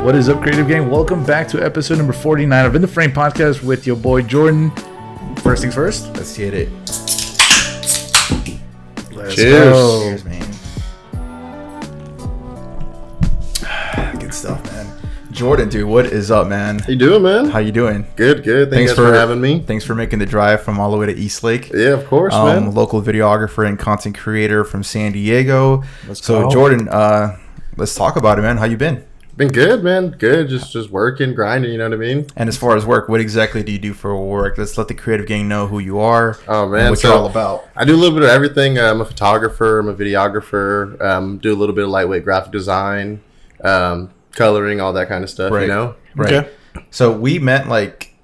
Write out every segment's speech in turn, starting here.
What is up, Creative Gang? Welcome back to episode number 49 of In the Frame Podcast with your boy Jordan. First things first, let's get it. Let's Cheers. go. Cheers, man. Good stuff, man. Jordan, dude, what is up, man? How you doing, man? How you doing? Good. Thanks for having me. Thanks for making the drive from all the way to Eastlake. Yeah, of course, man. Local videographer and content creator from San Diego. Let's go. Jordan, let's talk about it, man. How you been? Been good, man. Good. Just working, grinding, you know what I mean? And as far as work, what exactly do you do for work? Let's let the Creative Gang know who you are. Oh, man. And what you're all about. I do a little bit of everything. I'm a photographer. I'm a videographer. Do a little bit of lightweight graphic design, coloring, all that kind of stuff, you know? Right. Okay. So we met like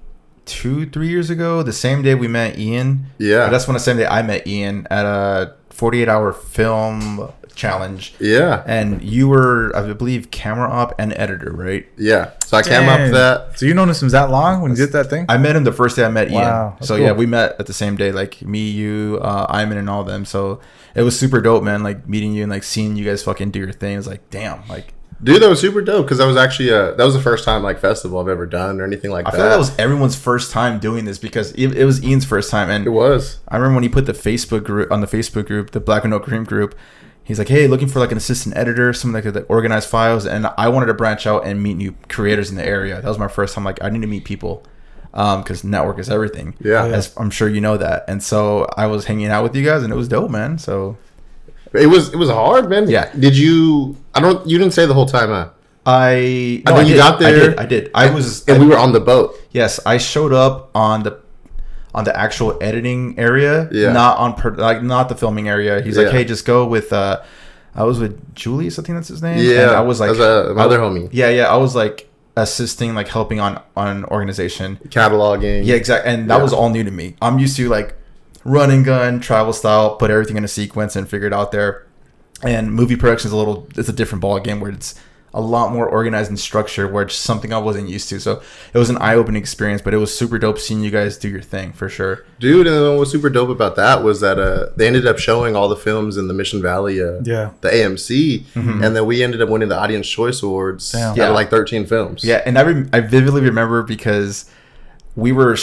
2-3 years ago, the same day we met Ian. Yeah. That's when the same day I met Ian at a 48-hour film challenge. Yeah. And you were, I believe, camera op and editor, right? Yeah. So I came up with that. So you known us since that long when you did that thing? I met him the first day I met Wow, Ian. that's So cool. yeah, we met at the same day, like me, you, Iman, and all of them. So it was super dope, man. Like meeting you and like seeing you guys fucking do your thing. It was like, damn, like. Dude, that was super dope because that was actually that was the first time like festival I've ever done or anything like I that. feel like that was everyone's first time doing this because it was Ian's first time. And It was. I remember when he put the Facebook group on the Facebook group, the Black and No Cream group. He's like, hey, looking for like an assistant editor, someone that could organize files. And I wanted to branch out and meet new creators in the area. That was my first time. Like, I need to meet people because network is everything. Yeah. As I'm sure you know that. And so I was hanging out with you guys and it was dope, man. So It was hard, man. Yeah. Did you? You didn't say the whole time, huh? I think you got there. I did. We were on the boat. Yes, I showed up on the actual editing area, Yeah. not on not the filming area. He's like, Yeah. hey, just go with. I was with Julius, I think that's his name. Yeah. and I was like, my other homie. Yeah, I was like assisting, like helping on organization. Cataloging. Yeah, exactly. And that was all new to me. I'm used to like run and gun, travel style, put everything in a sequence and figure it out there. And movie production is it's a different ball game where it's a lot more organized and structured, where it's something I wasn't used to. So it was an eye-opening experience, but it was super dope seeing you guys do your thing for sure. Dude, and what was super dope about that was that they ended up showing all the films in the Mission Valley, the AMC, and then we ended up winning the Audience Choice Awards. Damn. Yeah, like 13 films. Yeah, and I vividly remember because we were.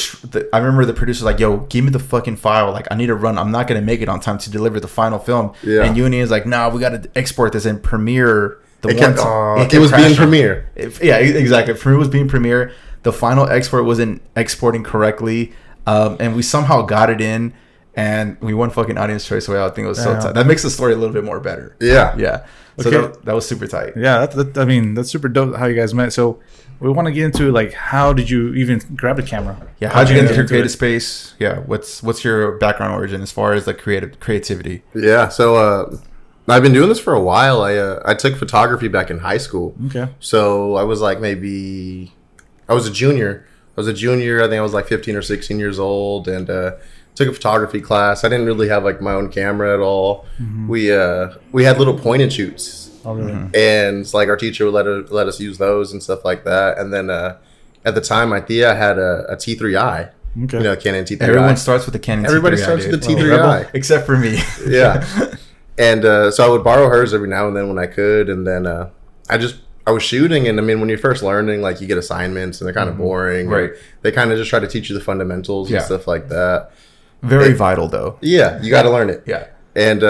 I remember the producer like, "Yo, give me the fucking file. Like, I need to run. I'm not gonna make it on time to deliver the final film." Yeah. And Uni is like, "Nah, we got to export this and premiere." It was being Premiere. Yeah, exactly. Premiere was being Premiere. The final export wasn't exporting correctly, and we somehow got it in, and we won fucking Audience Choice Away. I think it was so tight. That makes the story a little bit more better. Yeah. Yeah. So Okay. that was super tight. Yeah, that's super dope how you guys met. So we want to get into like, how did you even grab the camera? Yeah. How'd you get into your it? creative space? Yeah. What's your background origin as far as like creativity? Yeah. So I've been doing this for a while. I took photography back in high school. Okay. So I was like I was a junior. I think I was like 15 or 16 years old and took a photography class. I didn't really have like my own camera at all. Mm-hmm. We had little point and shoots. Oh, really? And like our teacher would let us use those and stuff like that. And then at the time, my Thea had a T3i. Okay. You know, Canon T3i. Everyone starts with the Canon. Everybody T3i, starts dude. with the T3i. Except for me. Yeah. And so I would borrow hers every now and then when I could. And then I was shooting. And I mean, when you're first learning, like you get assignments and they're kind of boring. Right. They kind of just try to teach you the fundamentals and stuff like that. Very vital though. Yeah. You got to learn it. Yeah. And,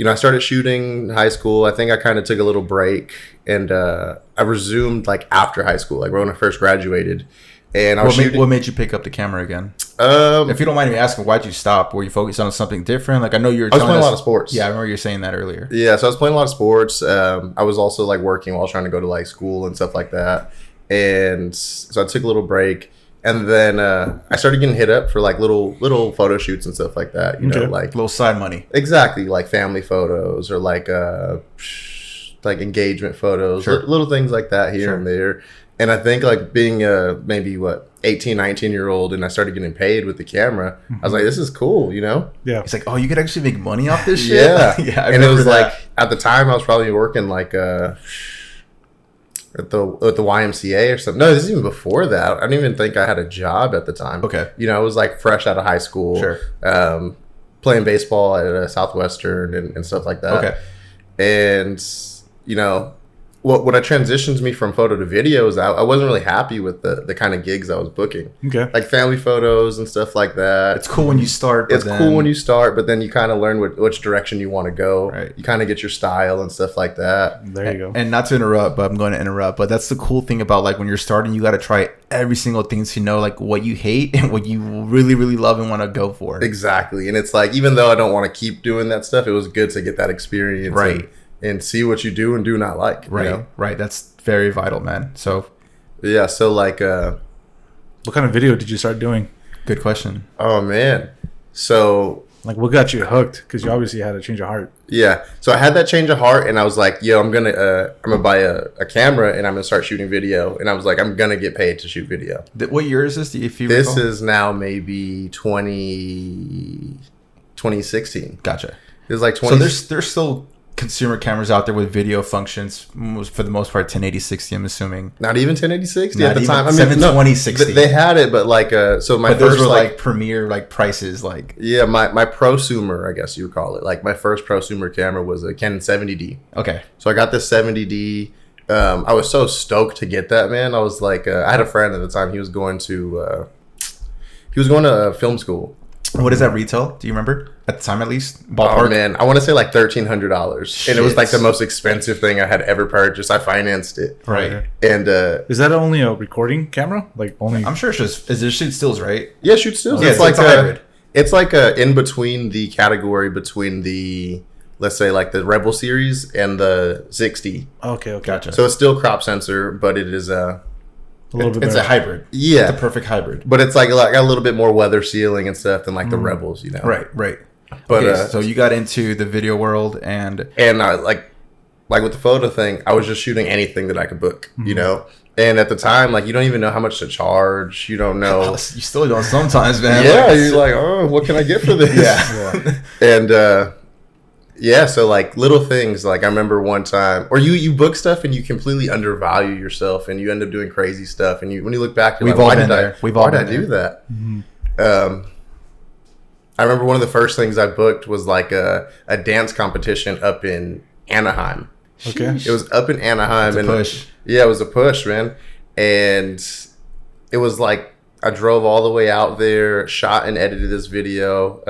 I started shooting in high school. I think I kind of took a little break and I resumed like after high school, like when I first graduated. And I was shooting. What made you pick up the camera again? If If you don't mind me asking, why'd you stop? Were you focused on something different? Like I know you were. I was playing a lot of sports. Yeah, I remember you saying that earlier. Yeah, so I was playing a lot of sports. I was also like working while trying to go to like school and stuff like that. And so I took a little break. And then I started getting hit up for like little photo shoots and stuff like that. You know, like Little side money. exactly like family photos or like engagement photos, little things like that here and there. And I think like being maybe 18, 19-year-old, and I started getting paid with the camera. I was like, this is cool, you know? Yeah. It's like, oh, you could actually make money off this shit. Yeah, Yeah. and it was like at the time I was probably working like at the YMCA or something. No, this is even before that. I don't even think I had a job at the time. Okay. You know, I was like fresh out of high school. Sure. Playing baseball at Southwestern and stuff like that. Okay. And, you know, what transitions me from photo to video is I wasn't really happy with the kind of gigs I was booking. Okay. Like family photos and stuff like that. It's cool when you start. It's cool when you start, but then you kind of learn which direction you want to go. Right. You kind of get your style and stuff like that. There you go. And not to interrupt, but I'm going to interrupt. But that's the cool thing about like when you're starting, you got to try every single thing to know like what you hate and what you really, really love and want to go for. Exactly. And it's like, even though I don't want to keep doing that stuff, it was good to get that experience. Right. And see what you do and do not like. Right. You know? Right. That's very vital, man. So Yeah. So like, What kind of video did you start doing? good question. oh man. So Like, what got you hooked? Because you obviously had a change of heart. yeah. So I had that change of heart, and I was like, yo, I'm gonna buy a camera, and I'm gonna start shooting video. And I was like, I'm gonna get paid to shoot video. What year is this? If you This recall? is now maybe 2016. Gotcha. It was like 20. So there's still consumer cameras out there with video functions, for the most part 1080 60, I'm assuming. Not even 1080 60 Not at the even time. I mean, 720 60. They had it, but like, so my But those first were like, like premiere like prices, like yeah, my prosumer, I guess you would call it. Like my first prosumer camera was a Canon 70D. okay. So I got this 70D. I was so stoked to get that, man. I was like, I had a friend at the time. He was going to film school. What does that retail? Do you remember at the time, at least ballpark? Oh man, I want to say like $1,300, and it was like the Shit. most expensive thing I had ever purchased. I financed it, Right. and Is that only a recording camera? Like, only. I'm sure it's just is there shoot stills, right? yeah, shoot stills. Yeah, it's so like it's a hybrid. It's like a in between the category between the, let's say, like the Rebel series and the 60. Okay. Gotcha. So it's still crop sensor, but it is A little bit it's better. a hybrid. yeah, It's the perfect hybrid. but it's like a little bit more weather sealing and stuff than like the Rebels, you know. Right. But Okay, so you got into the video world and like with the photo thing, I was just shooting anything that I could book, you know. And at the time, like, you don't even know how much to charge. You don't know. you still don't sometimes, man. Yeah, Like, you're like, oh, what can I get for this? yeah. And yeah, so like little things. Like I remember one time, or you book stuff and you completely undervalue yourself, and you end up doing crazy stuff. And when you look back, you're We've like, all why been did there. We've why all did I been do that? I remember one of the first things I booked was like a dance competition up in Anaheim. Okay. It was up in Anaheim, It's a push. Yeah, it was a push, man. And it was like I drove all the way out there, shot and edited this video.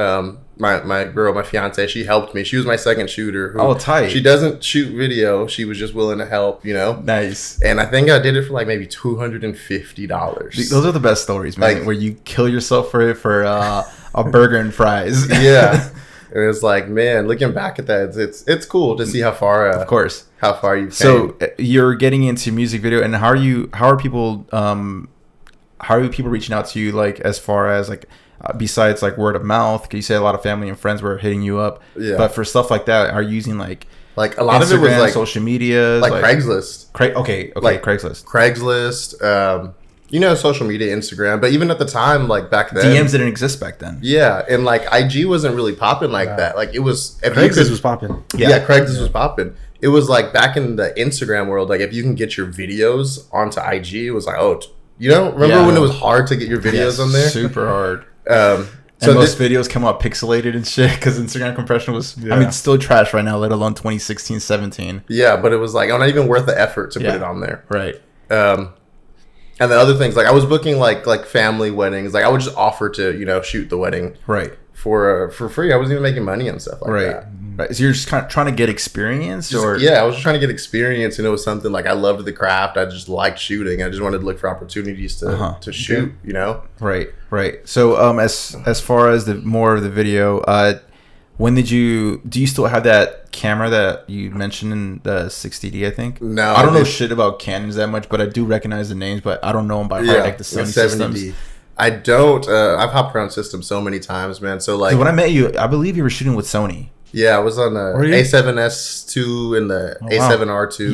My girl, my fiance, she helped me. She was my second shooter. Oh, tight. She doesn't shoot video. She was just willing to help, you know. Nice. And I think I did it for like maybe $250. Those are the best stories, man. Like- where you kill yourself for a burger and fries. Yeah. It was like, man, looking back at that, it's cool to see how far, Of course. how far you've So came. you're getting into music video, and how are people reaching out to you, like as far as like besides like word of mouth? Because you say a lot of family and friends were hitting you up. Yeah. But for stuff like that, are you using like A lot Instagram, of it was like social media, like Craigslist. Okay, like- Craigslist. Craigslist, social media, Instagram. But even at the time, like back then, DMs didn't exist back then. yeah, and like IG wasn't really popping like that. Like it was, if you Craigslist could- was popping. yeah, Craigslist was popping. It was like back in the Instagram world, like if you can get your videos onto IG, it was like, oh, remember Yeah. when it was hard to get your videos on there? Super hard. So And most videos come out pixelated and shit because Instagram compression was, Yeah. I mean, it's still trash right now, let alone 2016, 17. yeah, but it was like, not even worth the effort to Yeah. put it on there. Right. And the other things, like I was booking like family weddings, like I would just offer to shoot the wedding Right. for free. I wasn't even making money and stuff like Right. that. Right. So you're just kind of trying to get experience, Just- or yeah, I was just trying to get experience, and it was something like I loved the craft. I just liked shooting. I just wanted to look for opportunities to shoot. Right. So as far as the more of the video, when do you still have that camera that you mentioned in the 60D? I think. No, I don't I know did- shit about Canons that much, but I do recognize the names, but I don't know them by heart, like the Sony systems. I don't. I've hopped around systems so many times, man. So like, 'Cause when I met you, I believe you were shooting with Sony. yeah, I was on the Were you? A7S2 and the wow. A7R2.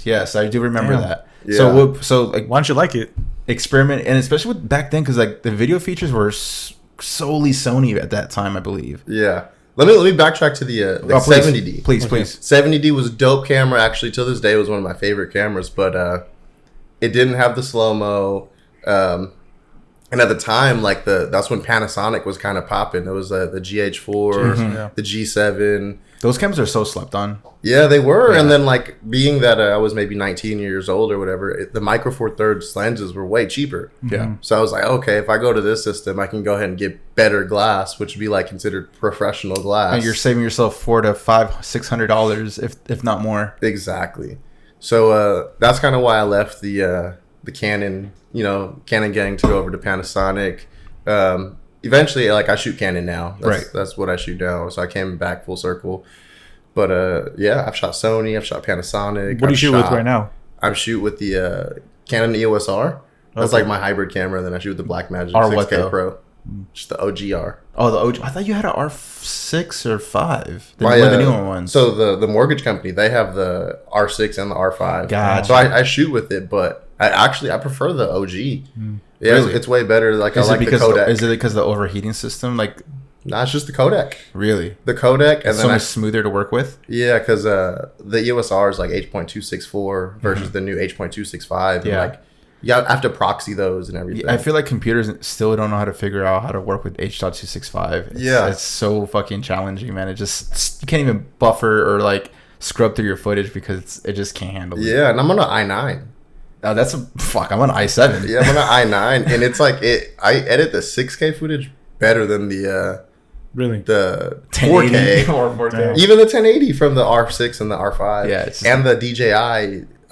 Yes, I do remember Damn. that. Yeah. So like Why don't you like it? experiment, and especially with back then, because like the video features were solely Sony at that time, I believe. Yeah. Let me backtrack to the Please, 70D. please. 70D was a dope camera. Actually, till this day, it was one of my favorite cameras. But it didn't have the slow mo. And at the time, like that's when Panasonic was kind of popping. It was the GH4, the G7. Those cameras are so slept on. Yeah, they were. And then like being that I was maybe 19 years old or whatever, the Micro Four Thirds lenses were way cheaper. Yeah. So I was like, okay, if I go to this system, I can go ahead and get better glass, which would be like considered professional glass. And you're saving yourself $400 to $600 if not more. Exactly. So that's kind of why I left the Canon, Canon gang to go over to Panasonic. Eventually, like I shoot Canon now. That's what I shoot now. So I came back full circle. But I've shot Sony. I've shot Panasonic. What do you shoot with right now? I shoot with the Canon EOS R. That's like my hybrid camera. And then I shoot with the Blackmagic R 6K what, though? Pro. Just the OGR. Oh, the OG. I thought you had an R6 or 5. One of the newer ones. So the mortgage company, they have the R6 and the R5. Gotcha. So I shoot with it, but I prefer the OG. Yeah, Really? it's way better. Like is I like it because the codec. is it because of the overheating system? Like, Nah, it's just the codec. really? The codec, and It's so then much smoother to work with. yeah, because the EOS R is like 8.264 versus the new 8.265. And Yeah. like you have to proxy those and everything. I feel like computers still don't know how to figure out how to work with H.265. It's so fucking challenging, man. It just, you can't even buffer or like scrub through your footage because it just can't handle it. Yeah, and I'm on an i9. Oh, that's I'm on i7. Yeah, I'm on an i9, and it's like I edit the 6K footage better than the Really? the 1080 4K. or 4K. Even the 1080 from the R6 and the R5. Yeah, it's just, and the DJI.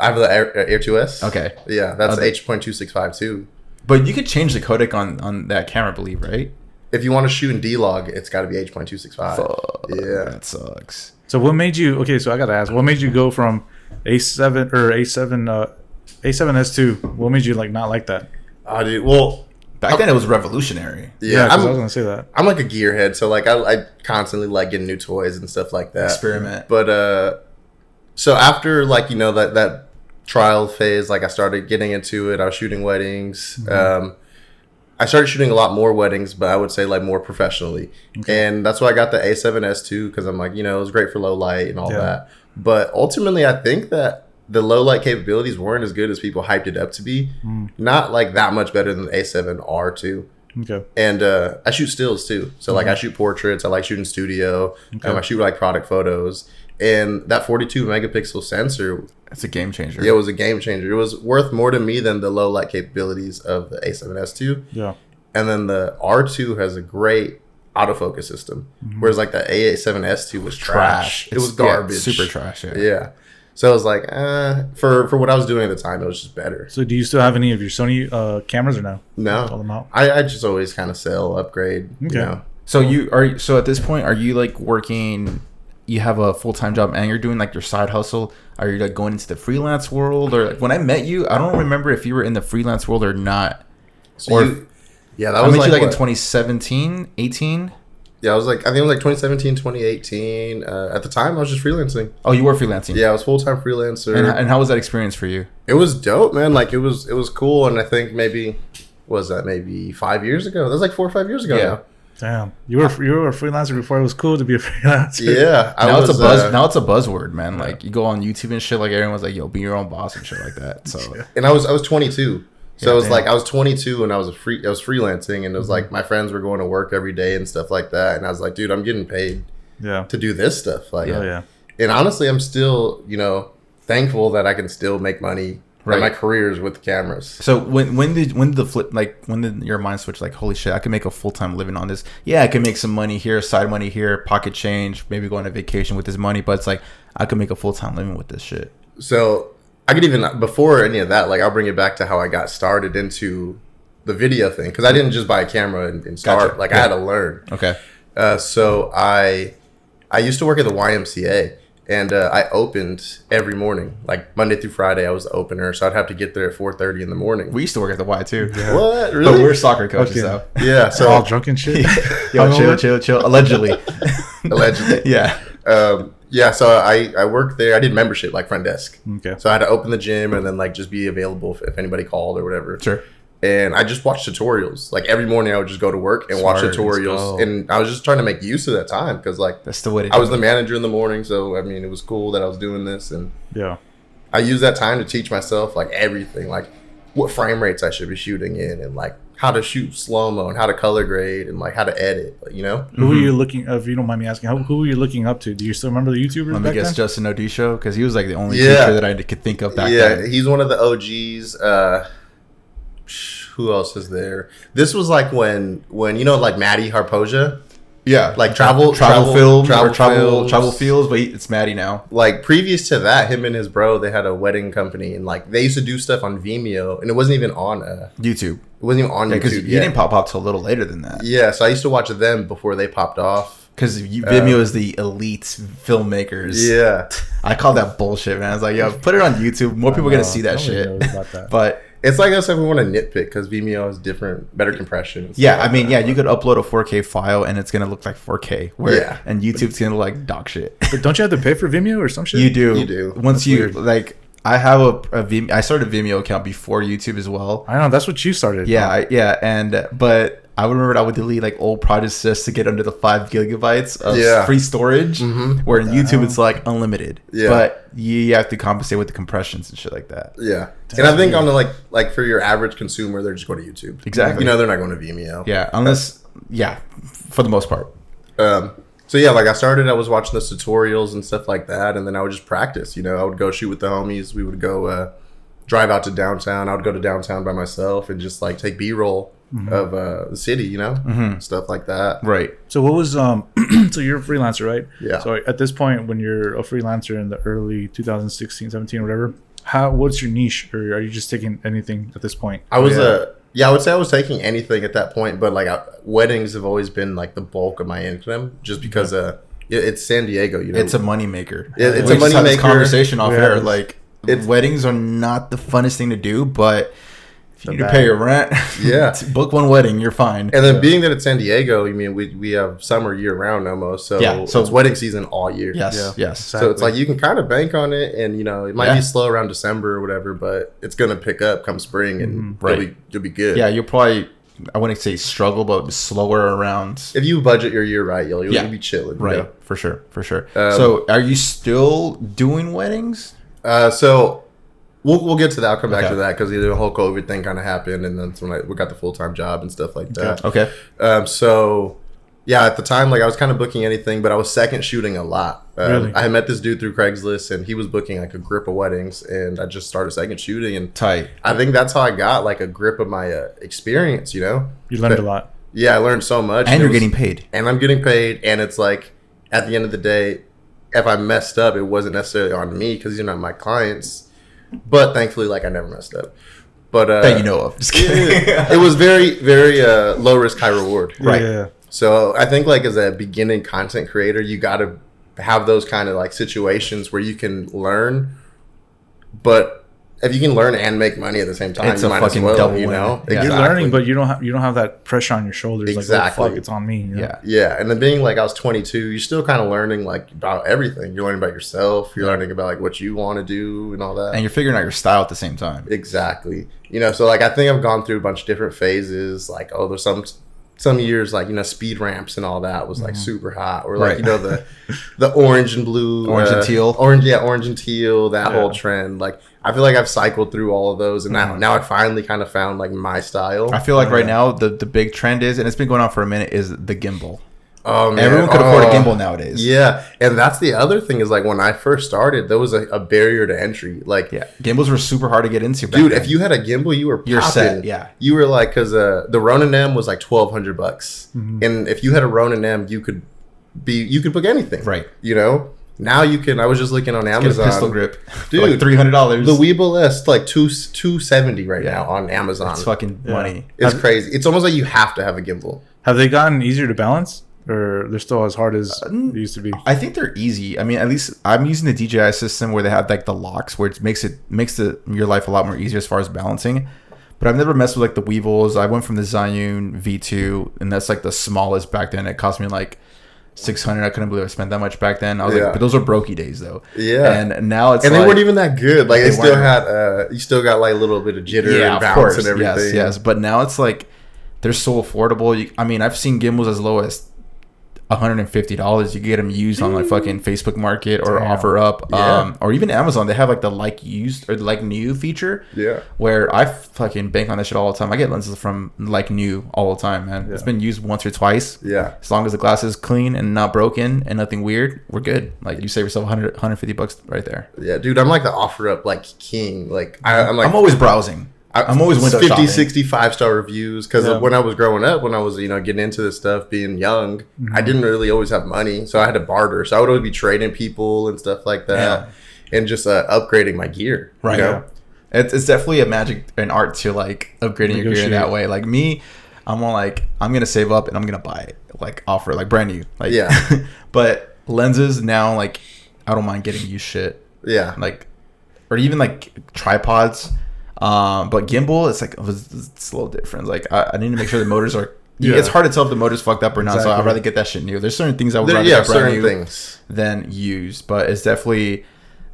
I have the Air 2S. okay. Yeah, that's Okay. H.265 too. But you could change the codec on that camera, I believe, right? If you want to shoot in D-Log, it's got to be H.265. Fuck, Yeah. that sucks. So what made you? Okay, so I gotta ask, what made you go from A7 or A7S2? What made you like not like that? Dude, well, Back then it was revolutionary. yeah, 'cause I was gonna say that. I'm like a gearhead, so like I constantly like getting new toys and stuff like that. Experiment. But so after like that trial phase, like I started getting into it. I was shooting weddings. I started shooting a lot more weddings, but I would say like more professionally. Okay. And that's why I got the A7S2 because I'm like, it was great for low light and all that. But ultimately, I think that the low light capabilities weren't as good as people hyped it up to be. Not like that much better than the A7R2. Okay. And I shoot stills too. So like I shoot portraits. I like shooting studio. I shoot like product photos. And that 42 megapixel sensor, It's a game changer. it was a game changer. It was worth more to me than the low light capabilities of the A7S2. Yeah. And then the R2 has a great autofocus system. Whereas like the A7S2 was trash. It was garbage. Super trash. Yeah. Yeah. So I was like, for what I was doing at the time, it was just better. So do you still have any of your Sony cameras or no? No. Call them out. I just always kind of sell, upgrade. Okay. So at this point, are you like working? You have a full-time job and you're doing like your side hustle? Are you like going into the freelance world? Or like when I met you, I don't remember if you were in the freelance world or not. So Or that I was met you like in what? 2017, 18. Yeah, I think it was like 2017, 2018. At the time, I was just freelancing. Oh, you were freelancing. Yeah, I was full-time freelancer. And how was that experience for you? It was dope, man. Like it was cool. And I think maybe 5 years ago? That was like 4 or 5 years ago now. Damn. You were a freelancer before it was cool to be a freelancer. Yeah. Now it's a buzzword, man. Like you go on YouTube and shit, like everyone's like, yo, be your own boss and shit like that. So And I was 22. So Yeah, it was damn. like I was 22 and I was freelancing, and it was like my friends were going to work every day and stuff like that, and I was like, dude, I'm getting paid Yeah. to do this stuff. Like, Oh yeah. and honestly, I'm still thankful that I can still make money. Right. My career is with cameras. So when did the flip, like when did your mind switch, like holy shit, I can make a full-time living on this? Yeah, I can make some money here, side money here, pocket change, maybe go on a vacation with this money, but it's like I could make a full-time living with this shit. So I could even, before any of that, like I'll bring it back to how I got started into the video thing, because I didn't just buy a camera and start. Gotcha. Like Yeah. I had to learn. Okay. So I used to work at the YMCA, and I opened every morning, like Monday through Friday. I was the opener, so I'd have to get there at 4:30 in the morning. We used to work at the Y too. What? But Really? we're soccer coaches Okay. though. Yeah. So all So drunk and shit. Yo, chill. Allegedly. allegedly. Yeah. Yeah. So I worked there. I did membership, like front desk. Okay. So I had to open the gym and then like just be available if anybody called or whatever. Sure. And I just watched tutorials. Like every morning, I would just go to work and watch Smart, let's tutorials. go. And I was just trying to make use of that time because, like, That's the way to do I was it. the manager in the morning, so I mean, it was cool that I was doing this, and Yeah. I used that time to teach myself like everything, like what frame rates I should be shooting in, and like how to shoot slow-mo and how to color grade and like how to edit, you know? Who were you looking? If you don't mind me asking, who were you looking up to? Do you still remember the YouTubers? Let me back guess, then? Justin Odisho, because he was like the only Yeah. teacher that I could think of back Yeah, then. he's one of the OGs. Who else is there? This was like when you know, like Maddie Harpoja, Yeah, like travel film, films. travel fields, but it's Maddie now. Like previous to that, him and his bro, they had a wedding company, and like they used to do stuff on Vimeo, and it wasn't even on YouTube. it wasn't even on Because YouTube he yet. didn't pop up till a little later than that. Yeah, so I used to watch them before they popped off. Because Vimeo is the elite filmmakers. Yeah, I call that bullshit, man. I was like, yo, put it on YouTube. More people are going to see that Nobody shit. knows about that. But it's like us if we want to nitpick because Vimeo has better compression. and stuff yeah, like I mean, that. yeah, you could upload a 4K file and it's going to look like 4K. Yeah. And YouTube's going to look like dog shit. But don't you have to pay for Vimeo or some shit? You do. You do. Once That's you, weird. like, I have a Vimeo. I started a Vimeo account before YouTube as well. I know that's what you started. Yeah, but I would remember I would delete like old projects just to get under the 5 gigabytes of Yeah. free storage. Mhm. Where in YouTube it's like unlimited. Yeah. But you have to compensate with the compressions and shit like that. Yeah, and I think on the like for your average consumer, they're just going to YouTube. Exactly. You know, they're not going to Vimeo. Yeah, unless for the most part. So yeah, like I was watching the tutorials and stuff like that, and then I would just practice. You know, I would go shoot with the homies. We would go drive out to downtown. I would go to downtown by myself and just like take B-roll of the city. You know, stuff like that. Right. So what was so you're a freelancer, right? Yeah. So at this point, when you're a freelancer in the early 2016, 17, whatever, what's your niche, or are you just taking anything at this point? I was I would say I was taking anything at that point, but like weddings have always been like the bulk of my income, just because it's San Diego. You know, It's a moneymaker. It's We a just had this moneymaker. conversation off We air. had this. Like, It's- weddings are not the funnest thing to do, but if you The need to bag. pay your rent, Yeah. book one wedding, you're fine. and then being that it's San Diego, I mean, we have summer year round almost, so Yeah, so- it's wedding season all year. Yes, Yeah. yes. So it's like you can kind of bank on it, and you know it might Yeah. be slow around December or whatever, but it's gonna pick up come spring, and Right. you'll be good. Yeah, you'll probably, I wouldn't say struggle, but slower around. If you budget your year right, you'll Yeah. be chilling. you Right, know? for sure. So are you still doing weddings? So we'll get to that. I'll come back Okay. to that because the whole COVID thing kind of happened, and then when we got the full-time job and stuff like that. Okay. So yeah, at the time, like I was kind of booking anything, but I was second shooting a lot. Really? I had met this dude through Craigslist, and he was booking like a grip of weddings, and I just started second shooting, and Tight. I think that's how I got like a grip of my experience. You know, You learned a lot. yeah, I learned so much, And it you're was- getting paid. and I'm getting paid, and it's like at the end of the day, if I messed up, it wasn't necessarily on me because you're not my clients. But thankfully, like I never messed up. But That you know of. Just kidding. it was very, very low risk, high reward. Right. Yeah. So I think like as a beginning content creator, you got to have those kind of like situations where you can learn, but if you can learn and make money at the same time, It's you a might fucking as well, double you win. know? Yeah. You're learning, but you don't have that pressure on your shoulders. Exactly. Like, oh, fuck, it's on me. You know? Yeah. Yeah, and then being like I was 22, you're still kind of learning like about everything. You're learning about yourself. You're learning about like what you want to do and all that. And you're figuring out your style at the same time. Exactly. You know, so like I think I've gone through a bunch of different phases. Like, oh, there's some years like, you know, speed ramps and all that was like super hot. Or like, Right. you know, the orange and blue, Orange and teal. orange and teal, that Yeah. whole trend. Like I feel like I've cycled through all of those, and now I finally kind of found like my style. I feel like right now the big trend is, and it's been going on for a minute, is the gimbal. Oh man, Everyone could afford a gimbal nowadays. Yeah, and that's the other thing is like when I first started, there was a barrier to entry. Like, Yeah. Gimbals were super hard to get into. Back dude, then. if you had a gimbal, you were You're popping. set, yeah. You were like, because the Ronin M was like $1,200, and if you had a Ronin M, you could book anything, Right. You know, now you can. I was just looking on Get a Amazon, pistol grip. Dude, For like $300. The Weeble S like $270 right now on Amazon. It's fucking money. It's crazy. It's almost like you have to have a gimbal. Have they gotten easier to balance, or they're still as hard as they used to be? I think they're easy. I mean, at least I'm using the DJI system where they have like the locks, where it makes your life a lot more easier as far as balancing. But I've never messed with like the Weevils. I went from the Zhiyun V2, and that's like the smallest back then. It cost me like $600. I couldn't believe I spent that much back then. I was Yeah. like, but those were brokey days though. Yeah. And now it's And like, they weren't even that good. Like They they still weren't. had you still got like a little bit of jitter yeah, and of bounce course, and everything. yes. But now it's like they're so affordable. I mean, I've seen gimbals as low as $150. You get them used on like fucking Facebook Market or Damn. Offer Up, Yeah. or even Amazon. They have like the like used or like new feature. Yeah. Where I fucking bank on that shit all the time. I get lenses from like new all the time, man. Yeah. It's been used once or twice. Yeah. As long as the glass is clean and not broken and nothing weird, we're good. Like you save yourself $150 right there. Yeah, dude, I'm like the Offer Up like king. Like I'm like I'm always browsing. I'm always window 50, shopping. 60 5-star reviews because Yeah. when I was growing up, when I was getting into this stuff, being young, I didn't really always have money, so I had to barter. So I would always be trading people and stuff like that, and just upgrading my gear. Right. You know? It's definitely an art to like upgrading your gear in that way. Like me, I'm all like, I'm gonna save up and I'm gonna buy it, like offer, like brand new. Like Yeah. But lenses now, like I don't mind getting used shit. Yeah. Like, or even like tripods. But gimbal, it's like it's a little different. Like I need to make sure the motors are. Yeah. It's hard to tell if the motor's fucked up or not. So Exactly. I'd rather get that shit new. There's certain things I would rather Yeah, get brand certain new things. than used. But it's definitely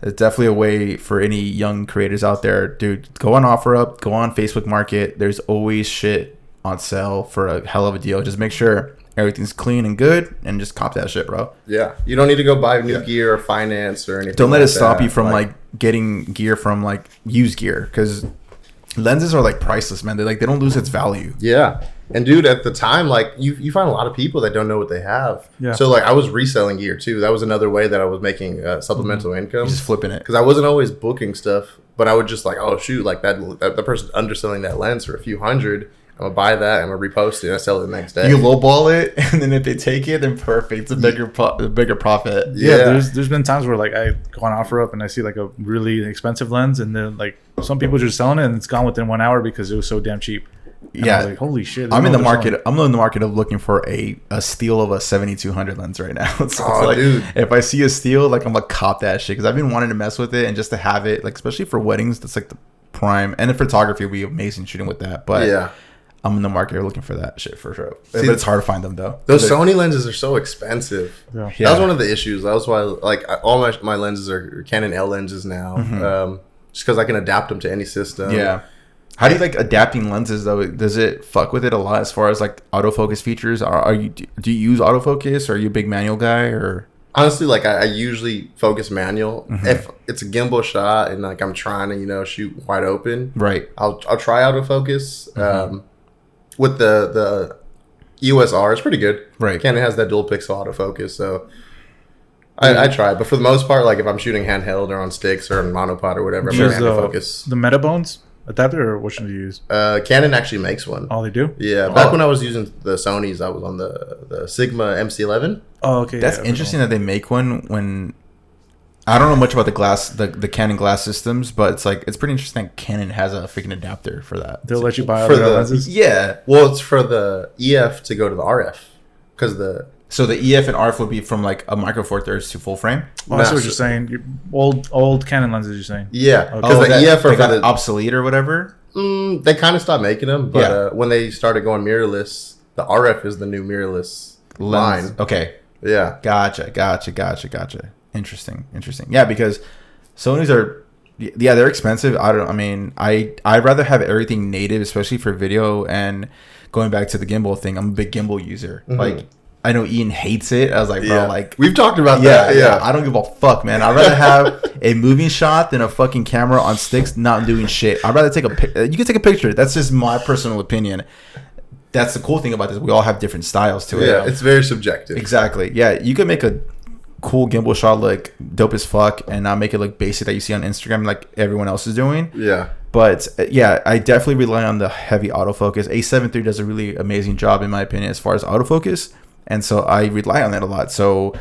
a way for any young creators out there, dude. Go on Offer Up, go on Facebook Market. There's always shit on sale for a hell of a deal. Just make sure everything's clean and good, and just cop that shit, bro. Yeah, you don't need to go buy new gear or finance or anything. Don't let like it stop that. you from like getting gear from like used gear, because lenses are like priceless, man. They don't lose its value. Yeah. And dude, at the time, like you find a lot of people that don't know what they have. Yeah. So like I was reselling gear too. That was another way that I was making supplemental You're income. just flipping it. Because I wasn't always booking stuff, but I would just like, oh shoot, like that person's underselling that lens for a few hundred. I'm gonna buy that. I'm gonna repost it and I sell it the next day. You lowball it, and then if they take it, then perfect. It's a bigger profit. Yeah, Yeah. there's been times where like I go on Offer Up and I see like a really expensive lens, and then like some people just selling it and it's gone within 1 hour because it was so damn cheap. And I was like, holy shit! I'm in the market. market. I'm in the market of looking for a steal of a 7200 lens right now. So it's like, dude. if I see a steal, like I'm gonna cop that shit, because I've been wanting to mess with it and just to have it, like especially for weddings, that's like the prime. And in photography, would be amazing shooting with that. But Yeah. I'm in the market looking for that shit for sure. See, But it's hard to find them though. Those Sony lenses are so expensive. Yeah. Yeah. That was one of the issues. That was why like all my lenses are Canon L lenses now. Just because I can adapt them to any system. Yeah. How do you like adapting lenses though? Does it fuck with it a lot as far as like autofocus features? Do you use autofocus? Or are you a big manual guy or? Honestly, like I usually focus manual. Mm-hmm. If it's a gimbal shot and like I'm trying to shoot wide open, Right. I'll try autofocus. Mm-hmm. With the EOS R, it's pretty good. Right. Canon has that dual pixel autofocus, so I try. But for the most part, like if I'm shooting handheld or on sticks or on monopod or whatever, I'm Do you very use autofocus. the Metabones adapter, or which one do you use? Canon actually makes one. Oh, they do. Yeah, back when I was using the Sonys, I was on the Sigma MC11. Oh, okay. That's yeah, interesting that they make one when I don't know much about the glass, the Canon glass systems, but it's like it's pretty interesting that Canon has a freaking adapter for that. They'll let you buy For other the- lenses. Yeah. Well, it's for the EF to go to the RF because So the EF and RF would be from like a micro four thirds to full frame. Oh, I see what Massive. you're saying. Old Canon lenses. You're saying. yeah, Okay. because the that- EF are they for got the obsolete or whatever. they kind of stopped making them, but Yeah. when they started going mirrorless, the RF is the new mirrorless Lens. line. Okay. Yeah, Gotcha. Interesting. Yeah, because Sony's are, yeah, they're expensive. I'd rather have everything native, especially for video. And going back to the gimbal thing, I'm a big gimbal user. Like, I know Ian hates it. I was like, bro, yeah. like, We've talked about yeah, that. yeah. I don't give a fuck, man. I'd rather have a moving shot than a fucking camera on sticks not doing shit. I'd rather take you can take a picture. That's just my personal opinion. That's the cool thing about this. We all have different styles to it. Yeah, it's very subjective. Exactly. Yeah, you could make a cool gimbal shot look dope as fuck and not make it look basic that you see on Instagram like everyone else is doing. Yeah. But yeah, I definitely rely on the heavy autofocus. A7 III does a really amazing job in my opinion as far as autofocus, and so I rely on that a lot. So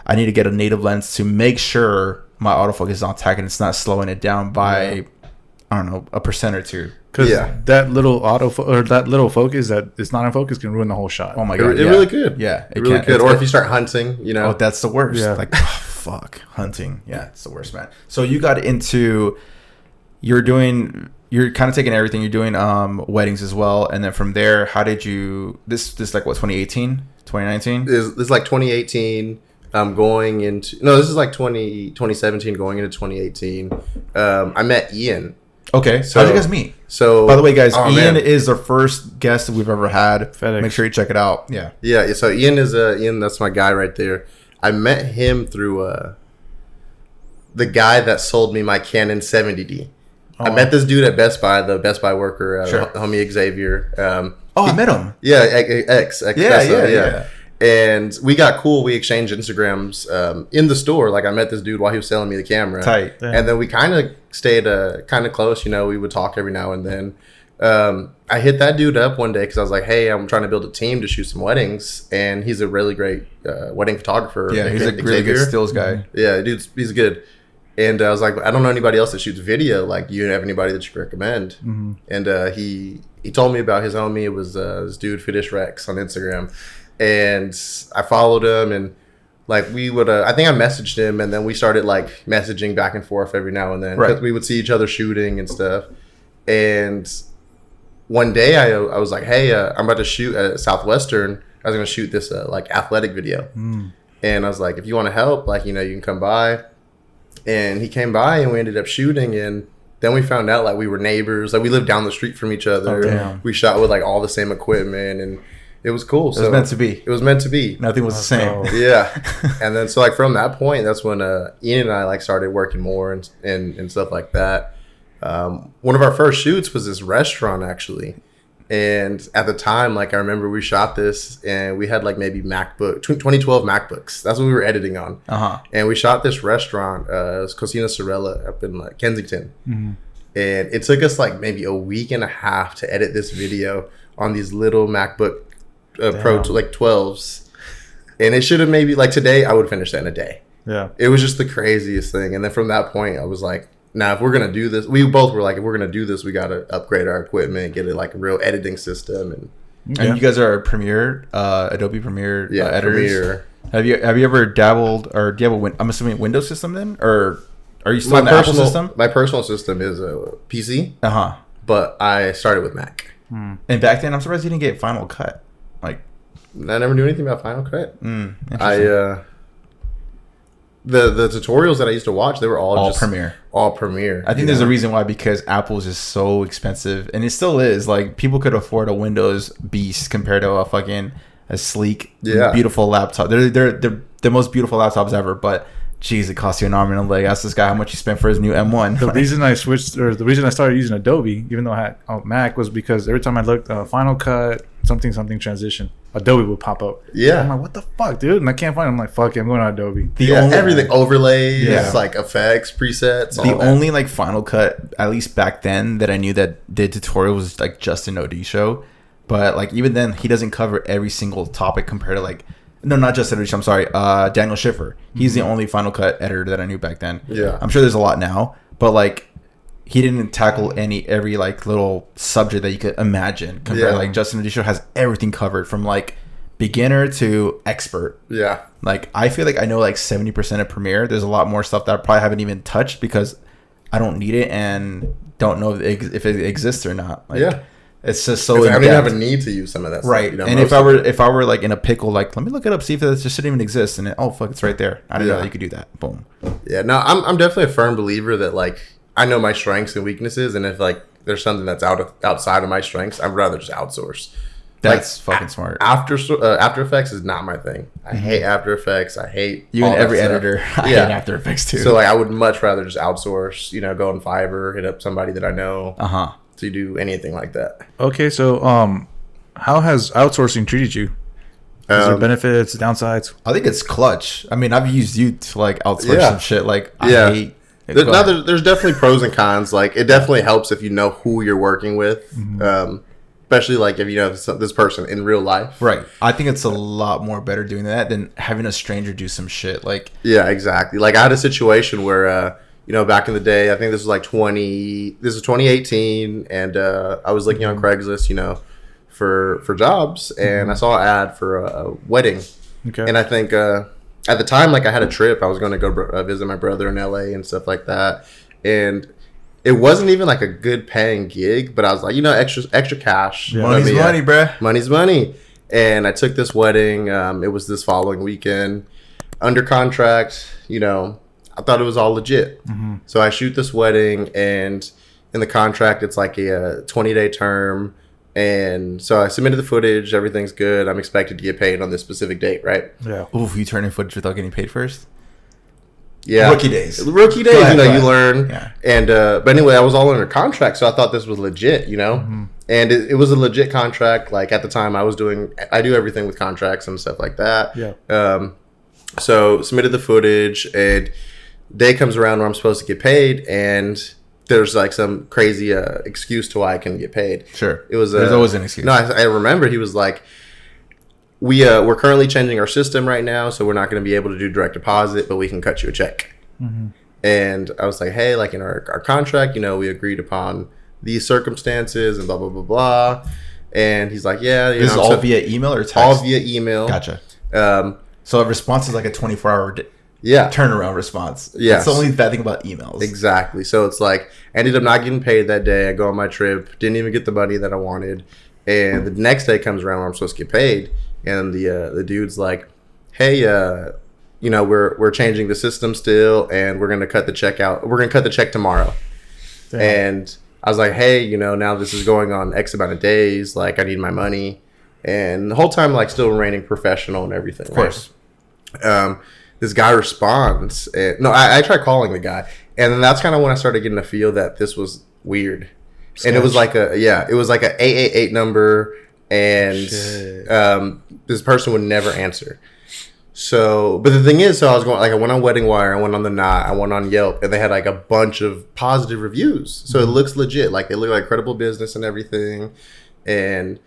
I need to get a native lens to make sure my autofocus is on tack and it's not slowing it down by I don't know, 1% or 2%. Because Yeah. that little that little focus that is not in focus can ruin the whole shot. Oh my god, It yeah. really could. Yeah, It really can. could. It's- Or if you start hunting, Oh, that's the worst. Yeah. Like, oh, fuck, hunting. Yeah, it's the worst, man. So you got into, you're kind of taking everything. You're doing weddings as well, and then from there, how did you? This like what 2018, 2019? This is like 2018. Going into this is like 2017 going into 2018. I met Ian, Okay. So- How'd you guys meet? So, By the way, guys, oh, Ian man. is the first guest that we've ever had. FedEx. Make sure you check it out. Yeah. Yeah, so Ian is Ian. That's my guy right there. I met him through the guy that sold me my Canon 70D. I met this dude at Best Buy, the Best Buy worker, Sure. homie Xavier. I met him. Yeah, X. Yeah. And we got cool. We exchanged Instagrams in the store. Like I met this dude while he was selling me the camera. Tight. Yeah. And then we kind of stayed kind of close. You know, we would talk every now and then. I hit that dude up one day because I was like, "Hey, I'm trying to build a team to shoot some weddings," and he's a really great wedding photographer. Yeah, he's a really good stills guy. Yeah, dude, he's good. And I was like, I don't know anybody else that shoots video. Like, do you have anybody that you could recommend? And he told me about his homie. It was this dude Fiddish Rex on Instagram, and I followed him and. Like we would, I think I messaged him, and then we started like messaging back and forth every now and then. Right. Because we would see each other shooting and stuff. And one day I was like, "Hey, I'm about to shoot at Southwestern. I was going to shoot this like athletic video." And I was like, "If you want to help, like you can come by." And he came by, and we ended up shooting. And then we found out like we were neighbors. Like we lived down the street from each other. Oh, damn. We shot with like all the same equipment, and it was cool. It was meant to be. It was meant to be. Nothing was the same. Yeah. And then so like from that point, that's when Ian and I like started working more and stuff like that. One of our first shoots was this restaurant actually. And at the time, like I remember we shot this and we had like maybe 2012 MacBooks. That's what we were editing on. And we shot this restaurant, it was Cocina Sorella up in like Kensington. And it took us like maybe a week and a half to edit this video on these little MacBook Pro like 12s, and it should have maybe like today I would finish that in a day. Yeah, it was just the craziest thing. And then from that point I was like, now if we're gonna do this, we both were like, if we're gonna do this, we gotta upgrade our equipment, get it like a real editing system. And you guys are Premiere, Adobe Premiere editors. Premiere. Have you ever dabbled, or do you have I'm assuming Windows system then, or are you still on the Apple system? My personal system is a PC. But I started with Mac. And back then, I'm surprised you didn't get Final Cut. Like, I never knew anything about Final Cut. Interesting. The tutorials that I used to watch, they were all just Premiere. All Premiere. I think there's a reason why, because Apple is just so expensive, and it still is. Like, people could afford a Windows beast compared to a sleek, beautiful laptop. They're the most beautiful laptops ever, but jeez, it costs you an arm and a leg. Ask this guy how much he spent for his new M1. The reason I switched, or the reason I started using Adobe, even though I had a Mac, was because every time I looked Final Cut, something transition, Adobe would pop up. Yeah. I'm like, what the fuck, dude? And I can't find it. I'm like, fuck it, I'm going to Adobe. Everything, overlays, like effects, presets. The only like Final Cut, at least back then, that I knew that did tutorials was like Justin Odisho. But like even then, he doesn't cover every single topic compared to like, no, not Justin Odisho, I'm sorry, Daniel Schiffer. He's the only Final Cut editor that I knew back then. Yeah. I'm sure there's a lot now, but like he didn't tackle every like little subject that you could imagine. Compared like Justin Odisho has everything covered from like beginner to expert. Yeah. Like I feel like I know like 70% of Premiere. There's a lot more stuff that I probably haven't even touched because I don't need it and don't know if it exists or not. Like, it's just so. I don't even have a need to use some of that right. stuff. You know, and if I were like in a pickle, like let me look it up, see if it just shouldn't even exist, and oh fuck, it's right there. I didn't know that you could do that. Boom. Yeah, no, I'm definitely a firm believer that like I know my strengths and weaknesses, and if like there's something that's outside of my strengths, I'd rather just outsource. That's fucking smart. After Effects is not my thing. I hate After Effects. I hate you and every editor. I hate After Effects too. So like I would much rather just outsource. You know, go on Fiverr, hit up somebody that I know. To do anything like that. Okay, so how has outsourcing treated you? Is there benefits, downsides? I think it's clutch. I mean, I've used you to like outsource some shit. Like I hate. There's definitely pros and cons. Like it definitely helps if you know who you're working with, especially like if you know this person in real life. Right. I think it's a lot more better doing that than having a stranger do some shit. Like yeah, exactly. Like I had a situation where. You know, back in the day, I think this was 2018, and I was looking on Craigslist, you know, for jobs, and I saw an ad for a wedding. Okay. And I think at the time, like I had a trip, I was going to go visit my brother in LA and stuff like that, and it wasn't even like a good paying gig, but I was like, you know, extra cash. Yeah. Money's money, bruh. Money's money. And I took this wedding. It was this following weekend, under contract, you know. I thought it was all legit. So I shoot this wedding, and in the contract, it's like a 20-day term. And so I submitted the footage. Everything's good. I'm expected to get paid on this specific date, right? Yeah. Oof, you turn in footage without getting paid first? Yeah. Rookie days. You learn. Yeah. And but anyway, I was all under contract, so I thought this was legit, Mm-hmm. And it was a legit contract. Like at the time, I do everything with contracts and stuff like that. Yeah. So submitted the footage, and day comes around where I'm supposed to get paid, and there's like some crazy excuse to why I couldn't get paid. Sure. It was There's always an excuse. No, I remember he was like, we're currently changing our system right now, so we're not going to be able to do direct deposit, but we can cut you a check. Mm-hmm. And I was like, hey, like in our contract, we agreed upon these circumstances and blah, blah, blah, blah. And he's like, yeah. This is all via email or text? All via email. Gotcha. So a response is like a 24-hour turnaround response. Yeah. That's the only bad thing about emails. Exactly. So it's like, I ended up not getting paid that day. I go on my trip, didn't even get the money that I wanted. And the next day comes around where I'm supposed to get paid. And the dude's like, hey, we're changing the system still, and we're going to cut the check out. We're going to cut the check tomorrow. Damn. And I was like, hey, now this is going on X amount of days. Like, I need my money. And the whole time, like, still remaining professional and everything. Of course. Right? This guy responds. I tried calling the guy. And then that's kind of when I started getting to feel that this was weird. Sketch. And it was like a 888 number. And this person would never answer. So, but the thing is, I was going, like, I went on Wedding Wire, I went on The Knot, I went on Yelp, and they had like a bunch of positive reviews. So it looks legit. Like, they look like credible business and everything. And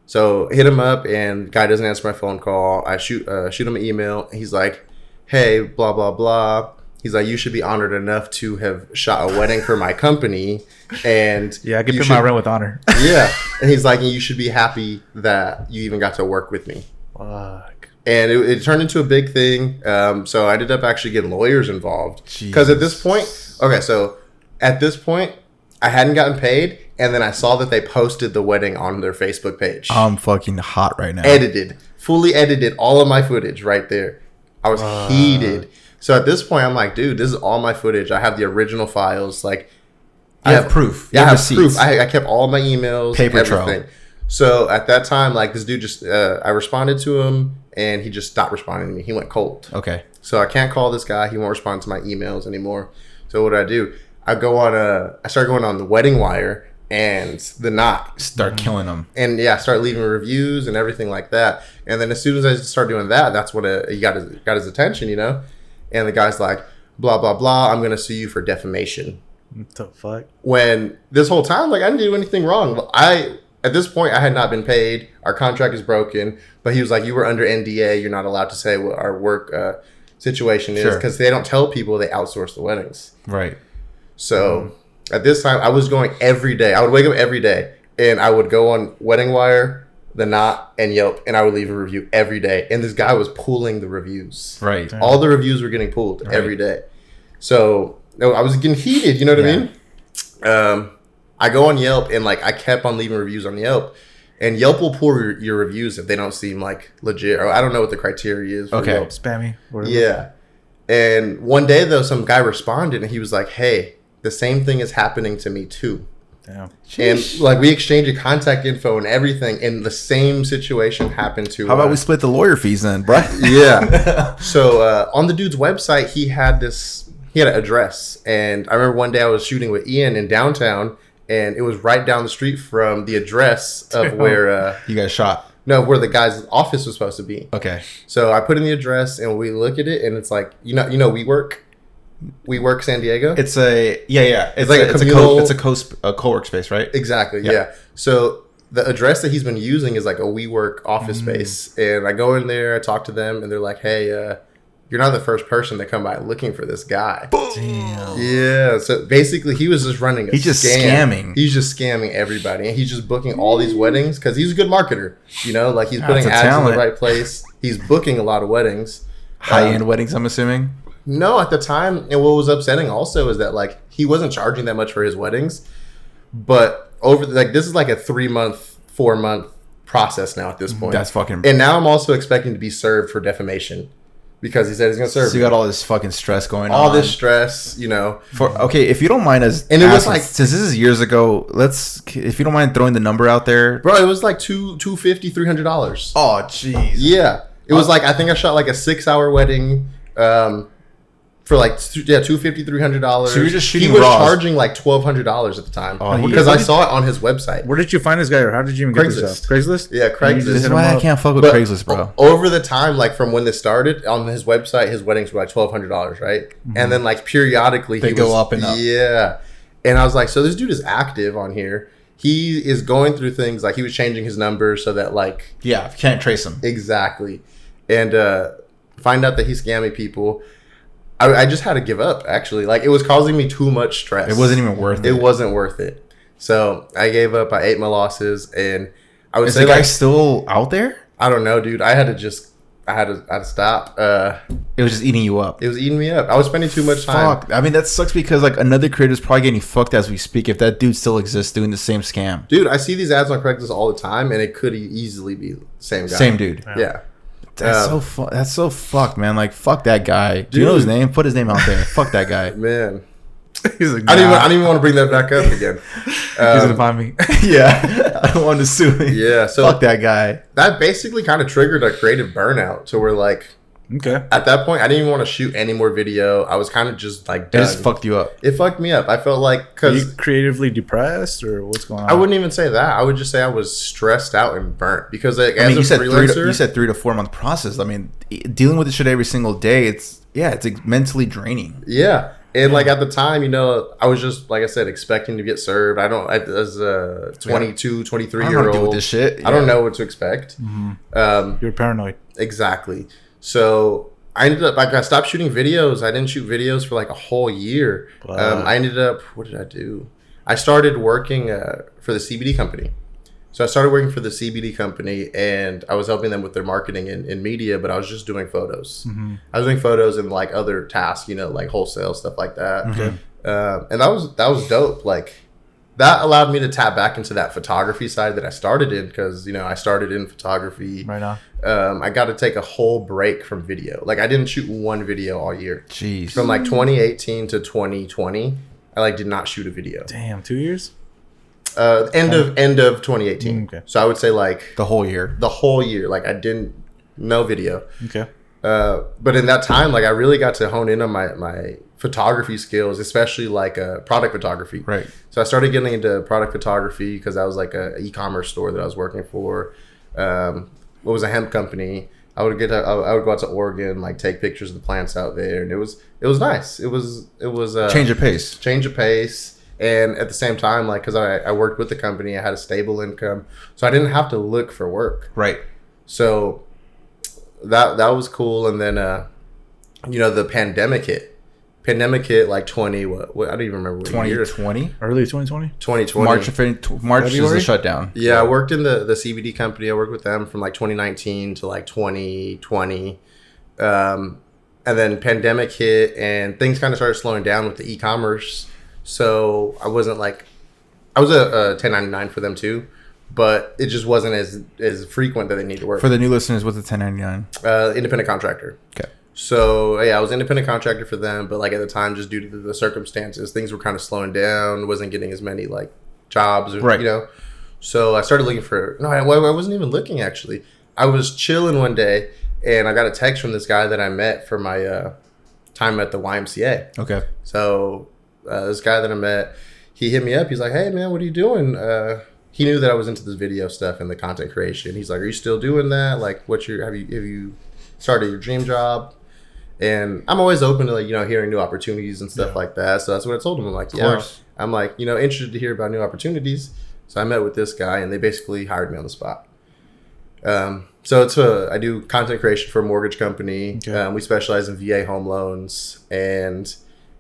so hit him up, and guy doesn't answer my phone call. I shoot him an email. He's like, hey, blah, blah, blah. He's like, you should be honored enough to have shot a wedding for my company. And yeah, I can pay my rent with honor. Yeah. And he's like, you should be happy that you even got to work with me. Fuck. And it turned into a big thing. So I ended up actually getting lawyers involved. Because at this point, I hadn't gotten paid. And then I saw that they posted the wedding on their Facebook page. I'm fucking hot right now. Fully edited all of my footage right there. I was heated. So at this point, I'm like, dude, this is all my footage. I have the original files. Like, I have proof. Yeah, I have proof. I kept all my emails, paper everything. trail. So at that time, like, this dude just, I responded to him, and he just stopped responding to me. He went cold. Okay. So I can't call this guy. He won't respond to my emails anymore. So what do? I started going on the Wedding Wire and The Knot. Start killing them. And yeah, start leaving reviews and everything like that. And then as soon as I start doing that, that's when he got his attention, And the guy's like, blah, blah, blah, I'm going to sue you for defamation. What the fuck? When this whole time, like, I didn't do anything wrong. At this point, I had not been paid. Our contract is broken. But he was like, you were under NDA. You're not allowed to say what our work situation is. Because they don't tell people they outsource the weddings. Right. So at this time, I was going every day. I would wake up every day. And I would go on Wedding Wire, The Knot, and Yelp. And I would leave a review every day. And this guy was pulling the reviews. Right. All the reviews were getting pulled every day. So I was getting heated. You know what I mean? I go on Yelp, and like, I kept on leaving reviews on Yelp, and Yelp will pull your reviews if they don't seem like legit, or I don't know what the criteria is for Yelp. Spammy. Whatever. Yeah. And one day though, some guy responded, and he was like, hey, the same thing is happening to me too. Damn. And like, we exchanged your contact info and everything, and the same situation happened to. How about we split the lawyer fees then, bro? Yeah. So on the dude's website, he had an address, and I remember one day I was shooting with Ian in downtown, and it was right down the street from the address of where you guys shot. No, where the guy's office was supposed to be. Okay. So I put in the address, and we look at it, and it's like, WeWork San Diego. It's It's like a co-work space, right? Exactly. Yeah. So the address that he's been using is like a WeWork office space, and I go in there, I talk to them, and they're like, hey, you're not the first person to come by looking for this guy. Damn. Yeah. So basically, he was just running a scam. He's just scamming. He's just scamming everybody. And he's just booking all these weddings because he's a good marketer. Like, he's putting ads in the right place. He's booking a lot of weddings. High-end weddings, I'm assuming? No, at the time. And what was upsetting also is that, like, he wasn't charging that much for his weddings. But this is like a 3-month, 4-month process now at this point. That's fucking... And now I'm also expecting to be served for defamation. because he said he's gonna serve. So you got all this fucking stress going on. All this stress, you know. Okay, if you don't mind us, and it was like, since this is years ago, if you don't mind throwing the number out there, bro, it was like $250, $300. Oh, jeez. Yeah, it was like, I think I shot like a 6-hour wedding. For like $250, $300. So you're just shooting. He was raws. charging like $1,200 at the time because I saw it on his website. Where did you find this guy, or how did you even get this stuff? Craigslist? Yeah, Craigslist. This is why I can't fuck with But Craigslist, bro. Over the time, like from when this started on his website, his weddings were like $1,200, right? And then like periodically They go up and up. Yeah, and I was like, so this dude is active on here. He is going through things like he was changing his numbers so that like Yeah, can't trace him. exactly, and find out that he's scamming people. I just had to give up, actually. Like, it was causing me too much stress. It wasn't even worth it. It wasn't worth it. So I gave up. I ate my losses, and I would Is say, the guy like, still out there? I don't know, dude. I had to stop. It was just eating you up. It was eating me up. I was spending too much time. Fuck. I mean, that sucks because like another creator is probably getting fucked as we speak. If that dude still exists doing the same scam, Dude, I see these ads on Craigslist all the time, and it could easily be the same guy. same dude. Yeah. That's so fucked, man. Like, fuck that guy. Do you know his Dude. name? Put his name out there. Fuck that guy. Man. He's like, I don't even want to bring that back up again. He's gonna find me. Yeah, I don't want to sue me. Yeah, so Fuck that guy. that basically kind of triggered a creative burnout to where, like, Okay. at that point, I didn't even want to shoot any more video. I was kind of just like It done. just fucked you up. It fucked me up. I felt like Are you because creatively depressed, or what's going on? I wouldn't even say that. I would just say I was stressed out and burnt because like, I as mean, a you said freelancer, 3 to 4 month process. I mean, dealing with this shit every single day, it's like, mentally draining. yeah. And like at the time, you know, I was just like I said, expecting to get served. As a 22, 23 I don't know year how to deal with old, this shit. I don't know what to expect. You're paranoid. Exactly. So I ended up like I stopped shooting videos. I didn't shoot videos for like a whole year. Wow. I ended up what did I do? I started working for the CBD company. So I started working for the CBD company, and I was helping them with their marketing and media, but I was just doing photos. I was doing photos and like other tasks, you know, like wholesale stuff like that. Okay. And that was dope. Like that allowed me to tap back into that photography side that I started in because you know I started in photography. Right on. I got to take a whole break from video. Like I didn't shoot one video all year. Jeez. From like 2018 to 2020, I like did not shoot a video. Damn, 2 years. End of 2018. Okay. So I would say like the whole year. the whole year, like I didn't no video. Okay. But in that time, like I really got to hone in on my photography skills, especially like product photography. Right. So I started getting into product photography because I was like a e-commerce store that I was working for. What was a hemp company. I would go out to Oregon, like take pictures of the plants out there, and it was nice. It was Change of pace. change of pace. And at the same time, like, because I worked with the company, I had a stable income, so I didn't have to look for work. Right. So that was cool. And then, you know, the pandemic hit. Pandemic hit like 20. What I don't even remember what year. 2020. Early 2020. 2020. March is the February? shutdown. Yeah, I worked in the CBD company. I worked with them from like 2019 to like 2020. And then pandemic hit, and things kind of started slowing down with the e-commerce. So I wasn't like, I was a 1099 for them too, but it just wasn't as frequent that they need to work. For the new listeners, what's a 1099? Independent contractor. Okay. So yeah, I was independent contractor for them, but like at the time, just due to the circumstances, things were kind of slowing down. Wasn't getting as many like jobs, or, Right. you know. So I started looking for. No, I wasn't even looking actually. I was chilling one day, and I got a text from this guy that I met for my time at the YMCA. Okay. So this guy that I met, he hit me up. He's like, "Hey man, what are you doing?" He knew that I was into this video stuff and the content creation. He's like, "Are you still doing that? Like, have you started your dream job?" And I'm always open to like, you know, hearing new opportunities and stuff like that. So that's what I told him. I'm like, yeah, course. I'm like, you know, interested to hear about new opportunities. So I met with this guy, and they basically hired me on the spot. So I do content creation for a mortgage company. Okay. We specialize in VA home loans, and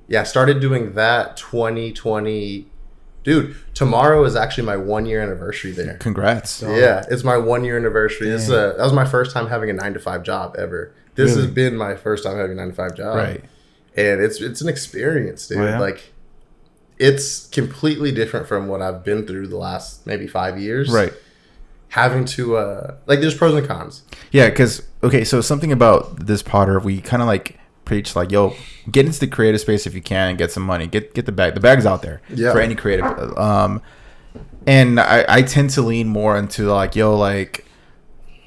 yeah, I started doing that 2020. Dude, tomorrow is actually my 1 year anniversary there. Congrats. Yeah, it's my 1 year anniversary. That was my first time having a 9-to-5 job ever. This has been my first time having a 9-to-5 job. Right. And it's an experience, dude. Oh, yeah? Like, it's completely different from what I've been through the last maybe 5 years. Right. having to like there's pros and cons. Yeah, because okay, so something about this Potter, we kind of like preach like, yo, get into the creative space if you can and get some money. Get the bag. The bag's out there for any creative. And I tend to lean more into like, yo, like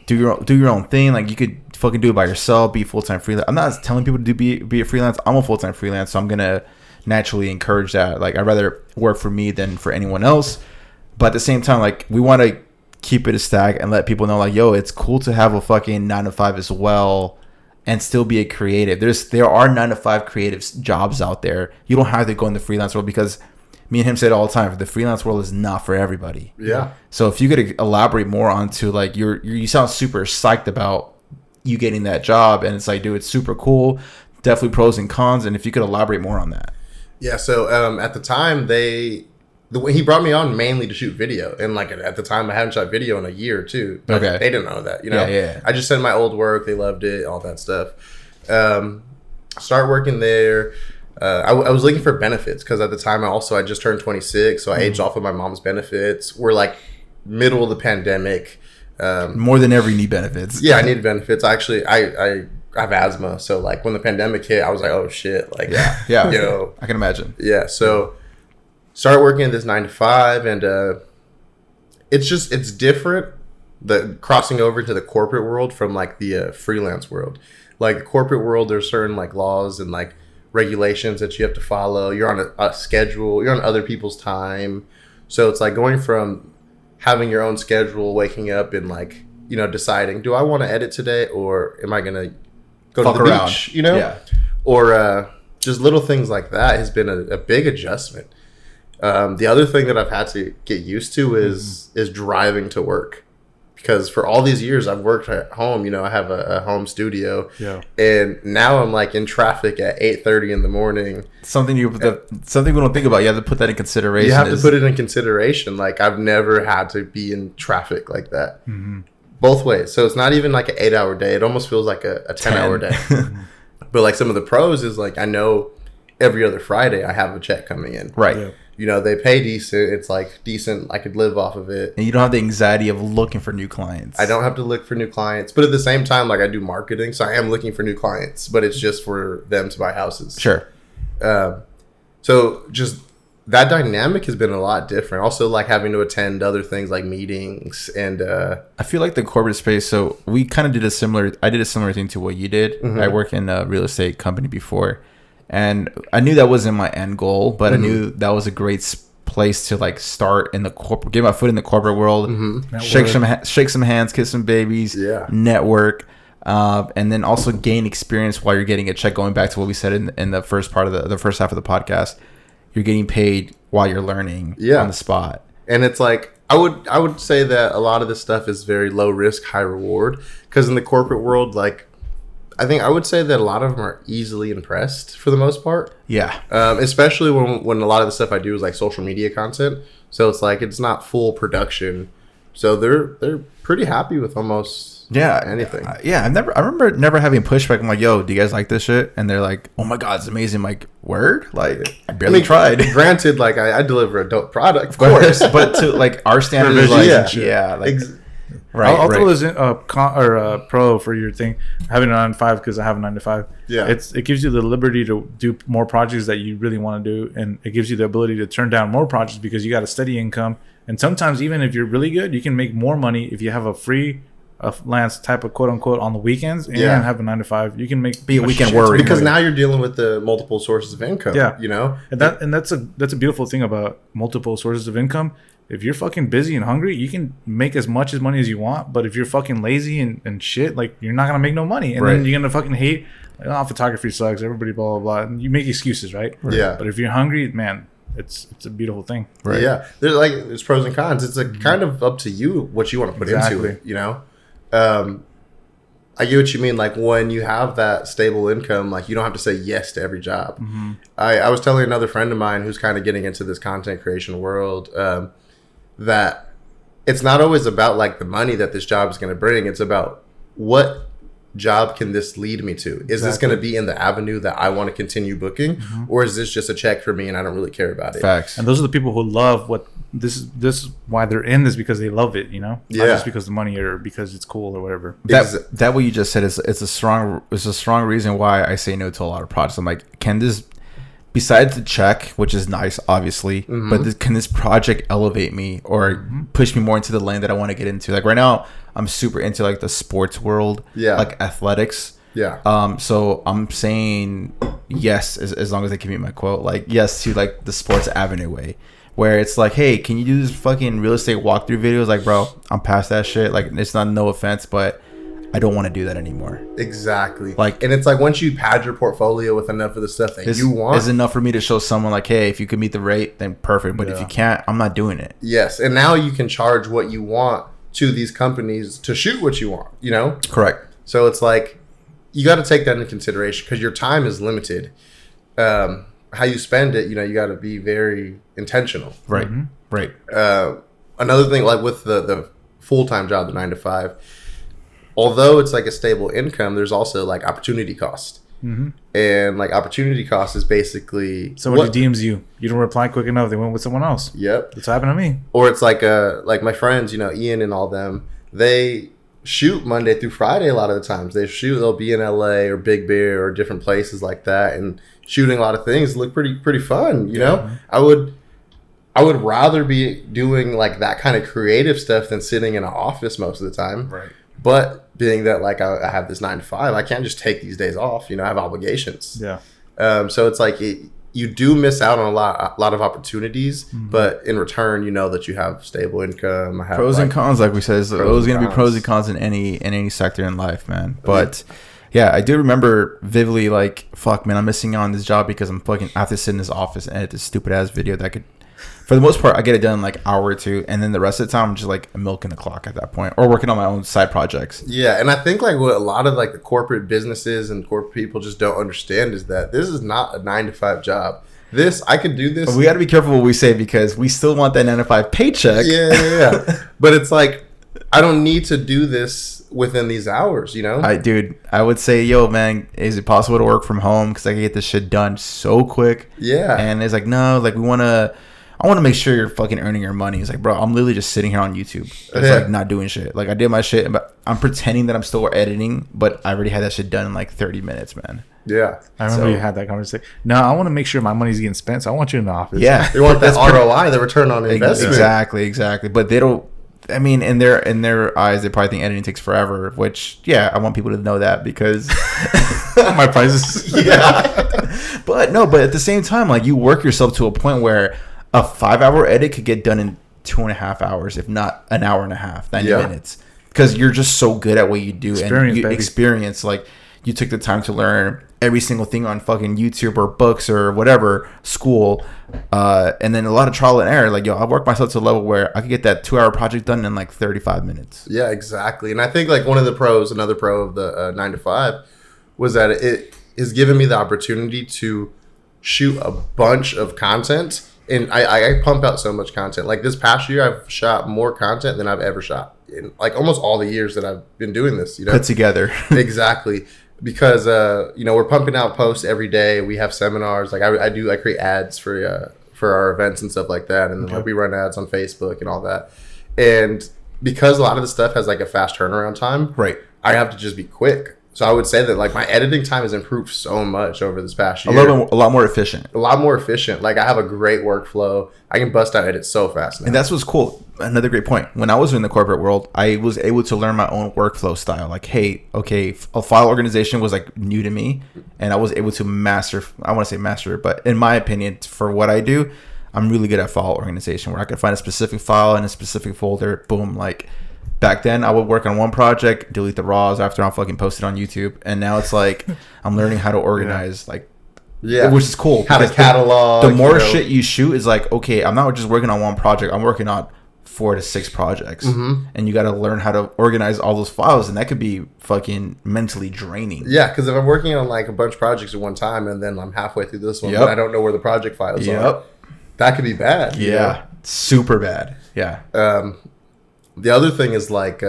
do your own thing. Like you could fucking do it by yourself. Be full time freelance. I'm not telling people to be a freelance. I'm a full time freelance, so I'm gonna naturally encourage that. Like I'd rather work for me than for anyone else. But at the same time, like we want to keep it a stack and let people know like, yo, it's cool to have a fucking 9-to-5 as well and still be a creative. There are 9-to-5 creative jobs out there. You don't have to go in the freelance world, because me and him say it all the time, the freelance world is not for everybody. Yeah. So if you could elaborate more onto like you sound super psyched about you getting that job, and it's like, dude, it's super cool. Definitely pros and cons, and if you could elaborate more on that. Yeah, so at the time he brought me on mainly to shoot video, and like at the time I hadn't shot video in a year or two. But okay. They didn't know that, you know. Yeah. I just sent my old work, they loved it, all that stuff. Start working there. I was looking for benefits because at the time I just turned 26, so I aged off of my mom's benefits. We're like middle of the pandemic. More than ever, you need benefits. Yeah, I needed benefits. Actually, I have asthma, so like when the pandemic hit, I was like, oh shit, like yeah, you know, I can imagine. Yeah, so started working at this 9-to-5, and it's different. The crossing over to the corporate world from like the freelance world. Like the corporate world, there's certain like laws and like regulations that you have to follow. You're on a schedule. You're on other people's time, so it's like going from having your own schedule, waking up and like, you know, deciding, do I want to edit today or am I gonna go to the beach, you know? Yeah. Or just little things like that has been a big adjustment. The other thing that I've had to get used to is driving to work, because for all these years I've worked at home. You know, I have a home studio, and now I'm like in traffic at 8:30 in the morning. Something we don't think about. You have to put that in consideration. You have to put it in consideration. Like I've never had to be in traffic like that, both ways. So it's not even like an 8-hour day. It almost feels like a 10-hour day. But like some of the pros is like I know every other Friday I have a check coming in. Right. Yeah. You know, they pay decent. It's like decent. I could live off of it. And you don't have the anxiety of looking for new clients. I don't have to look for new clients. But at the same time, like I do marketing, so I am looking for new clients. But it's just for them to buy houses. Sure. So just that dynamic has been a lot different. Also, like having to attend other things like meetings and. I feel like the corporate space. So we kind of did I did a similar thing to what you did. I work in a real estate company before. And I knew that wasn't my end goal, but I knew that was a great place to like start in the corporate, get my foot in the corporate world, shake some hands, kiss some babies, network, and then also gain experience while you're getting a check. Going back to what we said in the first part of the first half of the podcast, you're getting paid while you're learning on the spot. And it's like I would say that a lot of this stuff is very low risk, high reward, because in the corporate world, like. I think I would say that a lot of them are easily impressed for the most part. Yeah. Especially when a lot of the stuff I do is like social media content. So it's like it's not full production. So they're pretty happy with almost anything. I remember never having pushback. I'm like, yo, do you guys like this shit? And they're like, oh my God, it's amazing. I'm like, word? Like I barely tried. Granted, like I deliver a dope product, of course. But to like our standard is like right. I'll throw this in pro for your thing. Having a 9-to-5 because I have a 9-to-5. Yeah, it gives you the liberty to do more projects that you really want to do, and it gives you the ability to turn down more projects because you got a steady income. And sometimes even if you're really good, you can make more money if you have a freelance type of quote unquote on the weekends and have a 9-to-5. You can be a weekend warrior because now you're dealing with the multiple sources of income. Yeah, you know, and that's a beautiful thing about multiple sources of income. If you're fucking busy and hungry, you can make as much money as you want. But if you're fucking lazy and shit, like you're not gonna make no money, and then you're gonna fucking hate. Like, oh, photography sucks. Everybody blah blah blah. And you make excuses, right? Yeah. But if you're hungry, man, it's a beautiful thing. Right. Yeah. There's pros and cons. It's kind of up to you what you want to put into it. You know. I get what you mean. Like when you have that stable income, like you don't have to say yes to every job. I was telling another friend of mine who's kind of getting into this content creation world. That it's not always about like the money that this job is going to bring. It's about what job can this lead me to? Is this going to be in the avenue that I want to continue booking, or is this just a check for me and I don't really care about it? Facts. And those are the people who love what this is why they're in this, because they love it, not just because of the money or because it's cool or whatever. That what you just said is it's a strong reason why I say no to a lot of projects. I'm like, can this, besides the check, which is nice obviously, but can this project elevate me or push me more into the lane that I want to get into? Like right now I'm super into like the sports world, like athletics. So I'm saying yes, as long as they give me my quote, like yes to like the sports avenue way, where it's like, hey, can you do this fucking real estate walkthrough videos? Like, bro, I'm past that shit. Like, it's not, no offense, but I don't want to do that anymore. Exactly. Like, and it's like once you pad your portfolio with enough of the stuff that you want, it's enough for me to show someone like, hey, if you can meet the rate, then perfect. But if you can't, I'm not doing it. Yes, and now you can charge what you want to these companies to shoot what you want. Correct. So it's like you got to take that into consideration because your time is limited. How you spend it, you got to be very intentional. Right. Right. Another thing, like with the full-time job, the 9 to 5, although it's like a stable income, there's also like opportunity cost. And like opportunity cost is basically somebody DMs you don't reply quick enough, they went with someone else. Yep, it's happened to me. Or it's like my friends, Ian and all them, they shoot Monday through Friday. A lot of the times they'll be in LA or Big Bear or different places like that, and shooting a lot of things look pretty fun. You know, I would rather be doing like that kind of creative stuff than sitting in an office most of the time. Right. But being that like I have this 9 to 5, I can't just take these days off. I have obligations. Yeah. So it's like you do miss out on a lot of opportunities, but in return, that you have stable income. Pros and cons, like we said, there's always going to be pros and cons in any sector in life, man. But yeah, I do remember vividly, like, fuck, man, I'm missing out on this job because I have to sit in this office and edit this stupid ass video that could. For the most part, I get it done in like an hour or two, and then the rest of the time I'm just like milking the clock at that point, or working on my own side projects. Yeah, and I think like what a lot of like the corporate businesses and corporate people just don't understand is that this is not a 9 to 5 job. I could do this. But we got to be careful what we say because we still want that 9 to 5 paycheck. Yeah. But it's like I don't need to do this within these hours. I would say, yo, man, is it possible to work from home because I can get this shit done so quick? Yeah. And it's like, no, like I want to make sure you're fucking earning your money. It's like, bro, I'm literally just sitting here on YouTube. It's like not doing shit. Like I did my shit, but I'm pretending that I'm still editing, but I already had that shit done in like 30 minutes, man. Yeah. I remember you had that conversation. No, I want to make sure my money's getting spent, so I want you in the office. Yeah. You want that ROI, the return on investment. Exactly. But they don't, I mean, in their eyes, they probably think editing takes forever, which, yeah, I want people to know that because my prices. Yeah. But at the same time, like you work yourself to a point where a 5-hour edit could get done in 2.5 hours, if not an hour and a half, 90 minutes. Because you're just so good at what you do. Experience, like you took the time to learn every single thing on fucking YouTube or books or whatever, school. And then a lot of trial and error. Like, yo, I worked myself to a level where I could get that 2-hour project done in like 35 minutes. Yeah, exactly. And I think like another pro of the 9 to 5 was that it has given me the opportunity to shoot a bunch of content. And I pump out so much content. Like this past year, I've shot more content than I've ever shot in like almost all the years that I've been doing this. Put together. Exactly. Because, we're pumping out posts every day. We have seminars. Like I create ads for our events and stuff like that. And then like we run ads on Facebook and all that. And because a lot of the stuff has like a fast turnaround time, right? I have to just be quick. So I would say that like my editing time has improved so much over this past year. A lot more efficient. Like I have a great workflow. I can bust out edits so fast now. And that's what's cool. Another great point. When I was in the corporate world, I was able to learn my own workflow style. Like, hey, okay, a file organization was like new to me, and I was able to master. I want to say master it, but in my opinion, for what I do, I'm really good at file organization, where I can find a specific file in a specific folder. Boom, like. Back then, I would work on one project, delete the raws after I'm fucking posted on YouTube, and now it's like I'm learning how to organize, which is cool. How to catalog. The more shit you shoot is like, okay, I'm not just working on one project. I'm working on 4 to 6 projects, and you got to learn how to organize all those files, and that could be fucking mentally draining. Yeah, because if I'm working on like a bunch of projects at one time, and then I'm halfway through this one, but I don't know where the project files are, that could be bad. Yeah, super bad. Yeah. The other thing is like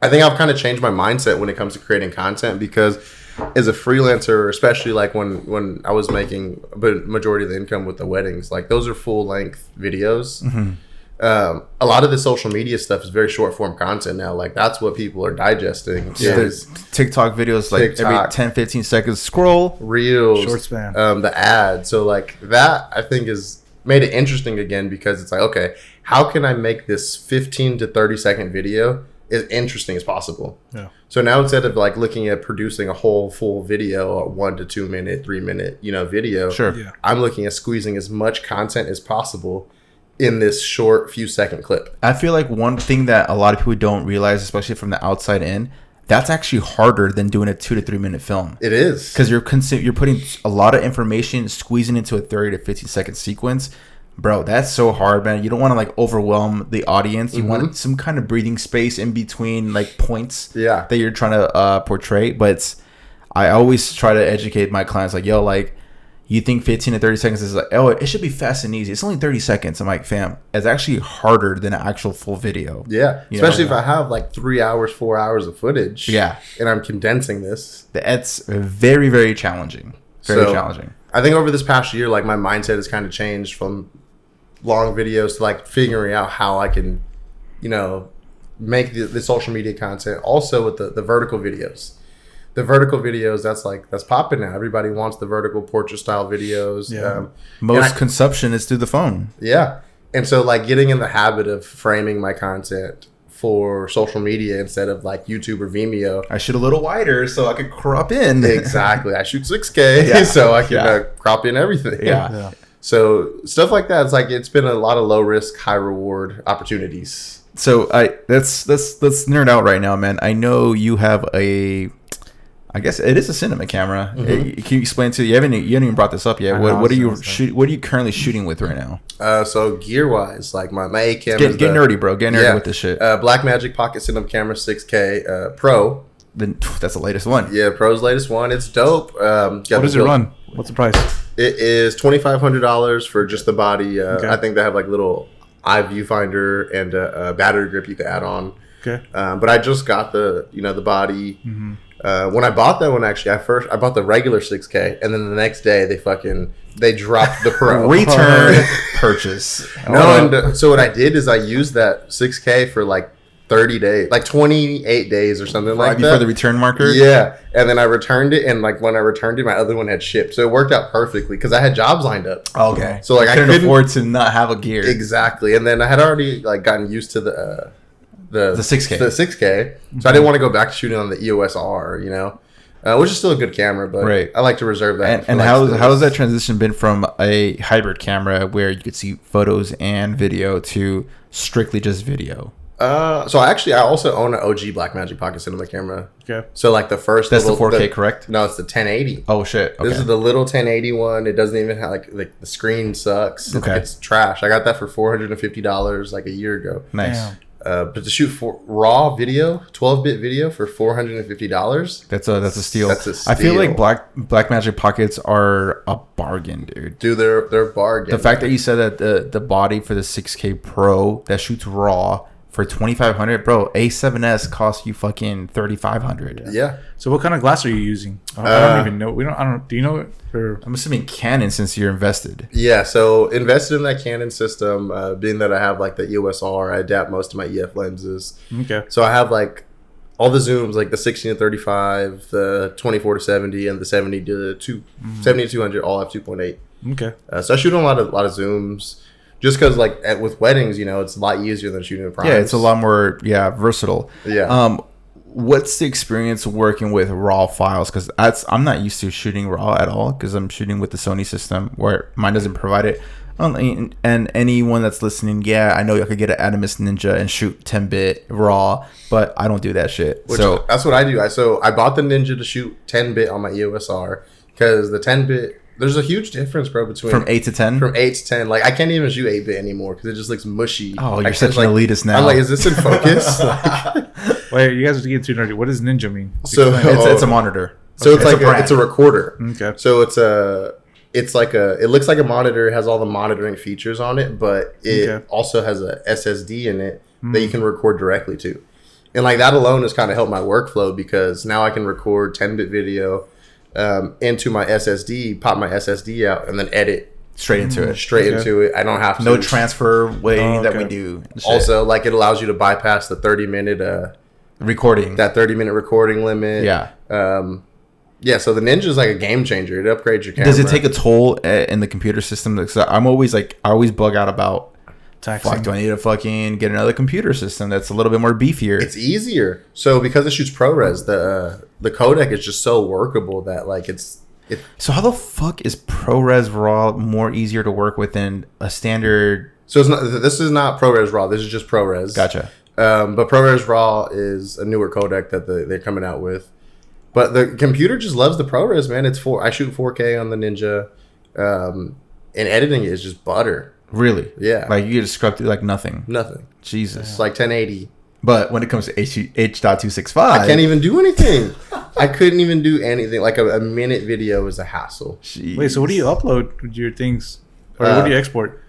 I think I've kind of changed my mindset when it comes to creating content, because as a freelancer, especially like when I was making a majority of the income with the weddings, like those are full length videos. A lot of the social media stuff is very short form content now. Like that's what people are digesting. There's TikTok videos, like every 10, 15 seconds scroll. Reels. Short span. The ad. So like that I think is made it interesting again, because it's like, okay, how can I make this 15 to 30 second video as interesting as possible? Yeah. So now instead of like looking at producing a whole full video, a 1 to 2 minute, 3 minute, video, Sure. Yeah. I'm looking at squeezing as much content as possible in this short few second clip. I feel like one thing that a lot of people don't realize, especially from the outside in, that's actually harder than doing a 2 to 3 minute film. It is. Because you're putting a lot of information, squeezing into a 30 to 50 second sequence. Bro, that's so hard, man. You don't want to like overwhelm the audience. You want some kind of breathing space in between like points that you're trying to portray. But I always try to educate my clients like, yo, like, you think 15 to 30 seconds is like, oh, it should be fast and easy. It's only 30 seconds. I'm like, fam, it's actually harder than an actual full video. Yeah. Especially if I have like 3 hours, 4 hours of footage. Yeah. And I'm condensing this. It's very, very challenging. Very challenging. I think over this past year, like my mindset has kind of changed from long videos to like figuring out how I can, make the social media content. Also with the vertical videos. The vertical videos, that's popping now. Everybody wants the vertical portrait style videos. Yeah. Most consumption is through the phone. Yeah. And so like getting in the habit of framing my content for social media instead of like YouTube or Vimeo. I shoot a little wider so I could crop in. Exactly. I shoot 6K so I can crop in everything. Yeah. So stuff like that. It's like it's been a lot of low risk, high reward opportunities. So let's nerd out right now, man. I know you have I guess it is a cinema camera. Can you explain to you haven't even brought this up yet? What are you currently shooting with right now? So gear wise, like my A cam. Get nerdy, bro. Get nerdy with this shit. Blackmagic Pocket Cinema Camera 6K Pro. That's the latest one. Yeah, Pro's latest one. It's dope. What does it run? What's the price? It is $2,500 for just the body. I think they have like little eye viewfinder and a battery grip you can add on. Okay. But I just got the body. When I bought that one, actually, I bought the regular 6K, and then the next day they dropped the Pro. Return purchase. So what I did is I used that 6K for like 30 days, like 28 days or something like that. Before the return marker? Yeah. And then I returned it, and like when I returned it, my other one had shipped. So it worked out perfectly because I had jobs lined up. Okay. So like I couldn't afford to not have a gear. Exactly. And then I had already like gotten used to the 6K. The 6K. So I didn't want to go back to shooting on the EOS R, which is still a good camera, but I like to reserve that. And how has that transition been from a hybrid camera where you could see photos and video to strictly just video? So I also own an OG Blackmagic Pocket Cinema camera. Okay. So like the first. That's the 4K, correct? No, it's the 1080. Oh shit. Okay. This is the little 1080 one. It doesn't even have like the screen sucks. Okay. It's trash. I got that for $450 like a year ago. Nice. Damn. But to shoot for raw video, 12-bit video for $450. That's a steal. That's a steal. I feel like Blackmagic Pockets are a bargain, dude. Dude, they're bargain. The fact that you said that the body for the 6K Pro that shoots raw for $2,500, bro, A7S costs you fucking $3,500. Yeah. So what kind of glass are you using? I don't even know. Do you know it? Or? I'm assuming Canon since you're invested. Yeah, so invested in that Canon system, being that I have like the EOS R, I adapt most of my EF lenses. Okay. So I have like all the zooms, like the 16 to 35, the 24 to 70, and the 70 to 200 all have 2.8. Okay. So I shoot on a lot of zooms. Just because, like, with weddings, it's a lot easier than shooting a primes. Yeah, it's a lot more, versatile. Yeah. What's the experience working with RAW files? Because I'm not used to shooting RAW at all because I'm shooting with the Sony system where mine doesn't provide it. And anyone that's listening, I know I could get an Animus Ninja and shoot 10-bit RAW, but I don't do that shit. So that's what I do. I bought the Ninja to shoot 10-bit on my EOS R because the 10-bit... There's a huge difference, bro, between... From 8 to 10? From 8 to 10. Like, I can't even shoot 8-bit anymore because it just looks mushy. Oh, you're such an elitist now. I'm like, is this in focus? Wait, you guys are getting too nerdy. What does Ninja mean? So it's a monitor. So it's like it's a recorder. Okay. So it looks like a monitor. It has all the monitoring features on it, but it also has a SSD in it that you can record directly to. And like that alone has kind of helped my workflow because now I can record 10-bit video into my SSD, pop my SSD out, and then edit straight into it. Into it. I don't have to. No transfer way that we do. Also, like it allows you to bypass the 30-minute recording. That 30-minute recording limit. Yeah. Yeah, so the Ninja is like a game changer. It upgrades your camera. Does it take a toll in the computer system? Because I'm always like, I always bug out about, fuck, do I need to fucking get another computer system that's a little bit more beefier? It's easier. So because it shoots ProRes, the codec is just so workable that like So how the fuck is ProRes RAW more easier to work with than a standard? So it's not. This is not ProRes RAW. This is just ProRes. Gotcha. But ProRes RAW is a newer codec that they're coming out with. But the computer just loves the ProRes, man. I shoot 4K on the Ninja, and editing it is just butter. Really? Yeah. Like you just scrub through like nothing. Nothing. Jesus. It's like 1080. But when it comes to H.265, I can't even do anything. I couldn't even do anything. Like a minute video is a hassle. Jeez. Wait, so what do you upload with your things, or what do you export?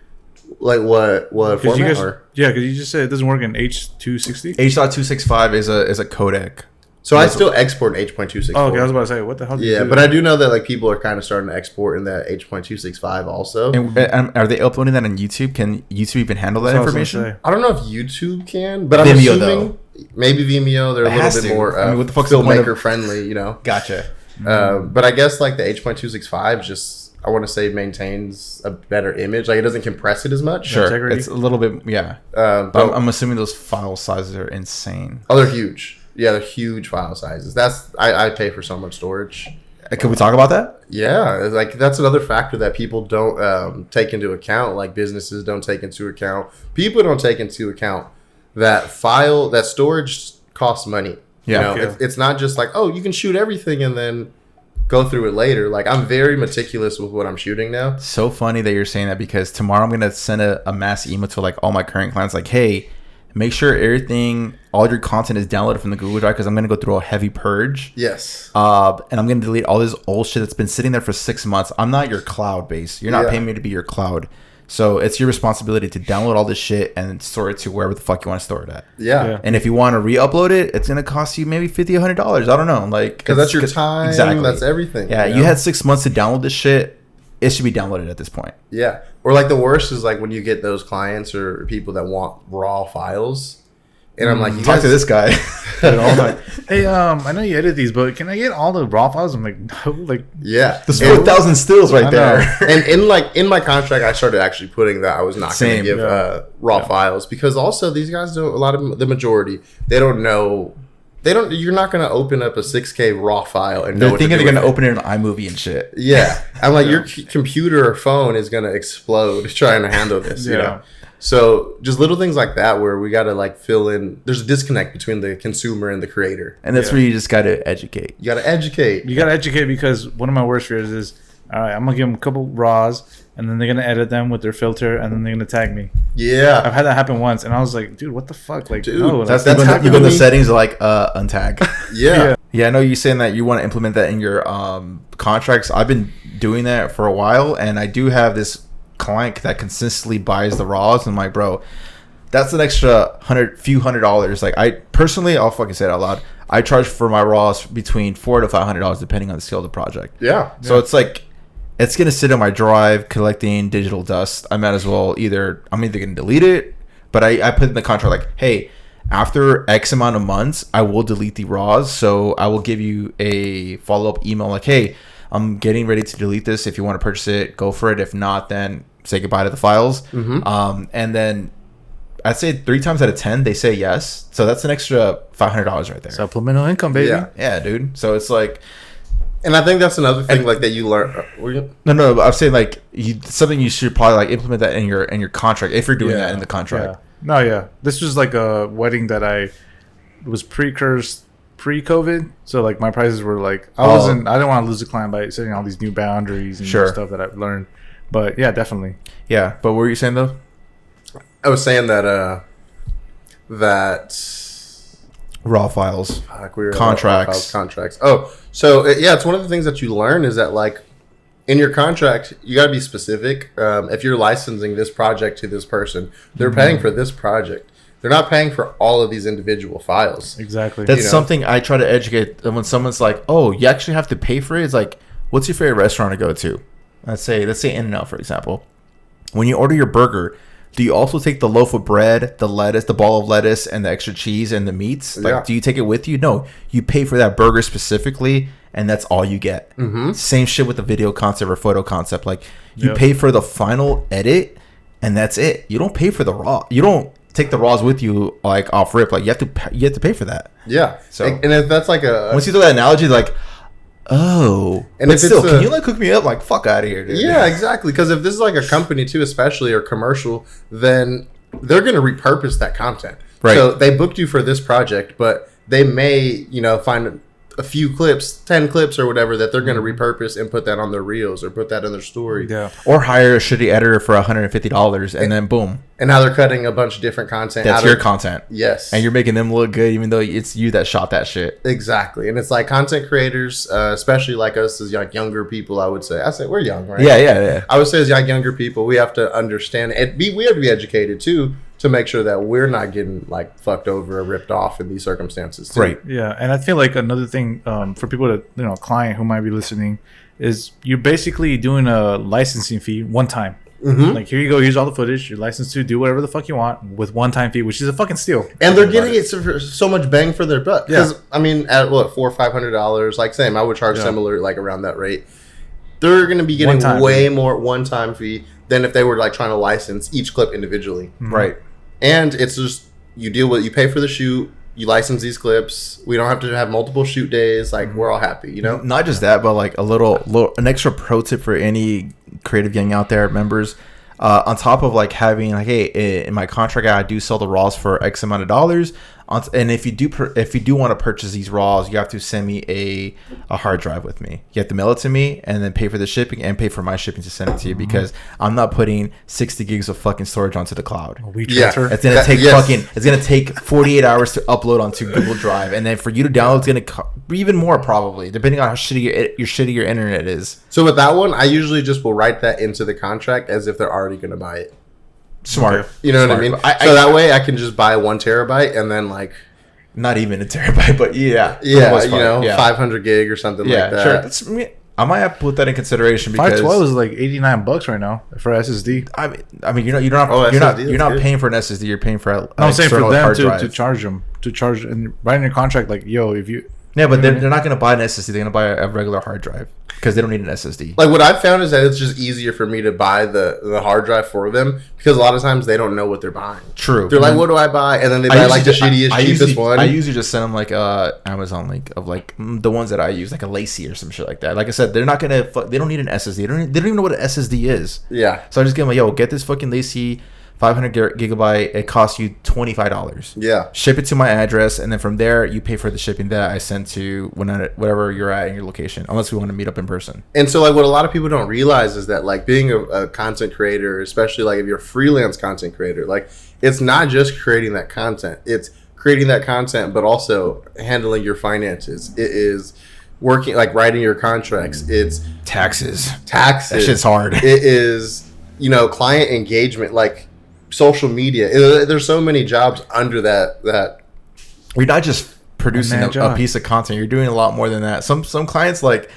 Like what format? You guys, yeah, because you just said it doesn't work in H.260. H.265 is a codec. So I still export in H.264. Oh, okay. I was about to say, what the hell? Yeah, but I do know that like people are kind of starting to export in that H.265 also. And are they uploading that on YouTube? Can YouTube even handle that information? I don't know if YouTube can, but I'm Vimeo, assuming maybe Vimeo. They're a little bit more what the fuck's the point filmmaker friendly, you know. Gotcha. But I guess like the H.265 just I want to say maintains a better image. Like it doesn't compress it as much. Sure, integrity. it's a little bit but I'm assuming those file sizes are insane. Oh, they're huge. Yeah, they're huge file sizes. I pay for so much storage. Can we talk about that? Yeah, like that's another factor that people don't take into account. Like businesses don't take into account. People don't take into account that storage costs money. Yeah, you know, it's not just like, oh, you can shoot everything and then go through it later. Like I'm very meticulous with what I'm shooting now. So funny that you're saying that because tomorrow I'm gonna send a mass email to like all my current clients, like, hey, make sure all your content is downloaded from the Google Drive because I'm going to go through a heavy purge. Yes. And I'm going to delete all this old shit that's been sitting there for 6 months. I'm not your cloud base. You're not paying me to be your cloud. So it's your responsibility to download all this shit and store it to wherever the fuck you want to store it at. Yeah. And if you want to re-upload it, it's going to cost you maybe $50, $100. I don't know. Like, because that's your time. Exactly. That's everything. Yeah. You had 6 months to download this shit. It should be downloaded at this point. Yeah. Or like the worst is like when you get those clients or people that want raw files. And I'm like, talk to this guy. Hey, I know you edit these, but can I get all the raw files? I'm like, no, like, yeah, there's 4,000 stills right there. And in my contract, I started actually putting that I was not going to give raw files because also these guys don't. The majority, they don't know. You're not going to open up a 6K raw file and they're thinking they're going to open it in iMovie and shit. Yeah, I'm like, your computer or phone is going to explode trying to handle this. You know. So just little things like that where we got to like fill in. There's a disconnect between the consumer and the creator. And that's where you just got to educate. You got to educate. You got to educate because one of my worst fears is, all right, I'm going to give them a couple raws and then they're going to edit them with their filter and then they're going to tag me. Yeah. I've had that happen once and I was like, dude, what the fuck? Like, dude, no. That's you go in the settings like untag. Yeah. Yeah, I know you're saying that you want to implement that in your contracts. I've been doing that for a while and I do have this client that consistently buys the raws. I'm like, bro, that's an extra few $100. Like I personally, I'll fucking say it out loud, I charge for my raws between $400 to $500 depending on the scale of the project. So it's like it's gonna sit on my drive collecting digital dust. I'm either gonna delete it, but I put in the contract like, hey, after X amount of months I will delete the raws, so I will give you a follow-up email like, hey, I'm getting ready to delete this. If you want to purchase it, go for it. If not, then say goodbye to the files. And then I'd say 3 times out of 10, they say yes. So that's an extra $500 right there. Supplemental income, baby. Yeah, dude. So it's like... And I think that's another thing like that you learn. No, I'm saying like something you should probably like implement that in your contract if you're doing that in the contract. This was like a wedding that I was pre-COVID, so like my prices were like I didn't want to lose a client by setting all these new boundaries and stuff that I've learned. But yeah, definitely. Yeah, but what were you saying though? I was saying that raw files, contracts. Oh, so it's one of the things that you learn is that like in your contract you got to be specific. If you're licensing this project to this person, they're paying for this project. They're not paying for all of these individual files. Exactly. That's something I try to educate when someone's like, "Oh, you actually have to pay for it." It's like, what's your favorite restaurant to go to? Let's say In-N-Out, for example. When you order your burger, do you also take the loaf of bread, the lettuce, the ball of lettuce, and the extra cheese and the meats? Like, do you take it with you? No, you pay for that burger specifically, and that's all you get. Same shit with the video concept or photo concept. Like, you pay for the final edit, and that's it. You don't pay for the raw. You don't take the raws with you like off rip. Like, you have to pay for that. Yeah. So, and if that's like once you throw that analogy, like, oh, and but still, can you like cook me up? Like, fuck out of here, dude. Yeah, exactly. Because if this is like a company too, especially or commercial, then they're going to repurpose that content. Right. So they booked you for this project, but they may, find a few clips, 10 clips or whatever that they're going to repurpose and put that on their reels or put that in their story. Yeah. Or hire a shitty editor for $150 and then boom. And now they're cutting a bunch of different content. That's your content. Yes. And you're making them look good even though it's you that shot that shit. Exactly. And it's like content creators, especially like us as like younger people, I would say. I say we're young, right? Yeah. I would say as like younger people, we have to understand and we have to be educated too to make sure that we're not getting like fucked over or ripped off in these circumstances too. Right. Yeah, and I feel like another thing for people to client who might be listening is you're basically doing a licensing fee one time. Like, here you go, here's all the footage, you're licensed to do whatever the fuck you want with one time fee, which is a fucking steal. And they're getting it for so much bang for their buck. Because Yeah. I mean, at what, $400 or $500, like same, I would charge similar, like around that rate. They're going to be getting way more one-time fee than if they were like trying to license each clip individually. Right. And it's just you pay for the shoot, you license these clips. We don't have to have multiple shoot days. Like, we're all happy, Not just that, but like an extra pro tip for any creative gang out there, members. On top of like having like, hey, in my contract, I do sell the raws for X amount of dollars. And if you do want to purchase these raws, you have to send me a hard drive with me. You have to mail it to me and then pay for the shipping and pay for my shipping to send it to you because I'm not putting 60 gigs of fucking storage onto the cloud. Transfer. It's gonna take it's gonna take 48 hours to upload onto Google Drive, and then for you to download, it's gonna even more probably, depending on how shitty your internet is. So with that one, I usually just will write that into the contract as if they're already going to buy it. Smart. You know what I mean? So that way I can just buy 1 terabyte and then like not even a terabyte, but yeah, 500 gig or something like that. Sure. I might have to put that in consideration because 512 is like $89 right now for SSD. I mean, you're not paying for an SSD. You're paying for. I'm saying for them to charge and write in your contract like, yo, if you. Yeah, but they're not going to buy an SSD. They're going to buy a regular hard drive because they don't need an SSD. Like, what I've found is that it's just easier for me to buy the hard drive for them because a lot of times they don't know what they're buying. True. They're like, what do I buy? And then they buy like the shittiest, cheapest one. I usually just send them like Amazon link of like the ones that I use, like a Lacey or some shit like that. Like I said, they're not going to, they don't need an SSD. They don't even know what an SSD is. Yeah. So I just give them like, yo, get this fucking Lacey 500 gigabyte. It costs you $25. Yeah. Ship it to my address, and then from there you pay for the shipping that I sent to whatever you're at in your location, unless we want to meet up in person. And so like what a lot of people don't realize is that like being a content creator, especially like if you're a freelance content creator, like it's not just creating that content. It's creating that content, but also handling your finances. It is working, like writing your contracts. It's taxes. That shit's hard. It is, client engagement, like social media. There's so many jobs under that. You're not just producing a piece of content. You're doing a lot more than that. Some clients, like,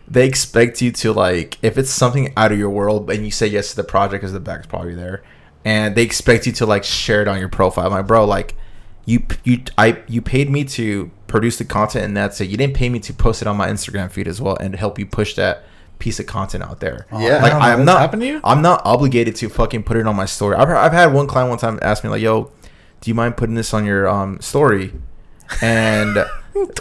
they expect you to, like, if it's something out of your world and you say yes to the project because the back's probably there, and they expect you to, like, share it on your profile. I'm like, bro, like, you paid me to produce the content and that's it. You didn't pay me to post it on my Instagram feed as well and help you push that piece of content out there. Yeah, like I'm not obligated to fucking put it on my story. I've had one client one time ask me like, "Yo, do you mind putting this on your story?" And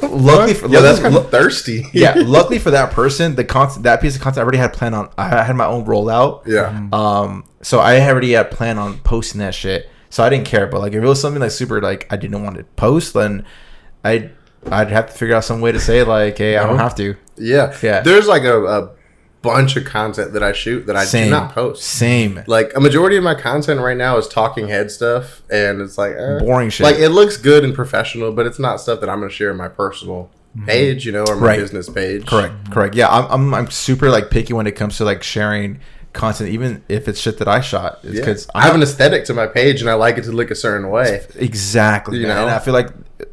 luckily, that's kind of thirsty. Yeah, luckily for that person, that piece of content I already had planned on. I had my own rollout. Yeah. So I already had planned on posting that shit. So I didn't care. But like, if it was something like super like I didn't want to post, then I'd have to figure out some way to say like, "Hey, I don't have to." Yeah. There's like a bunch of content that I shoot that I do not post. Same. Like a majority of my content right now is talking head stuff, and it's like boring shit. Like it looks good and professional, but it's not stuff that I'm going to share on my personal page, or my business page. Correct. Yeah, I'm super like picky when it comes to like sharing content, even if it's shit that I shot. It's because I have an aesthetic to my page, and I like it to look a certain way. Exactly. You know? And I feel like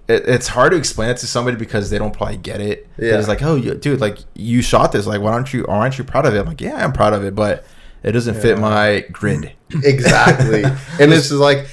it's hard to explain it to somebody because they don't probably get it. Yeah. It's like, oh, dude, like you shot this. Like, aren't you proud of it? I'm like, yeah, I'm proud of it, but it doesn't fit my grid. Exactly. And it's just like,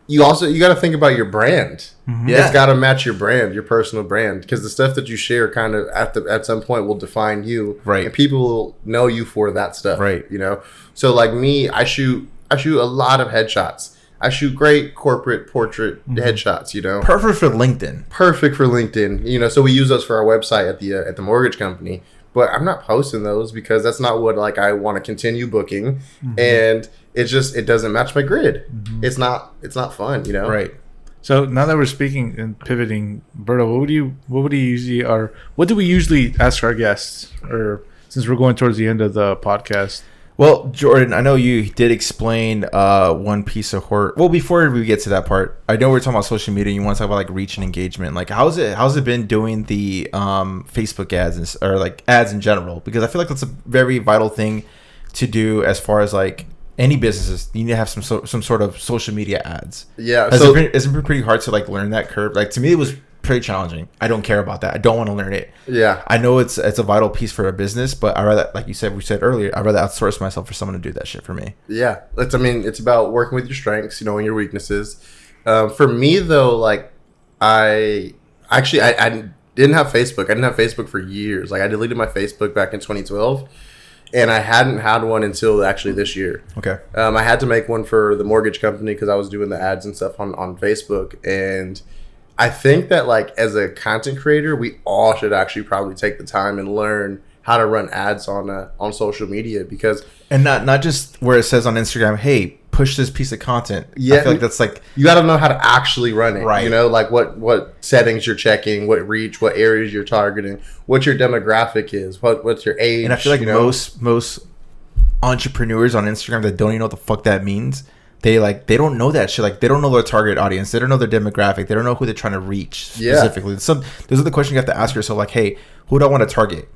you got to think about your brand. Mm-hmm. Yeah. It's got to match your brand, your personal brand, because the stuff that you share kind of at some point will define you. Right. And people will know you for that stuff. Right. You know? So like me, I shoot a lot of headshots. I shoot great corporate portrait headshots, you know. Perfect for LinkedIn. You know, so we use those for our website at the mortgage company. But I'm not posting those because that's not what like I want to continue booking, and it doesn't match my grid. It's not fun, you know. Right. So now that we're speaking and pivoting, Berto, what do we usually ask our guests, or since we're going towards the end of the podcast? Well, Jordan, I know you did explain one piece of horror. Well, before we get to that part, I know we're talking about social media. And you want to talk about like reach and engagement. Like, how's it been doing the Facebook ads or like ads in general? Because I feel like that's a very vital thing to do as far as like any businesses. You need to have some sort of social media ads. Yeah, it's been pretty hard to like learn that curve. Like to me, it was pretty challenging. I don't care about that. I don't want to learn it. Yeah, I know it's a vital piece for a business, but I rather, like we said earlier, I'd rather outsource myself for someone to do that shit for me. Yeah, it's about working with your strengths, you know, and your weaknesses. For me though, like I didn't have Facebook. I didn't have Facebook for years. Like I deleted my Facebook back in 2012, and I hadn't had one until actually this year. Okay. I had to make one for the mortgage company because I was doing the ads and stuff on Facebook. And I think that like as a content creator, we all should actually probably take the time and learn how to run ads on social media, because not just where it says on Instagram, hey, push this piece of content. Yeah, I feel like that's like you got to know how to actually run it. Right. You know, like what settings you're checking, what reach, what areas you're targeting, what your demographic is, what's your age. And I feel like most entrepreneurs on Instagram that don't even know what the fuck that means. They don't know that shit. Like they don't know their target audience. They don't know their demographic. They don't know who they're trying to reach specifically. Yeah. Those are the questions you have to ask yourself. Like, hey, who do I want to target?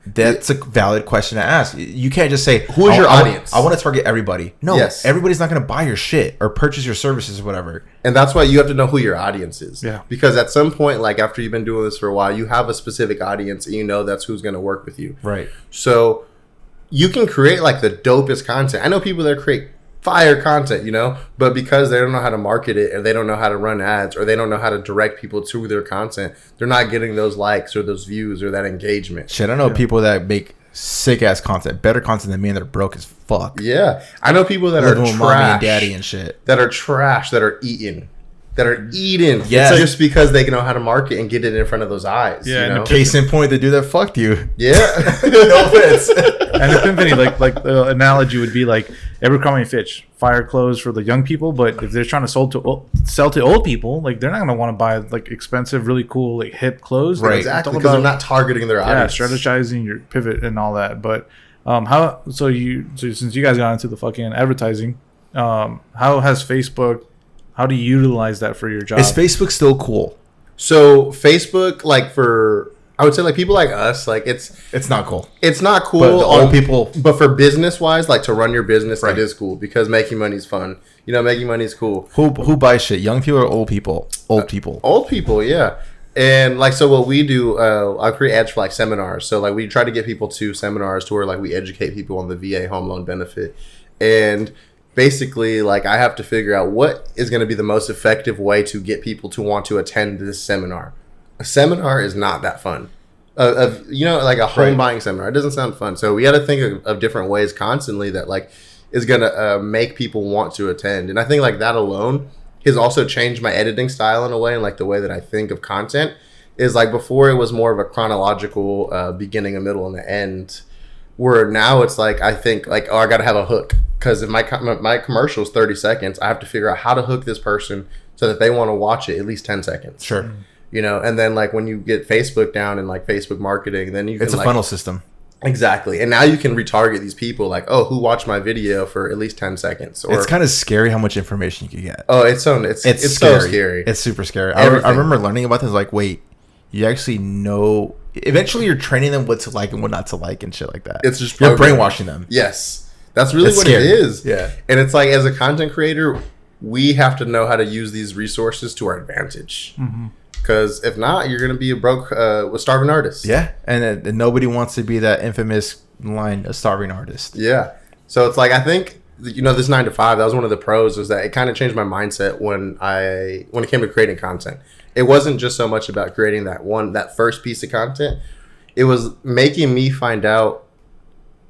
That's a valid question to ask. You can't just say, who's your audience? I want to target everybody. No, everybody's not going to buy your shit or purchase your services or whatever. And that's why you have to know who your audience is. Yeah. Because at some point, like after you've been doing this for a while, you have a specific audience and you know that's who's going to work with you. Right. So you can create like the dopest content. I know people that create fire content, you know, but because they don't know how to market it, or they don't know how to run ads, or they don't know how to direct people to their content, they're not getting those likes or those views or that engagement. Shit, I know people that make sick ass content, better content than me, and they're broke as fuck. Yeah, I know people that are trash, mommy and daddy and shit, that are trash, that are eating. Yeah, just because they know how to market and get it in front of those eyes. Yeah, you know? Case in point, the dude that fucked you. Yeah, no offense. And Epiphany, like the analogy would be like Abercrombie & Fitch, fire clothes for the young people, but if they're trying to sell to old people, like they're not gonna want to buy like expensive, really cool, like hip clothes. Right, exactly, because they're not targeting their audience. Yeah, strategizing your pivot and all that. But since you guys got into the fucking advertising, how has Facebook? How do you utilize that for your job? Is Facebook still cool? So Facebook, like I would say like people like us, like it's not cool. It's not cool. But the old people. But for business wise, like to run your business, right. It is cool because making money is fun. You know, making money is cool. Who buys shit? Young people or old people? Old people. Old people, yeah. And like, so what we do, I create ads for like seminars. So like we try to get people to seminars to where like we educate people on the VA home loan benefit. And basically, like I have to figure out what is going to be the most effective way to get people to want to attend this seminar. A seminar is not that fun. Like a home buying seminar, it doesn't sound fun. So we got to think of different ways constantly that like is going to make people want to attend. And I think like that alone has also changed my editing style in a way, and like the way that I think of content is like before it was more of a chronological beginning, a middle, and an end. Where now it's like I think like, oh, I got to have a hook. Because if my commercial is 30 seconds, I have to figure out how to hook this person so that they want to watch it at least 10 seconds. Sure. You know, and then like when you get Facebook down and like Facebook marketing, then you can it's a funnel system. Exactly. And now you can retarget these people like, oh, who watched my video for at least 10 seconds. Or, it's kind of scary how much information you can get. Oh, it's scary. So scary. It's super scary. I remember learning about this like, wait, you actually know. Eventually you're training them what to like and what not to like and shit like that. It's just you're brainwashing them. Yes. That's really what scary. it is. Yeah. And it's like, as a content creator, we have to know how to use these resources to our advantage. Because if not, you're going to be a starving artist. Yeah. And nobody wants to be that infamous line, a starving artist. Yeah. So it's like, I think, this 9 to 5, that was one of the pros, was that it kind of changed my mindset when it came to creating content. It wasn't just so much about creating that first piece of content. It was making me find out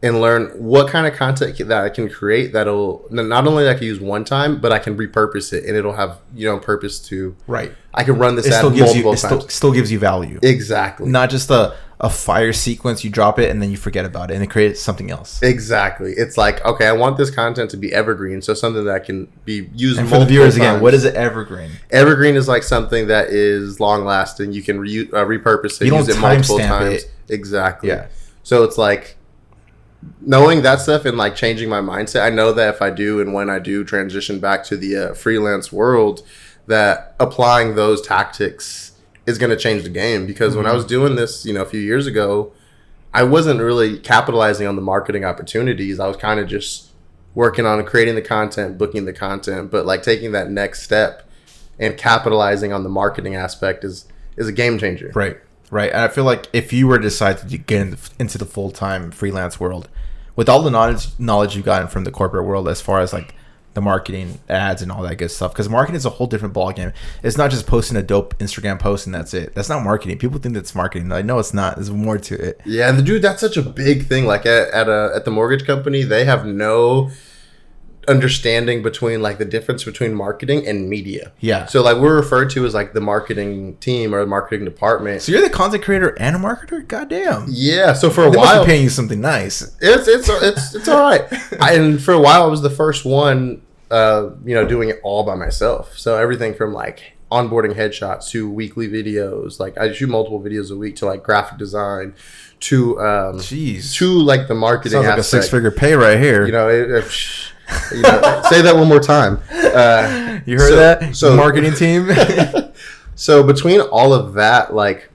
and learn what kind of content that I can create that'll not only that I can use one time, but I can repurpose it and it'll have purpose to. Right. I can run this ad It multiple times. still gives you value. Exactly. Not just a fire sequence, you drop it and then you forget about it and it creates something else. Exactly. It's like, okay, I want this content to be evergreen, so something that can be used. And for the viewers again, what is it evergreen? Evergreen is like something that is long lasting. You can repurpose it, You don't use it multiple timestamp times. it. Exactly. Yeah. So it's like, knowing that stuff and like changing my mindset, I know that if I do and when I do transition back to the freelance world, that applying those tactics is going to change the game. Because when I was doing this, a few years ago, I wasn't really capitalizing on the marketing opportunities. I was kind of just working on creating the content, booking the content, but like taking that next step and capitalizing on the marketing aspect is a game changer. Right. Right. And I feel like if you were to decide to get into the full-time freelance world, with all the knowledge you've gotten from the corporate world as far as like the marketing, ads, and all that good stuff, because marketing is a whole different ballgame. It's not just posting a dope Instagram post and that's it. That's not marketing. People think that's marketing. I know it's not. There's more to it. Yeah, and dude, that's such a big thing. Like at the mortgage company, they have no understanding between like the difference between marketing and media. Yeah. So like we're referred to as like the marketing team or the marketing department. So you're the content creator and a marketer? Goddamn. Yeah. So for a They must while, be paying you something nice. it's all right. And for a while, I was the first one, doing it all by myself. So everything from like onboarding headshots to weekly videos, like I shoot multiple videos a week, to like graphic design, to Jeez. to like the marketing. Sounds like a aspect. 6-figure pay right here. Say that one more time. You heard that? So Marketing team. So between all of that, like,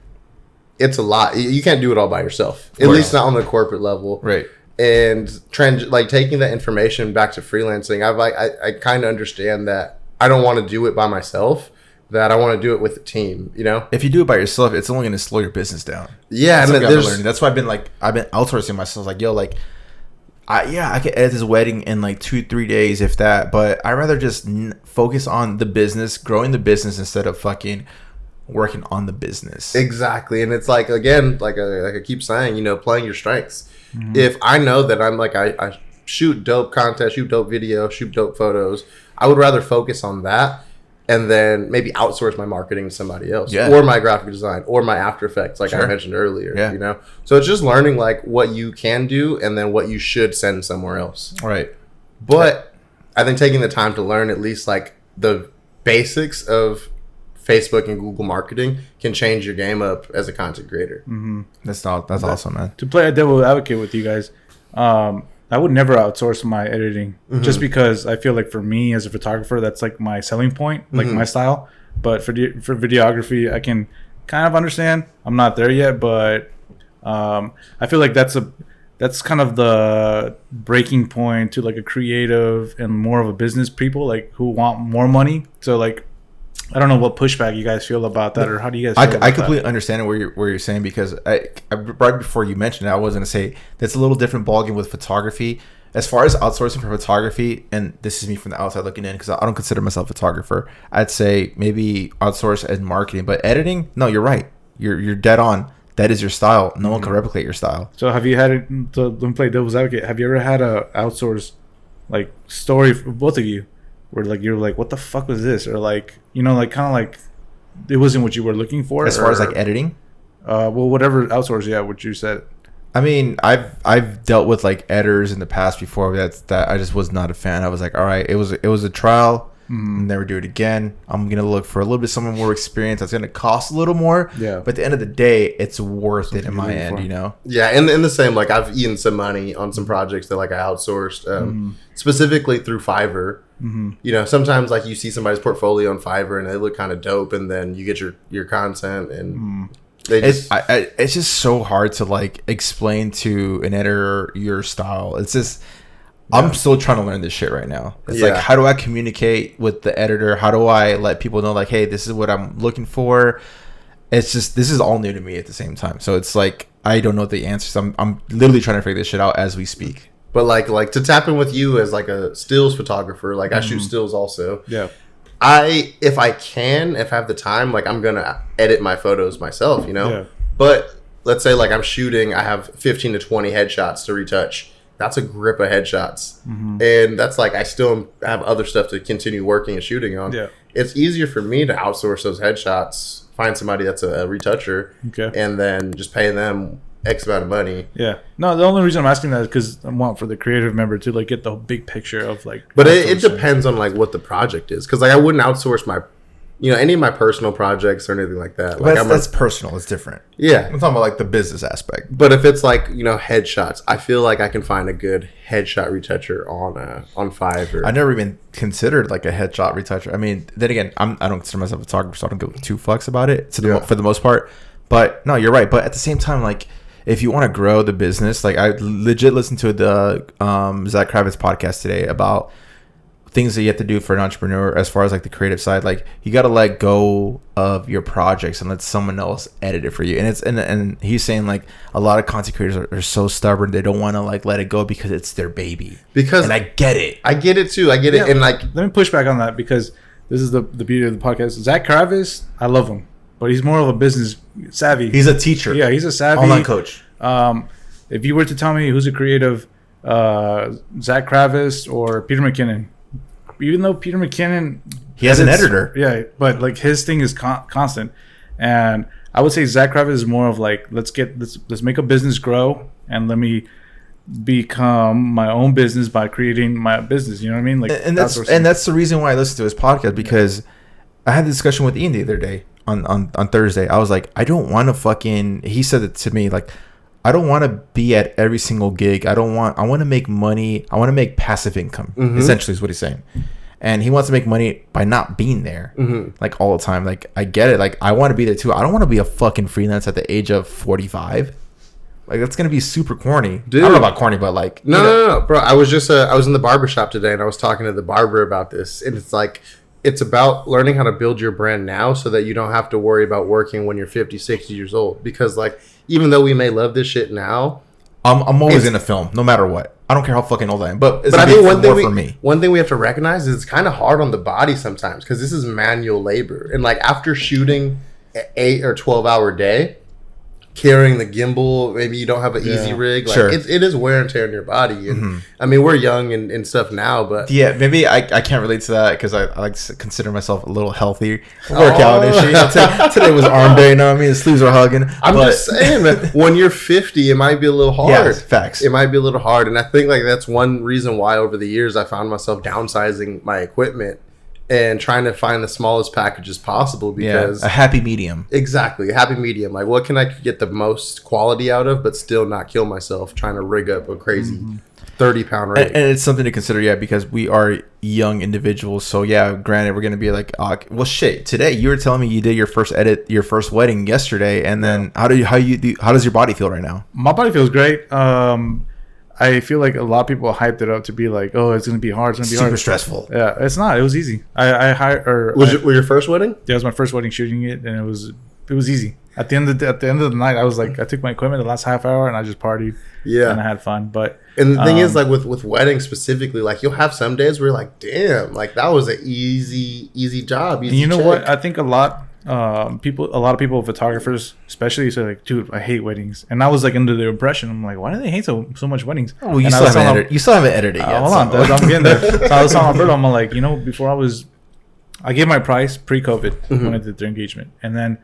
it's a lot. You can't do it all by yourself. At least not on the corporate level. Right. And taking that information back to freelancing, I kind of understand that I don't want to do it by myself. That I want to do it with a team. If you do it by yourself, it's only going to slow your business down. Yeah, That's why I've been outsourcing myself. Like, I could edit this wedding in like 2-3 days, if that. But I'd rather just focus on the business, growing the business instead of fucking working on the business. Exactly. And it's like, again, like I keep saying, playing your strengths. Mm-hmm. If I know that I'm like, I shoot dope content, shoot dope video, shoot dope photos, I would rather focus on that and then maybe outsource my marketing to somebody else, or my graphic design, or my After Effects, like I mentioned earlier. Yeah. So it's just learning like what you can do and then what you should send somewhere else. Right. But I think taking the time to learn at least like the basics of Facebook and Google marketing can change your game up as a content creator. Mm-hmm. That's awesome, man. To play a devil advocate with you guys, I would never outsource my editing, just because I feel like for me as a photographer, that's like my selling point, like my style. But for videography, I can kind of understand. I'm not there yet, but I feel like that's kind of the breaking point to like a creative and more of a business people, like who want more money. So like, I don't know what pushback you guys feel about that, or how do you guys feel about I completely understand where you're saying, because I right before you mentioned it, I was going to say that's a little different ballgame with photography. As far as outsourcing for photography, and this is me from the outside looking in, because I don't consider myself a photographer, I'd say maybe outsource as marketing. But editing, no, you're right. You're dead on. That is your style. No one can replicate your style. So have you had it, let me play devil's advocate, have you ever had a outsource like story for both of you where like you're like, what the fuck was this? Or like, like kind of like it wasn't what you were looking for? As far as like editing? Well, whatever outsource, what you said. I mean, I've dealt with like editors in the past before that I just was not a fan. I was like, all right, it was a trial. Never do it again. I'm gonna look for a little bit someone more experienced. That's gonna cost a little more. Yeah. But at the end of the day, it's worth it in my end. Yeah, and in the same, like I've eaten some money on some projects that like I outsourced, specifically through Fiverr. Sometimes like you see somebody's portfolio on Fiverr and they look kind of dope, and then you get your content and it's just so hard to like explain to an editor your style. It's just I'm still trying to learn this shit right now. It's Yeah. like, how do I communicate with the editor? How do I let people know, like, hey, this is what I'm looking for? It's just, this is all new to me at the same time. So it's like, I don't know the answers. I'm literally trying to figure this shit out as we speak. But like to tap in with you as like a stills photographer, like I shoot stills also. Yeah. If I have the time, like I'm gonna edit my photos myself, you know. Yeah. But let's say like I'm shooting, I have 15 to 20 headshots to retouch. That's a grip of headshots, and that's like I still have other stuff to continue working and shooting on. Yeah. It's easier for me to outsource those headshots, find somebody that's a retoucher, Okay. and then just pay them X amount of money. Yeah. No, the only reason I'm asking that is because I want for the creative member to like get the big picture of like. But it outsourcing. depends on like what the project is, because like I wouldn't outsource my, any of my personal projects or anything like that. Like But that's personal. It's different. yeah. I'm talking about like the business aspect. But if it's like headshots, I feel like I can find a good headshot retoucher on Fiverr. I never even considered like a headshot retoucher. I mean, then again, I don't consider myself a photographer, so I don't give two fucks about it for the most part. But no, you're right. But at the same time, like if you want to grow the business, like I legit listened to the Zach Kravitz podcast today about things that you have to do for an entrepreneur as far as like the creative side. Like you got to let go of your projects and let someone else edit it for you. And it's and he's saying like a lot of content creators are so stubborn, they don't want to like let it go because it's their baby. Because and I get it. I get it too. I get it. And like, let me push back on that because this is the beauty of the podcast. Zach Kravitz, I love him, but he's more of a business savvy. He's a teacher. Yeah, he's a savvy online coach. If you were to tell me who's a creative, Zach Kravitz or Peter McKinnon, even though Peter McKinnon, he has an editor. Yeah, but like his thing is constant, and I would say Zach Kravitz is more of like let's make a business grow and let me become my own business by creating my business. You know what I mean? Like, and that's the reason why I listen to his podcast, because I had a discussion with Ian the other day on Thursday. I was like, I don't want to he said it to me, like, I don't want to be at every single gig. I want to make money. I want to make passive income, essentially is what he's saying. And he wants to make money by not being there, like all the time. Like, I get it. Like, I want to be there too. I don't want to be a fucking freelance at the age of 45. Like, that's going to be super corny. Dude. I don't know about corny, but like... No, bro. I was just, I was in the barbershop today and I was talking to the barber about this. And it's like, it's about learning how to build your brand now so that you don't have to worry about working when you're 50, 60 years old. Because like, even though we may love this shit now, I'm always in a film, no matter what. I don't care how fucking old I am, but I think one thing we have to recognize is it's kind of hard on the body sometimes because this is manual labor. And like after shooting an 8 or 12-hour day, carrying the gimbal, maybe you don't have an easy rig. Like, sure. it is wear and tear on your body. And I mean, we're young and stuff now, but yeah, maybe I can't relate to that because I like to consider myself a little healthy. Work out and shit. You know, today was arm day, you know what I mean? The sleeves are hugging. I'm just saying, man, when you're 50, it might be a little hard. Yes, facts. It might be a little hard. And I think like that's one reason why over the years I found myself downsizing my equipment and trying to find the smallest packages possible because a happy medium. Exactly, a happy medium. Like, what can I get the most quality out of, but still not kill myself trying to rig up a crazy 30-pound rig? And it's something to consider, yeah, because we are young individuals. So yeah, granted, we're gonna be like, well, shit. Today, you were telling me you did your first wedding yesterday, and then how does your body feel right now? My body feels great. I feel like a lot of people hyped it up to be like, oh, it's gonna be hard. It's gonna be super hard. stressful. Yeah, it's not. It was easy. Was it your first wedding? Yeah, it was my first wedding shooting it, and it was easy. At the end of the night, I was like, I took my equipment the last half hour, and I just partied. Yeah, and I had fun. But and the thing is, like with weddings specifically, like you'll have some days where you're like, damn, like that was an easy job. Easy and you know check. what? I think a lot of people, photographers especially, say like, dude, I hate weddings. And I was like under the impression, I'm like, why do they hate so much weddings? Oh, you still haven't edited it yet. Hold on, I'm getting there. So I was telling my brother, I'm like, before I gave my price pre-COVID when I did their engagement, and then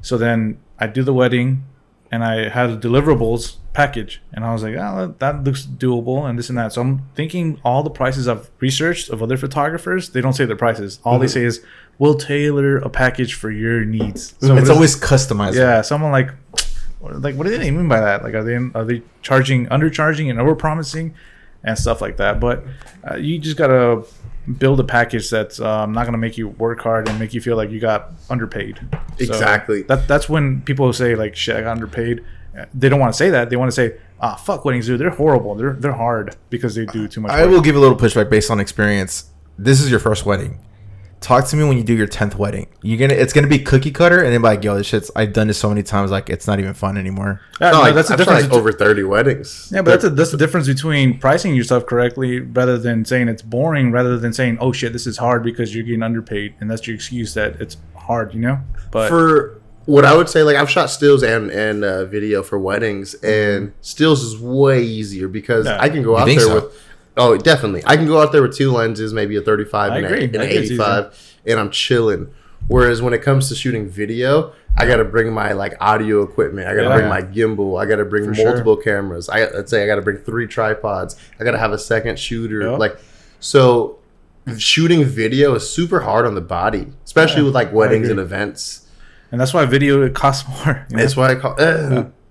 so then I do the wedding, and I had a deliverables package, and I was like, oh, that looks doable, and this and that. So I'm thinking all the prices I've researched of other photographers, they don't say their prices. All they say is, we'll tailor a package for your needs. So it's always customized. Yeah, someone like what do they mean by that? Like, are they undercharging and over promising and stuff like that? But you just gotta build a package that's not gonna make you work hard and make you feel like you got underpaid. Exactly. So that's when people say like, shit, I got underpaid. They don't want to say that. They want to say, fuck weddings, dude. They're horrible. They're hard because they do too much. I will give a little pushback based on experience. This is your first wedding. Talk to me when you do your 10th wedding. It's gonna be cookie cutter, and then be like, yo, this shit's. I've done this so many times, like it's not even fun anymore. Yeah, No, that's the I've difference. tried, like, over 30 weddings. Yeah, but that's the difference between pricing yourself correctly rather than saying it's boring, rather than saying, oh shit, this is hard because you're getting underpaid, and that's your excuse that it's hard, you know. But For what I would say, like I've shot stills and video for weddings, and stills is way easier because Yeah. I can go out think there so? with. Oh, definitely. I can go out there with two lenses, maybe a 35 I and agree. an I think it's 85, and I'm chilling. Whereas when it comes to shooting video, I got to bring my like audio equipment. I got to Yeah. bring my gimbal. I got to bring For sure. multiple cameras. Let's say I got to bring 3 tripods. I got to have a second shooter. Yep. Like, so shooting video is super hard on the body, especially Yeah, with like I weddings agree. and events. and that's why video it costs more. You know? That's why I call.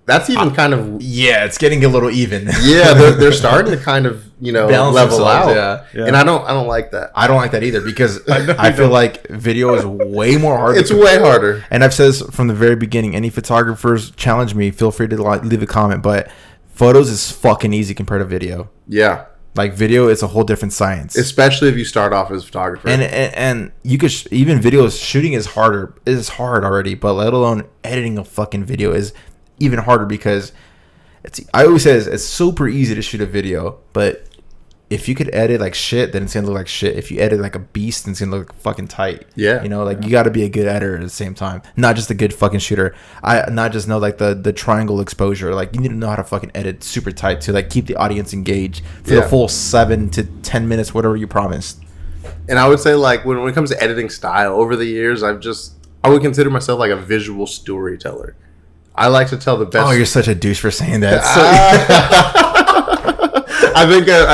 That's even kind of. Yeah, it's getting a little even. Yeah, they're starting to kind of Balance level themselves, out. yeah. Yeah. And I don't like that. I don't like that either because know I you feel don't. like video is way more hard. It's way harder. And I've said this from the very beginning. Any photographers challenge me, feel free to leave a comment. But photos is fucking easy compared to video. Yeah, Like video is a whole different science. especially if you start off as a photographer. And you could even videos shooting is harder. Is hard already, but let alone editing a fucking video is even harder because I always say it's super easy to shoot a video, but if you could edit like shit, then it's gonna look like shit. If you edit like a beast, then it's gonna look fucking tight. Yeah. You know, like you got to be a good editor at the same time, not just a good fucking shooter. I not just know like the triangle exposure. Like you need to know how to fucking edit super tight to like keep the audience engaged for Yeah. the full 7 to 10 minutes, whatever you promised. And I would say like when it comes to editing style, over the years I would consider myself like a visual storyteller. I like to tell the best. Oh, you're such a douche for saying that. I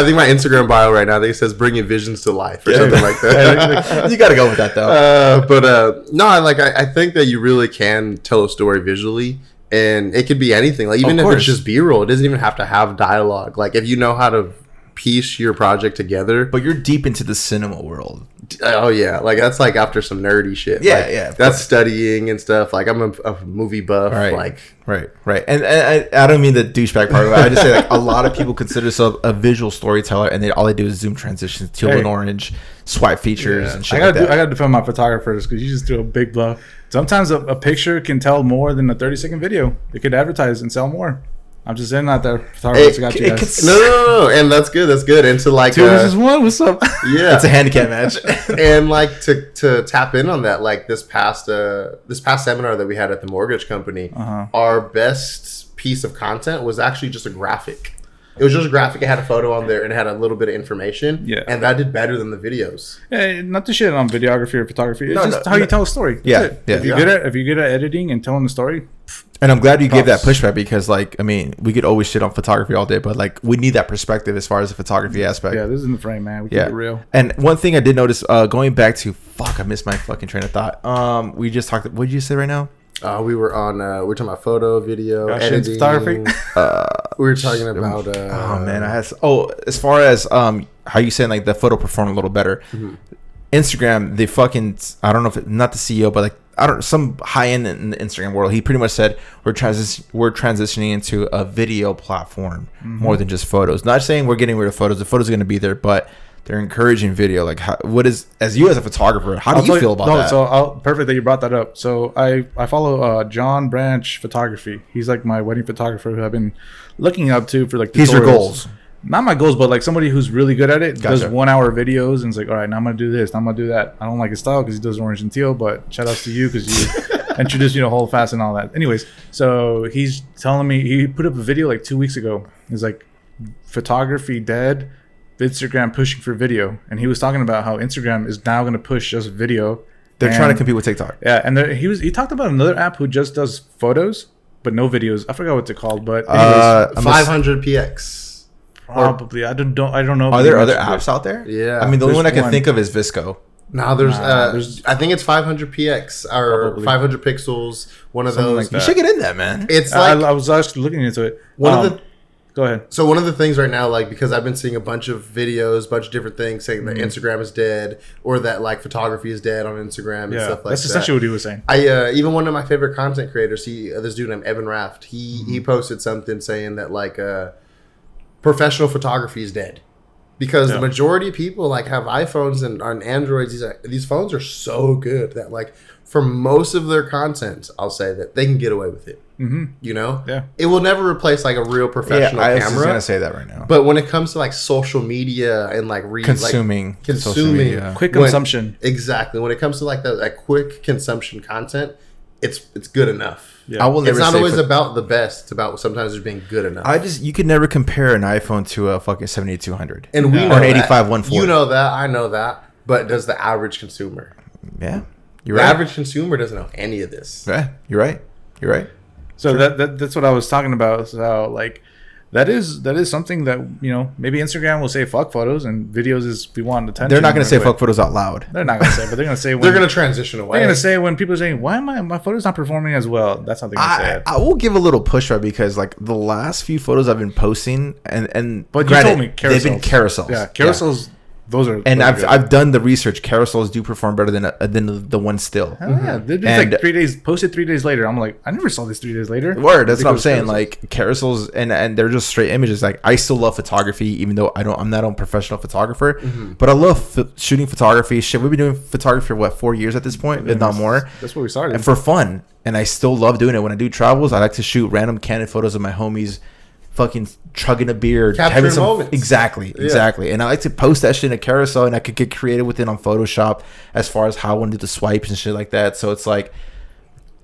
think my Instagram bio right now, I think it says "bringing visions to life" or something like that. You got to go with that though. No, I think that you really can tell a story visually, and it could be anything. Like even Of if it's course. just B-roll, it doesn't even have to have dialogue. Like if you know how to piece your project together. But you're deep into the cinema world. Oh yeah, like that's like after some nerdy shit. Yeah, Like, yeah, of That's course. studying and stuff. Like I'm a movie buff. Right. Like Right. And I don't mean the douchebag part of it. I just say like a lot of people consider themselves a visual storyteller, and all they do is zoom transitions, teal and orange, swipe features, Yeah. and shit like that. I gotta defend my photographers because you just do a big bluff. Sometimes a picture can tell more than a 30-second video. It could advertise and sell more. I'm just saying out there. Photographers got you guys. no, and that's good. That's good. And to like, Two versus one. What's up? yeah, It's a handicap match. and like to tap in on that, like this past seminar that we had at the mortgage company, our best piece of content was actually just a graphic. It was just a graphic. It had a photo on there and it had a little bit of information. Yeah. And that did better than the videos. Hey, not to shit on videography or photography. It's just how you tell a story. That's Yeah, it. yeah. If you're good at editing and telling the story, And I'm glad you gave that Props. pushback because, like, I mean, we could always shit on photography all day, but like, we need that perspective as far as the photography aspect. yeah, this is in the frame, man. We keep Yeah. it real. And one thing I did notice, going back to I missed my fucking train of thought. We just talked. What did you say right now? We were talking about photo, video, Gosh, it's editing, photography. We were talking about. Oh man, as far as how you saying like the photo performed a little better. Instagram, they fucking I don't know if not the CEO, but like some high end in the Instagram world. He pretty much said we're transitioning into a video platform more than just photos. Not saying we're getting rid of photos. The photos are going to be there, but they're encouraging video. Like, as you as a photographer, how do you feel about that? So perfect that you brought that up. So I follow John Branch Photography. He's like my wedding photographer who I've been looking up to for like. He's your tutorials. goals. Not my goals, but like somebody who's really good at it. Gotcha. Does 1 hour videos and it's like, all right, now I'm gonna do this, now I'm gonna do that. I don't like his style because he does orange and teal, but shout outs to you because you introduced me to Hold Fast and all that. Anyways, so he's telling me he put up a video like 2 weeks ago. He's like, photography dead, Instagram pushing for video, and he was talking about how Instagram is now gonna push just video. They're trying to And- compete with TikTok. Yeah, and he talked about another app who just does photos but no videos. I forgot what it's called, but anyways, 500 PX. probably I don't know. Are there other apps out there? Yeah. I mean, the only There's one I can one. think of is Visco. No, there's I think it's 500 PX or Probably. 500 pixels. One of Something those. like You that. should get in that, man. It's like I was actually looking into it. one of the Go ahead. So one of the things right now, like, because I've been seeing a bunch of videos, bunch of different things saying that Instagram is dead, or that like photography is dead on Instagram and stuff like that. That's essentially what he was saying. I even one of my favorite content creators, this dude named Evan Raft, he posted something saying that like professional photography is dead. Because the majority of people like have iPhones and on Androids. These phones are so good that like for most of their content, I'll say that they can get away with it. Mm-hmm. You know, it will never replace like a real professional camera. I was just gonna say that right now. But when it comes to like social media and like consuming quick consumption, exactly. When it comes to like that quick consumption content, it's good enough. Yeah. I will never it's not always about the best. It's about sometimes just being good enough. You could never compare an iPhone to a fucking 7200 and we know or an 8514. You know that, I know that, but does the average consumer? Yeah, the average consumer doesn't know any of this. Yeah, you're right. So that's what I was talking about. So like that is something that, you know, maybe Instagram will say fuck photos and videos is we want attention. They're not going to say fuck photos out loud. They're not going to say, but they're going to say when, they're going to transition away. They're going to say when people are saying, why am my photos not performing as well? That's how they're going to say it. I will give a little pushback because like the last few photos I've been posting but granted, you told me carousels. They've been carousels. Yeah, carousels. Yeah. Those are I've done the research. Carousels do perform better than the one still. Yeah, it's like 3 days posted 3 days later. I'm like, I never saw this 3 days later. Word, that's what I'm saying. Carousels. Like carousels and they're just straight images. Like I still love photography, even though I'm not a professional photographer. Mm-hmm. But I love shooting photography. Shit, we've been doing photography for what 4 years at this point, if not more. That's what we started. And for fun, and I still love doing it. When I do travels, I like to shoot random candid photos of my homies. Fucking chugging a beer, capturing moments. Exactly. And I like to post that shit in a carousel, and I could get creative with it on Photoshop as far as how I want to do the swipes and shit like that. So it's like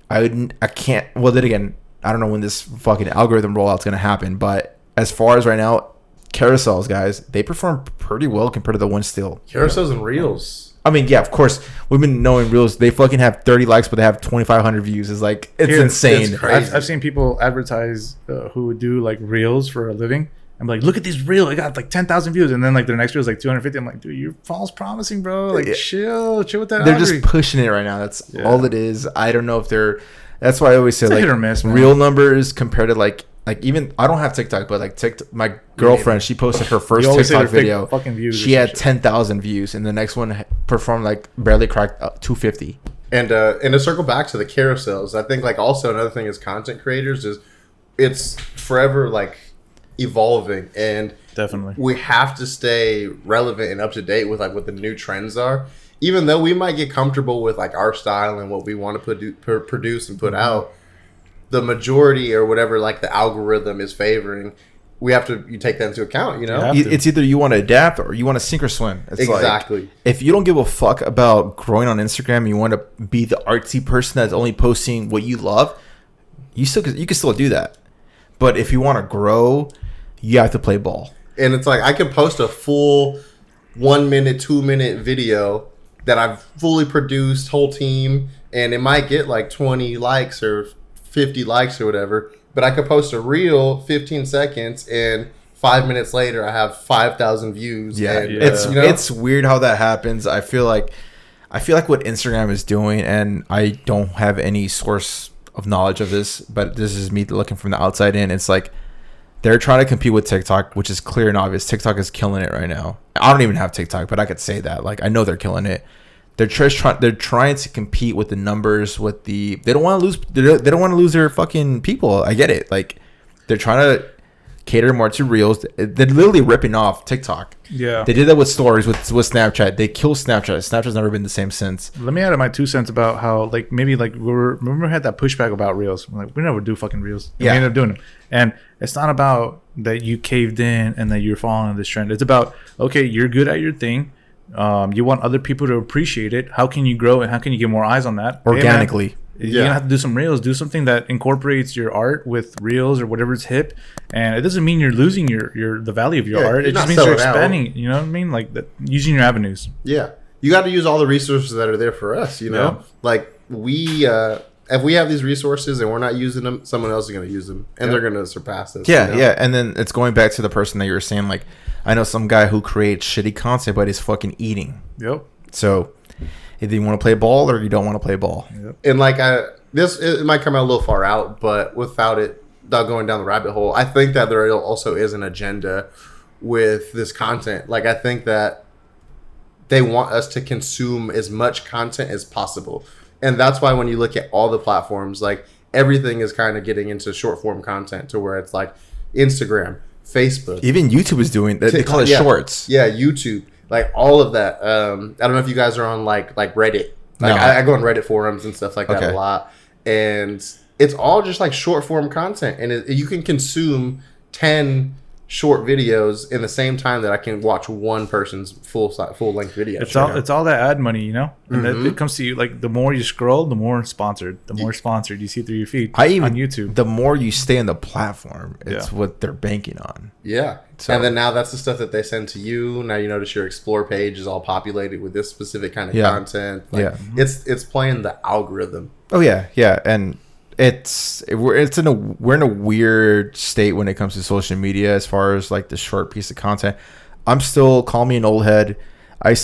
I can't. Well, then again, I don't know when this fucking algorithm rollout's gonna happen, but as far as right now, carousels, guys, they perform pretty well compared to the one still. Carousels and reels. I mean, yeah, of course, we've been knowing reels. They fucking have 30 likes, but they have 2,500 views. It's like, it's insane. It's crazy. I've seen people advertise who would do like reels for a living. I'm like, look at this reel. It got like 10,000 views. And then like their next reel is like 250. I'm like, dude, you're false promising, bro. Like, chill with that. They're just pushing it right now. That's all it is. I don't know if that's why I always say, it's like, hit or miss, man. Real numbers compared to like even I don't have TikTok, but like my girlfriend, she posted her first TikTok video. She had 10,000 views, and the next one performed like barely cracked 250. And to circle back to the carousels, I think like also another thing as content creators is it's forever like evolving, and definitely we have to stay relevant and up to date with like what the new trends are. Even though we might get comfortable with like our style and what we want to produce and put out, the majority or whatever like the algorithm is favoring, you take that into account, you know? It's either you want to adapt or you want to sink or swim. It's exactly. Like, if you don't give a fuck about growing on Instagram and you want to be the artsy person that's only posting what you love, you can still do that. But if you want to grow, you have to play ball. And it's like I can post a full 1 minute, 2 minute video that I've fully produced, whole team, and it might get like 20 likes or 50 likes or whatever, but I could post a reel 15 seconds and 5 minutes later I have 5,000 views. It's weird how that happens. I feel like what Instagram is doing, and I don't have any source of knowledge of this, but this is me looking from the outside in. It's like they're trying to compete with TikTok, which is clear and obvious. TikTok is killing it right now. I don't even have TikTok, but I could say that. Like, I know they're killing it. They're trying to compete with the numbers, they don't want to lose their fucking people. I get it. Like, they're trying to cater more to reels. They're literally ripping off TikTok. Yeah. They did that with stories with Snapchat. They killed Snapchat. Snapchat's never been the same since. Let me add my 2 cents about how like maybe like remember we had that pushback about reels. We're like, we never do fucking reels. And we ended up doing them. And it's not about that you caved in and that you're following this trend. It's about, okay, you're good at your thing. You want other people to appreciate it. How can you grow and how can you get more eyes on that organically? Hey, you're gonna have to do some reels. Do something that incorporates your art with reels or whatever's hip. And it doesn't mean you're losing the value of your art. It just means you're expanding. You know what I mean? Like using your avenues. Yeah, you got to use all the resources that are there for us. You know, like if we have these resources and we're not using them, someone else is going to use them, and they're going to surpass us. Yeah, yeah. And then it's going back to the person that you were saying. Like, I know some guy who creates shitty content, but he's fucking eating. Yep. So either you want to play ball or you don't want to play ball. Yep. And like it might come out a little far out, but without it, without going down the rabbit hole, I think that there also is an agenda with this content. Like, I think that they want us to consume as much content as possible. And that's why when you look at all the platforms, like, everything is kind of getting into short form content to where it's like Instagram, Facebook. Even YouTube is doing that. They call it shorts. Yeah, YouTube. Like, all of that. I don't know if you guys are on like Reddit. Like, No. I go on Reddit forums and stuff like that a lot. And it's all just like short form content. And you can consume 10 short videos in the same time that I can watch one person's full length video. It's all that ad money, you know. And it comes to you, like, the more you scroll, the more sponsored you see through your feed on YouTube. The more you stay on the platform, it's what they're banking on. Yeah. So, and then now that's the stuff that they send to you. Now you notice your explore page is all populated with this specific kind of content. Like, it's playing the algorithm. Oh yeah, and we're in a weird state when it comes to social media as far as like the short piece of content. I'm still, call me an old head. I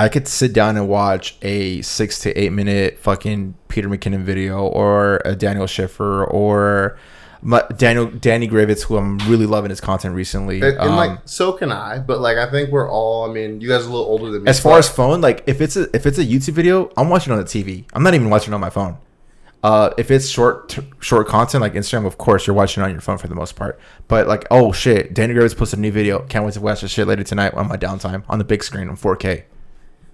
could sit down and watch a 6 to 8 minute fucking Peter McKinnon video or a Daniel Schiffer or Danny Gravitz, who I'm really loving his content recently. And like, so can I, but like, I think we're all, I mean, you guys are a little older than me. As far as phone, like if it's a YouTube video, I'm watching it on the TV. I'm not even watching it on my phone. If it's short content like Instagram, of course you're watching it on your phone for the most part. But like, oh shit, Danny Gravitz posted a new video. Can't wait to watch this shit later tonight on my downtime on the big screen on 4K.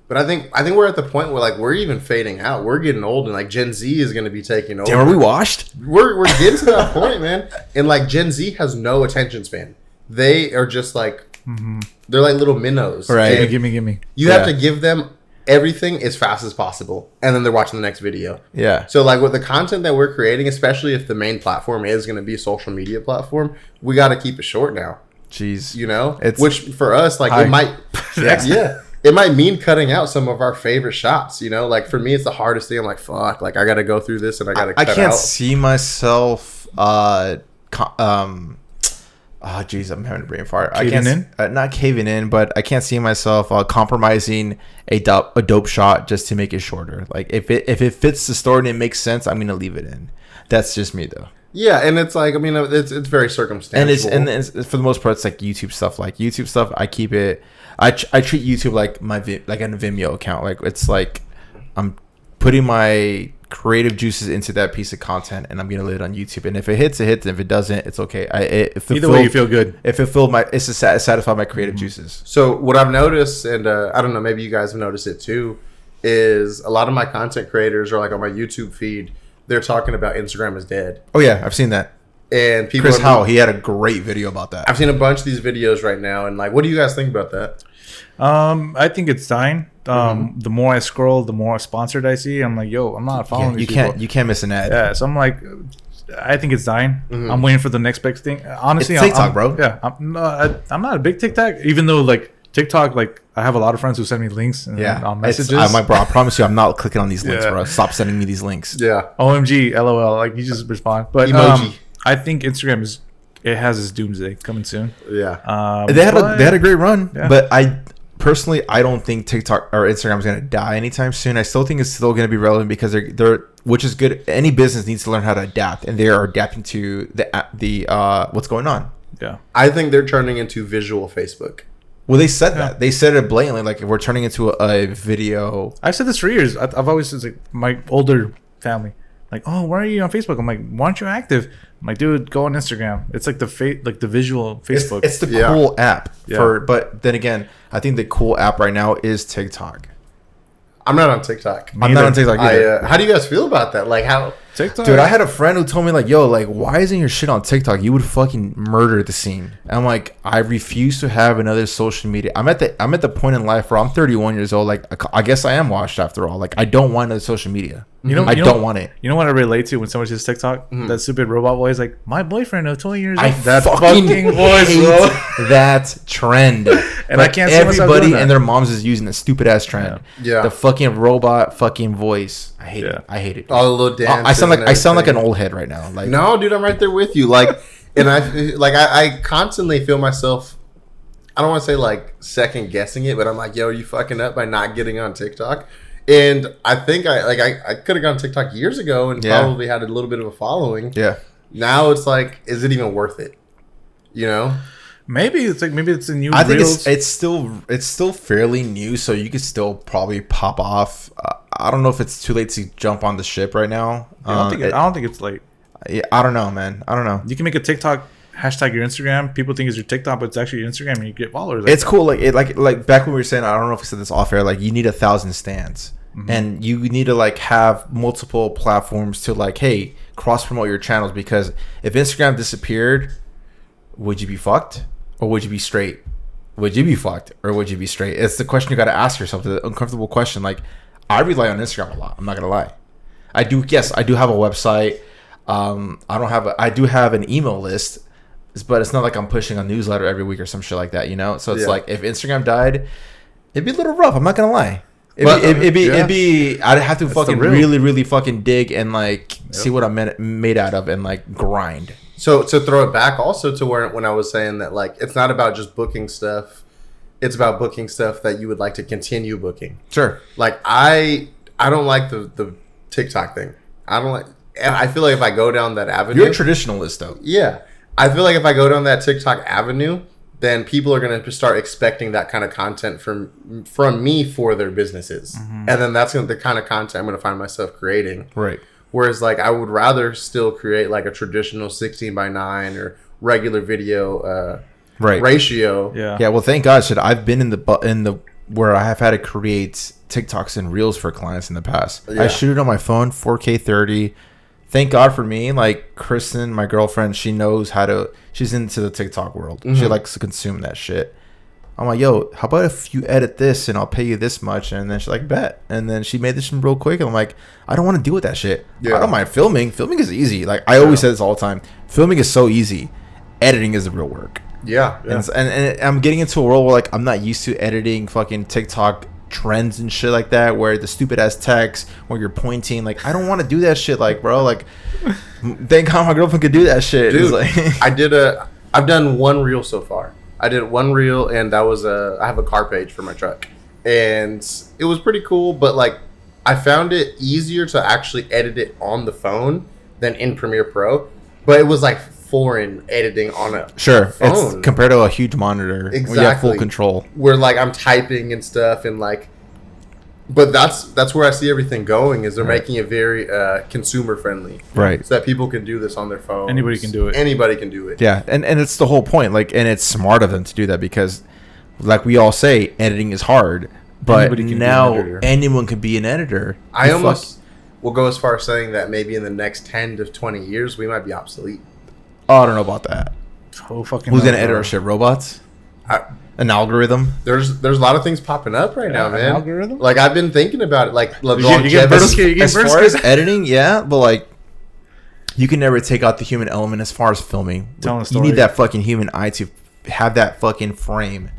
But I think we're at the point where like we're even fading out. We're getting old, and like Gen Z is going to be taking over. Damn, are we washed? We're getting to that point, man. And like Gen Z has no attention span. They are just like they're like little minnows. Right? Give me. You have to give them everything as fast as possible, and then they're watching the next video. Yeah. So like with the content that we're creating, especially if the main platform is going to be a social media platform, we got to keep it short now. Jeez. You know, which for us, like it might, it might mean cutting out some of our favorite shots. You know, like for me, it's the hardest thing. I'm like, fuck, like I got to go through this and I got to. I can't see myself. Oh, geez, I'm having a brain fart. Not caving in, but I can't see myself compromising a dope shot just to make it shorter. Like if it fits the story and it makes sense, I'm gonna leave it in. That's just me though. Yeah, and it's like, I mean, it's very circumstantial. And it's for the most part, it's like YouTube stuff. Like YouTube stuff, I keep it. I treat YouTube like like a Vimeo account. Like it's like I'm putting my creative juices into that piece of content, and I'm gonna let it on YouTube. And if it hits, it hits. And if it doesn't, it's okay. Either way, you feel good. If it filled it's to satisfy my creative juices. So what I've noticed, and I don't know, maybe you guys have noticed it too, is a lot of my content creators are like on my YouTube feed. They're talking about Instagram is dead. Oh yeah, I've seen that. And people, Chris Howell, he had a great video about that. I've seen a bunch of these videos right now, and like, what do you guys think about that? I think it's dying. The more I scroll, the more sponsored I see. I'm like, yo, I'm not following these people. You can't miss an ad. Yeah, so I'm like, I think it's dying. I'm waiting for the next big thing. Honestly, it's TikTok, bro. Yeah, I'm not a big TikTok, even though like TikTok, like I have a lot of friends who send me links and messages. Bro, I promise you, I'm not clicking on these links, bro. Stop sending me these links. Yeah. OMG, LOL. Like you just respond. But emoji. I think Instagram has its doomsday coming soon. Yeah. They had a great run, but I don't think TikTok or Instagram is going to die anytime soon. I still think it's still going to be relevant because they're which is good. Any business needs to learn how to adapt, and they are adapting to the what's going on. Yeah. I think they're turning into visual Facebook. Well, they said that. They said it blatantly. Like, if we're turning into a video. I've said this for years. I've always said, like, my older family, like, oh, why are you on Facebook? I'm like, why aren't you active? I'm like, dude, go on Instagram. It's like the visual Facebook. It's the cool app. But then again, I think the cool app right now is TikTok. I'm not on TikTok. I'm not on TikTok either. How do you guys feel about that? Like, how TikTok? Dude, I had a friend who told me, like, yo, like, why isn't your shit on TikTok? You would fucking murder the scene. And I'm like, I refuse to have another social media. I'm at the point in life where I'm 31 years old. Like, I guess I am washed after all. Like, I don't want another social media. I don't want it. You know what I relate to when someone says TikTok? That stupid robot voice, like, my boyfriend of 20 years old. That fucking voice, bro. That trend. And I can't see myself doing everybody that. and their moms is using a stupid ass trend. Yeah. The fucking robot fucking voice. I hate it. I hate it. All the little dances. I sound like an old head right now. Like, no, dude, I'm right there with you. Like, and I constantly feel myself. I don't want to say like second guessing it, but I'm like, yo, are you fucking up by not getting on TikTok? And I think I could have gone TikTok years ago and probably had a little bit of a following. Yeah. Now it's like, is it even worth it? You know? Maybe it's a new. I think Reels. it's still fairly new, so you could still probably pop off. I don't know if it's too late to jump on the ship right now. I don't think it's late. I don't know, man. I don't know. You can make a TikTok, hashtag your Instagram. People think it's your TikTok, but it's actually your Instagram, and you get followers. It's cool. Like back when we were saying, I don't know if we said this off air. Like, you need 1,000 stands, and you need to like have multiple platforms to like, hey, cross promote your channels, because if Instagram disappeared, would you be fucked or would you be straight? Would you be fucked or would you be straight? It's the question you got to ask yourself. The uncomfortable question. Like, I rely on Instagram a lot. I'm not gonna lie. I do have a website. I do have an email list, but it's not like I'm pushing a newsletter every week or some shit like that, you know? So it's like, if Instagram died, it'd be a little rough. I'm not gonna lie. It'd be I'd have to fucking really, really fucking dig and like see what I'm made out of and like grind. So to throw it back also to where when I was saying that, like, it's not about just booking stuff. It's about booking stuff that you would like to continue booking. Sure. Like, I don't like the TikTok thing. I don't like, and I feel like if I go down that avenue, You're a traditionalist though. yeah, I feel like if I go down that TikTok avenue, then people are going to start expecting that kind of content from me for their businesses. And then that's the kind of content I'm going to find myself creating. Right. Whereas, like, I would rather still create like a traditional 16:9 or regular video ratio. Yeah. Well, thank God, shit. I've been in the where I have had to create TikToks and reels for clients in the past. Yeah. I shoot it on my phone, 4K 30. Thank God for me. Like, Kristen, my girlfriend, she knows how to. She's into the TikTok world. She likes to consume that shit. I'm like, yo, how about if you edit this and I'll pay you this much? And then she's like, bet. And then she made this shit real quick. And I'm like, I don't want to deal with that shit. Yeah. I don't mind filming. Filming is easy. Like, I always say this all the time. Filming is so easy. Editing is the real work. Yeah. And I'm getting into a world where, like, I'm not used to editing fucking TikTok trends and shit like that, where the stupid ass text where you're pointing. Like, I don't want to do that shit. Like, bro, like, thank God my girlfriend could do that shit. Dude, like, I've done one reel so far. I did one reel, and that was I have a car page for my truck, and it was pretty cool. But like, I found it easier to actually edit it on the phone than in Premiere Pro. But it was like foreign editing on a phone. It's compared to a huge monitor. Exactly. Where you have full control. Where like I'm typing and stuff, and like, but that's where I see everything going. Is they're making it very consumer friendly, Right? so that people can do this on their phone. Anybody can do it. Anybody can do it. Yeah, and it's the whole point. Like, and it's smart of them to do that because, like we all say, editing is hard. But Anybody can be an now editor. anyone can be an editor. I almost will go as far as saying that maybe in the next 10 to 20 years we might be obsolete. Oh, I don't know about that. Oh, fucking Who's hell, gonna edit bro. our shit? Robots? I- An algorithm? There's a lot of things popping up right now, an man. algorithm? Like, I've been thinking about it. Like, You get longevity. As far as editing, yeah, but like, you can never take out the human element as far as filming. Telling a You story. need that fucking human eye to have that fucking frame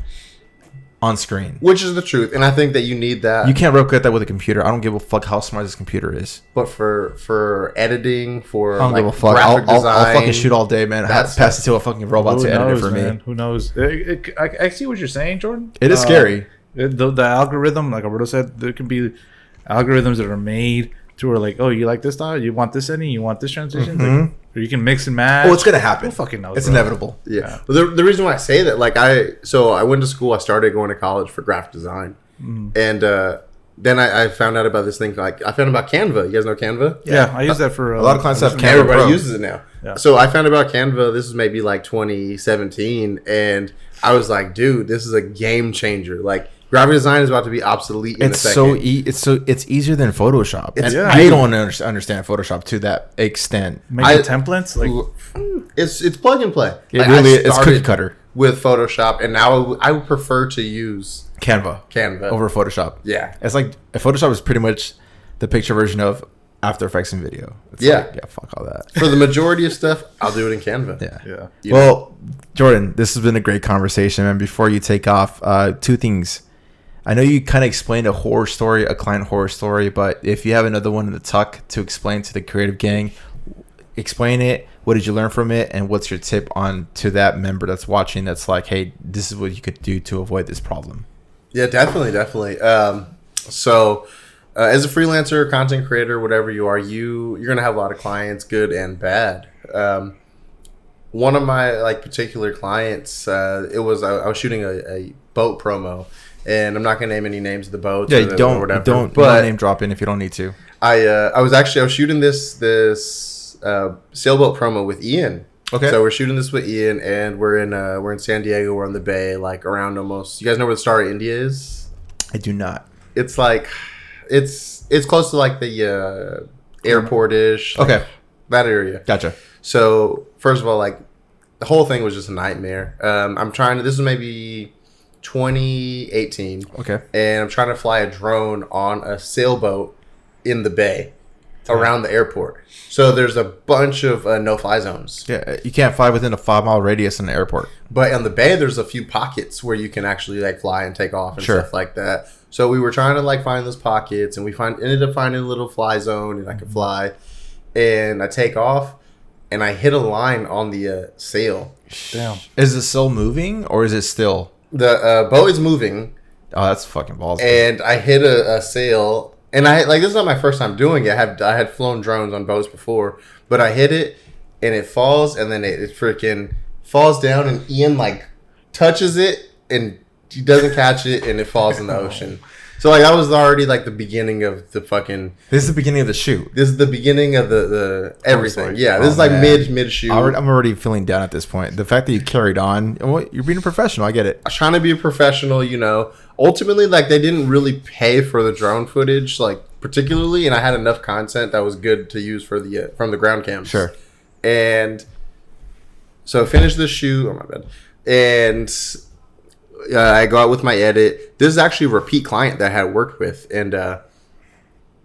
on screen. Which is the truth, and I think that you need that. You can't replicate that with a computer. I don't give a fuck how smart this computer is. But for editing, for I don't like give a fuck. graphic I'll design, fucking shoot all day, man. that's- Pass it to a fucking robot Who to edit knows, it for man? me. Who knows? I see what you're saying, Jordan. It is scary. The algorithm, like Alberto said, there can be algorithms that are made to where, like, oh, you like this style, you want this ending, you want this transition, like, or you can mix and match. Oh, it's gonna happen. Who fucking knows? It's bro? inevitable. Yeah. Well, the reason why I say that, like, I went to school. I started going to college for graphic design, and then I found out about this thing. Like, I found out about Canva. You guys know Canva? Yeah, I use that for A lot of clients have Canva Everybody Pro. uses it now. Yeah. So I found out about Canva. This is maybe like 2017, and I was like, dude, this is a game changer. Like, graphic design is about to be obsolete in It's a so second. it's easier than Photoshop. It's- And yeah. I don't understand Photoshop to that extent. making templates. Like, It's plug and play. It Like, really I it's cookie started cutter. with Photoshop, and now I would prefer to use Canva Canva over Photoshop. Yeah. It's like Photoshop is pretty much the picture version of After Effects and video. It's Yeah. like, yeah, fuck all that. For the majority of stuff, I'll do it in Canva. Yeah. yeah. You Well, Jordan, this has been a great conversation, man. Before you take off, two things. I know you kind of explained a horror story, a client horror story, but if you have another one in the tuck to explain to the creative gang, explain it. What did you learn from it? And what's your tip on to that member that's watching that's like, hey, this is what you could do to avoid this problem? Yeah, definitely. as a freelancer, content creator, whatever you are, you're gonna have a lot of clients, good and bad. One of my like particular clients, I was shooting a boat promo, and I'm not gonna name any names of the boats. Yeah, or whatever. don't name drop in if you don't need to. I was shooting this sailboat promo with Ian. Okay. So we're shooting this with Ian, and we're in San Diego. We're on the bay, like around almost. You guys know where the Star of India is? I do not. It's like it's close to like the airport-ish. Like, Okay. That area. Gotcha. So first of all, like the whole thing was just a nightmare. This is maybe 2018. Okay. And I'm trying to fly a drone on a sailboat in the bay around the airport. So there's a bunch of no-fly zones. Yeah, you can't fly within a 5-mile radius in the airport. But on the bay, there's a few pockets where you can actually like fly and take off and Sure. stuff like that. So we were trying to like find those pockets, and we ended up finding a little fly zone, and I could fly. And I take off, and I hit a line on the sail. Damn. Is it still moving or is it still? The boat is moving, Oh, that's fucking balls. and I hit a sail. And this is not my first time doing it. I had flown drones on boats before, but I hit it, and it falls, and then it freaking falls down, and Ian like touches it, and he doesn't catch it, and it falls in the ocean. So like that was already like the beginning of the fucking. This is the beginning of the shoot. This is the beginning of the everything. sorry. Yeah, this is like mid shoot. I'm already feeling down at this point. The fact that you carried on, well, you're being a professional. I get it. I was trying to be a professional, you know. Ultimately, like they didn't really pay for the drone footage, like particularly, and I had enough content that was good to use for the from the ground cams. Sure. And so I finished the shoot. Oh my bad. And I go out with my edit. This is actually a repeat client that I had worked with, and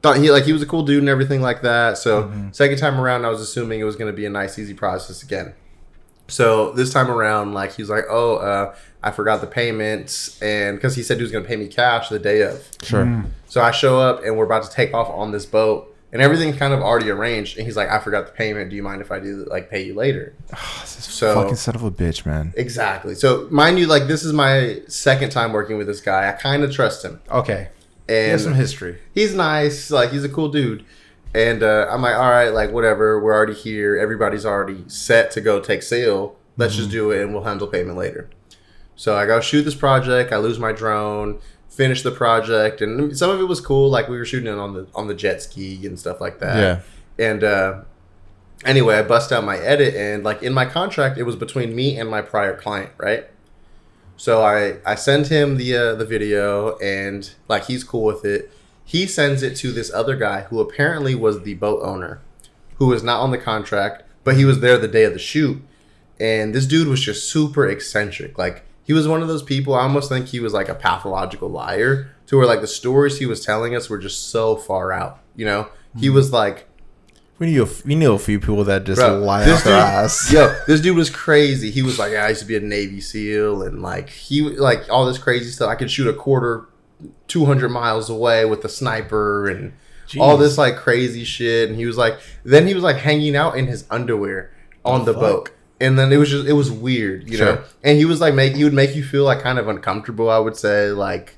thought he was a cool dude and everything like that. So second time around, I was assuming it was going to be a nice, easy process again. So this time around, like he's like, "Oh, I forgot the payments," and because he said he was going to pay me cash the day of. Sure. So I show up, and we're about to take off on this boat, and everything's kind of already arranged. And he's like, "I forgot the payment. Do you mind if I do like pay you later?" So Fucking son of a bitch, man. exactly. So mind you, like this is my second time working with this guy. I kind of trust him, Okay. He and has some history. he's nice. Like he's a cool dude. And I'm like, all right, like whatever. We're already here. Everybody's already set to go take sail. Let's just do it, and we'll handle payment later. So I go shoot this project. I lose my drone. Finish the project, and some of it was cool. Like we were shooting it on the jet ski and stuff like that. Yeah. And anyway, I bust out my edit, and like in my contract, it was between me and my prior client, right? So I send him the video, and like he's cool with it. He sends it to this other guy who apparently was the boat owner, who was not on the contract, but he was there the day of the shoot. And this dude was just super eccentric. Like he was one of those people. I almost think he was like a pathological liar, to where like the stories he was telling us were just so far out. You know, he was like, We knew a few people that just bro, lie this out their dude, ass. yo, this dude was crazy. He was like, yeah, I used to be a Navy SEAL, and like he like all this crazy stuff. I could shoot a quarter 200 miles away with a sniper and all this like crazy shit. And he was like hanging out in his underwear on the boat. And then it was weird, you know. And he was like he would make you feel like kind of uncomfortable, I would say, like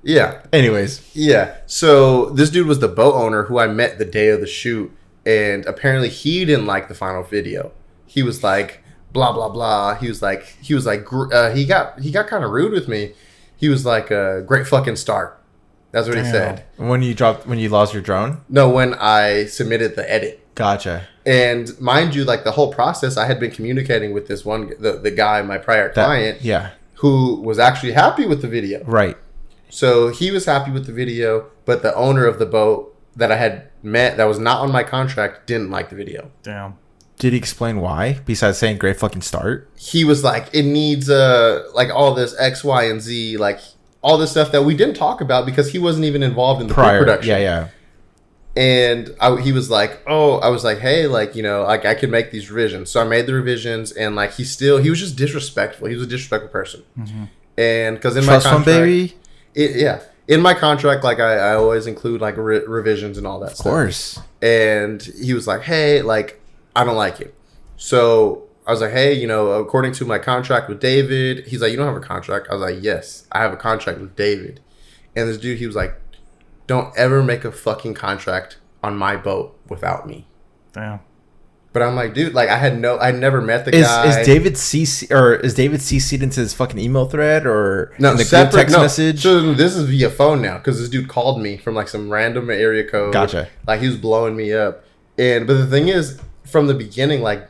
yeah. Anyways. Yeah. So this dude was the boat owner who I met the day of the shoot, and apparently he didn't like the final video. He was like blah blah blah. He got kind of rude with me. He was like a great fucking start. That's what he said. When you lost your drone? No, when I submitted the edit. Gotcha. And mind you, like the whole process, I had been communicating with this one, the guy, my prior client, who was actually happy with the video. Right. So he was happy with the video, but the owner of the boat that I had met that was not on my contract didn't like the video. Damn. Did he explain why? Besides saying great fucking start? He was like, it needs like all this X, Y, and Z, like all this stuff that we didn't talk about because he wasn't even involved in the pre-production. Yeah. And he was like, oh, I was like, hey, like, you know, like I could make these revisions. So I made the revisions, and like he was just disrespectful. He was a disrespectful person. Mm-hmm. And because in Trust my contract, fund, baby. In my contract, like I always include like revisions and all that stuff. Of course. And he was like, hey, like, I don't like it. So I was like, hey, you know, according to my contract with David, he's like, you don't have a contract. I was like, yes, I have a contract with David. And this dude, he was like, don't ever make a fucking contract on my boat without me. Damn. But I'm like, dude, like I never met the guy. Is David CC'd into his fucking email thread or No, in the separate, group text no. message? So this is via phone now because this dude called me from like some random area code. Gotcha. Like he was blowing me up, but the thing is, from the beginning, like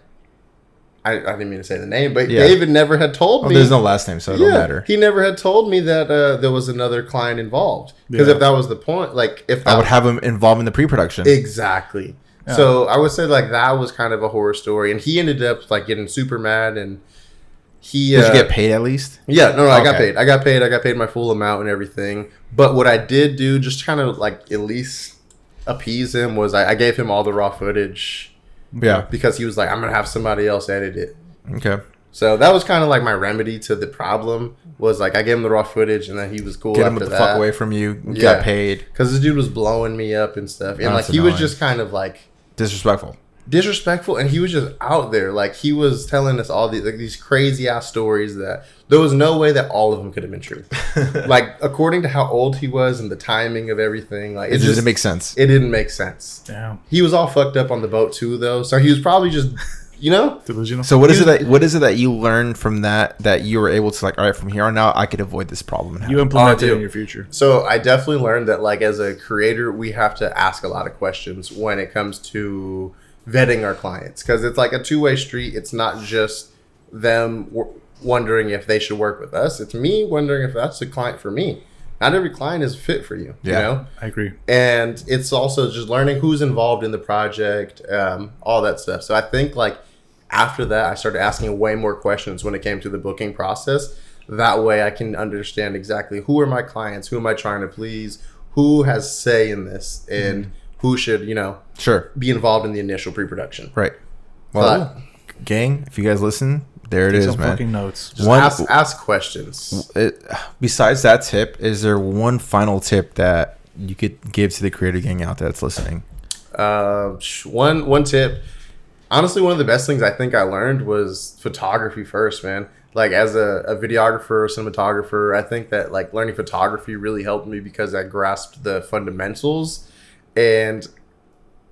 I didn't mean to say the name, but David never had told me. There's no last name, so it don't matter. He never had told me that there was another client involved. Because if that was the point, like if I would have him involved in the pre-production. Exactly. Yeah. So I would say like that was kind of a horror story, and he ended up like getting super mad, and he did you get paid at least? Yeah, no, I got paid. I got paid my full amount and everything. But what I did do, just kind of like at least appease him, was I gave him all the raw footage. Yeah, because he was like, I'm gonna have somebody else edit it. Okay. So that was kind of like my remedy to the problem. Was like I gave him the raw footage, and then he was cool. Get him the fuck away from you. Got paid because this dude was blowing me up and stuff, and like he was just kind of like disrespectful, and he was just out there. Like he was telling us all these crazy ass stories that there was no way that all of them could have been true. Like according to how old he was and the timing of everything, like it just didn't make sense. It didn't make sense. Damn. He was all fucked up on the boat too, though. So he was probably just. Delusional. So what is it that you learned from that you were able to like, all right, from here on out I could avoid this problem? You implement it in your future. So I definitely learned that like as a creator we have to ask a lot of questions when it comes to vetting our clients, because it's like a two-way street. It's not just them wondering if they should work with us. It's me wondering if that's the client for me. Not every client is fit for you. Yeah, you know? I agree. And it's also just learning who's involved in the project, all that stuff. So I think like after that, I started asking way more questions when it came to the booking process. That way I can understand exactly who are my clients, who am I trying to please, who has say in this, and who should, be involved in the initial pre-production. Right. Well, gang, if you guys listen, there it is, man. Fucking notes. Just ask questions. Besides that tip, is there one final tip that you could give to the creator gang out there that's listening? One tip. Honestly, one of the best things I think I learned was photography first, man. Like as a videographer, cinematographer, I think that like learning photography really helped me because I grasped the fundamentals, and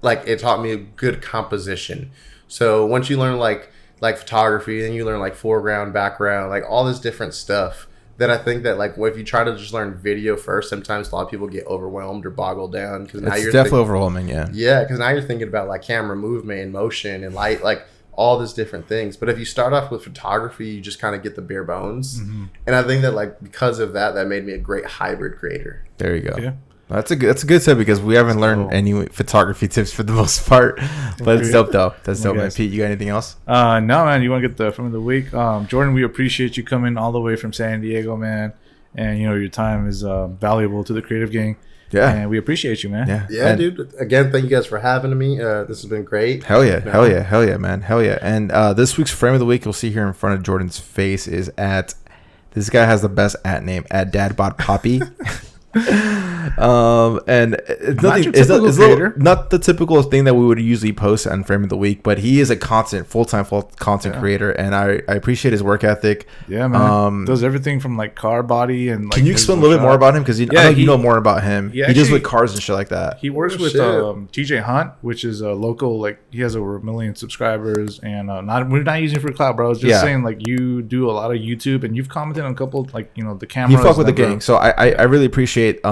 like it taught me a good composition. So once you learn like photography, then you learn like foreground, background, like all this different stuff. Then I think that like if you try to just learn video first, sometimes a lot of people get overwhelmed or boggled down because now you're definitely overwhelming. Yeah, because now you're thinking about like camera movement and motion and light, like all these different things. But if you start off with photography, you just kind of get the bare bones. Mm-hmm. And I think that like because of that made me a great hybrid creator. There you go. Yeah. That's a good tip because we haven't learned any photography tips for the most part. But it's dope though. That's dope, man. Pete, you got anything else? No, man. You want to get the film of the week? Jordan, we appreciate you coming all the way from San Diego, man. And your time is valuable to the creative gang. Yeah, and we appreciate you, man. Yeah, dude. Again, thank you guys for having me. This has been great. Hell yeah, man. Hell yeah. And this week's frame of the week, you'll see here in front of Jordan's face, is at. This guy has the best @name at DadBotPoppy. And it's nothing. It's not the typical thing that we would usually post on Frame of the Week, but he is a full-time content creator, and I appreciate his work ethic. Yeah, man. Does everything from like car body and. Like, can you explain a little bit more about him? Because I know you know more about him. He does with cars and shit like that. He works with TJ Hunt, which is a local. Like he has over 1 million subscribers, and we're not using it for clout, bro. It's just saying like you do a lot of YouTube, and you've commented on a couple like the cameras. He fuck with the gang, so I really appreciate it,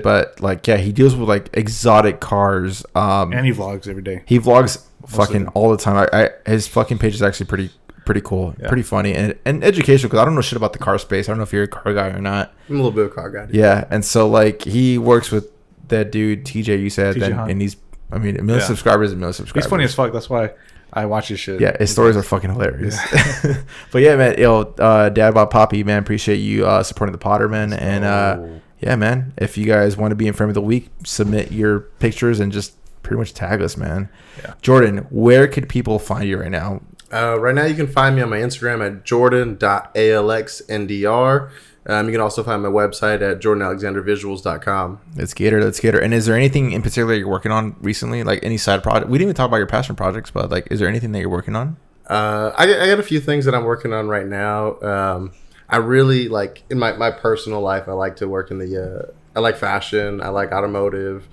but like he deals with like exotic cars, and he vlogs every day. He vlogs fucking all the time. His fucking page is actually pretty cool, pretty funny, and educational, because I don't know shit about the car space. I don't know if you're a car guy or not. I'm a little bit of a car guy, dude. Yeah, and so like he works with that dude TJ, you said, and he's 1 million subscribers. He's funny as fuck. That's why I watch his shit. Yeah, his stories are fucking hilarious. Yeah. But yeah, man, DadBotPoppy, man, appreciate you supporting the Potter, man. And yeah, man, if you guys want to be in Frame of the Week, submit your pictures and just pretty much tag us, man. Yeah. Jordan, where could people find you right now? Right now, you can find me on my Instagram at jordan.alxndr. You can also find my website at jordanalexandervisuals.com. Let's get her. And is there anything in particular you're working on recently? Like any side project? We didn't even talk about your passion projects, but like, is there anything that you're working on? I got a few things that I'm working on right now. I really like in my personal life, I like to work in the I like fashion. I like automotive,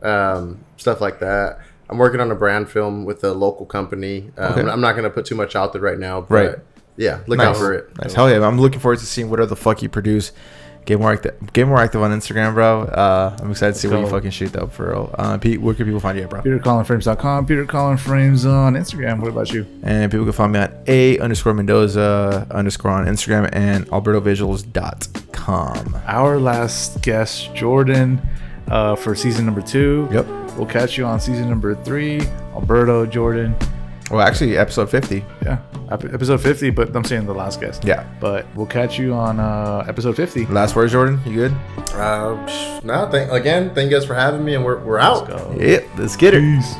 stuff like that. I'm working on a brand film with a local company. Okay. I'm not going to put too much out there right now, but Right. yeah, look out for it. Nice. Hell yeah. I'm looking forward to seeing what the fuck you produce. Get more active on Instagram, bro. I'm excited to see what you fucking shoot, though, for real. Pete, where can people find you at, bro? PeterCollinFrames.com. PeterCollinFrames on Instagram. What about you? And people can find me at _Mendoza_ on Instagram and albertovisuals.com. Our last guest, Jordan, for season number 2. Yep. We'll catch you on season number 3. Alberto, Jordan. Well, actually, episode 50. Yeah. Episode 50, but I'm saying the last guest. Yeah. But we'll catch you on episode 50. Last words, Jordan? You good? No, thank you guys for having me, and we're out. Let's go. Yep. Let's get it. Peace.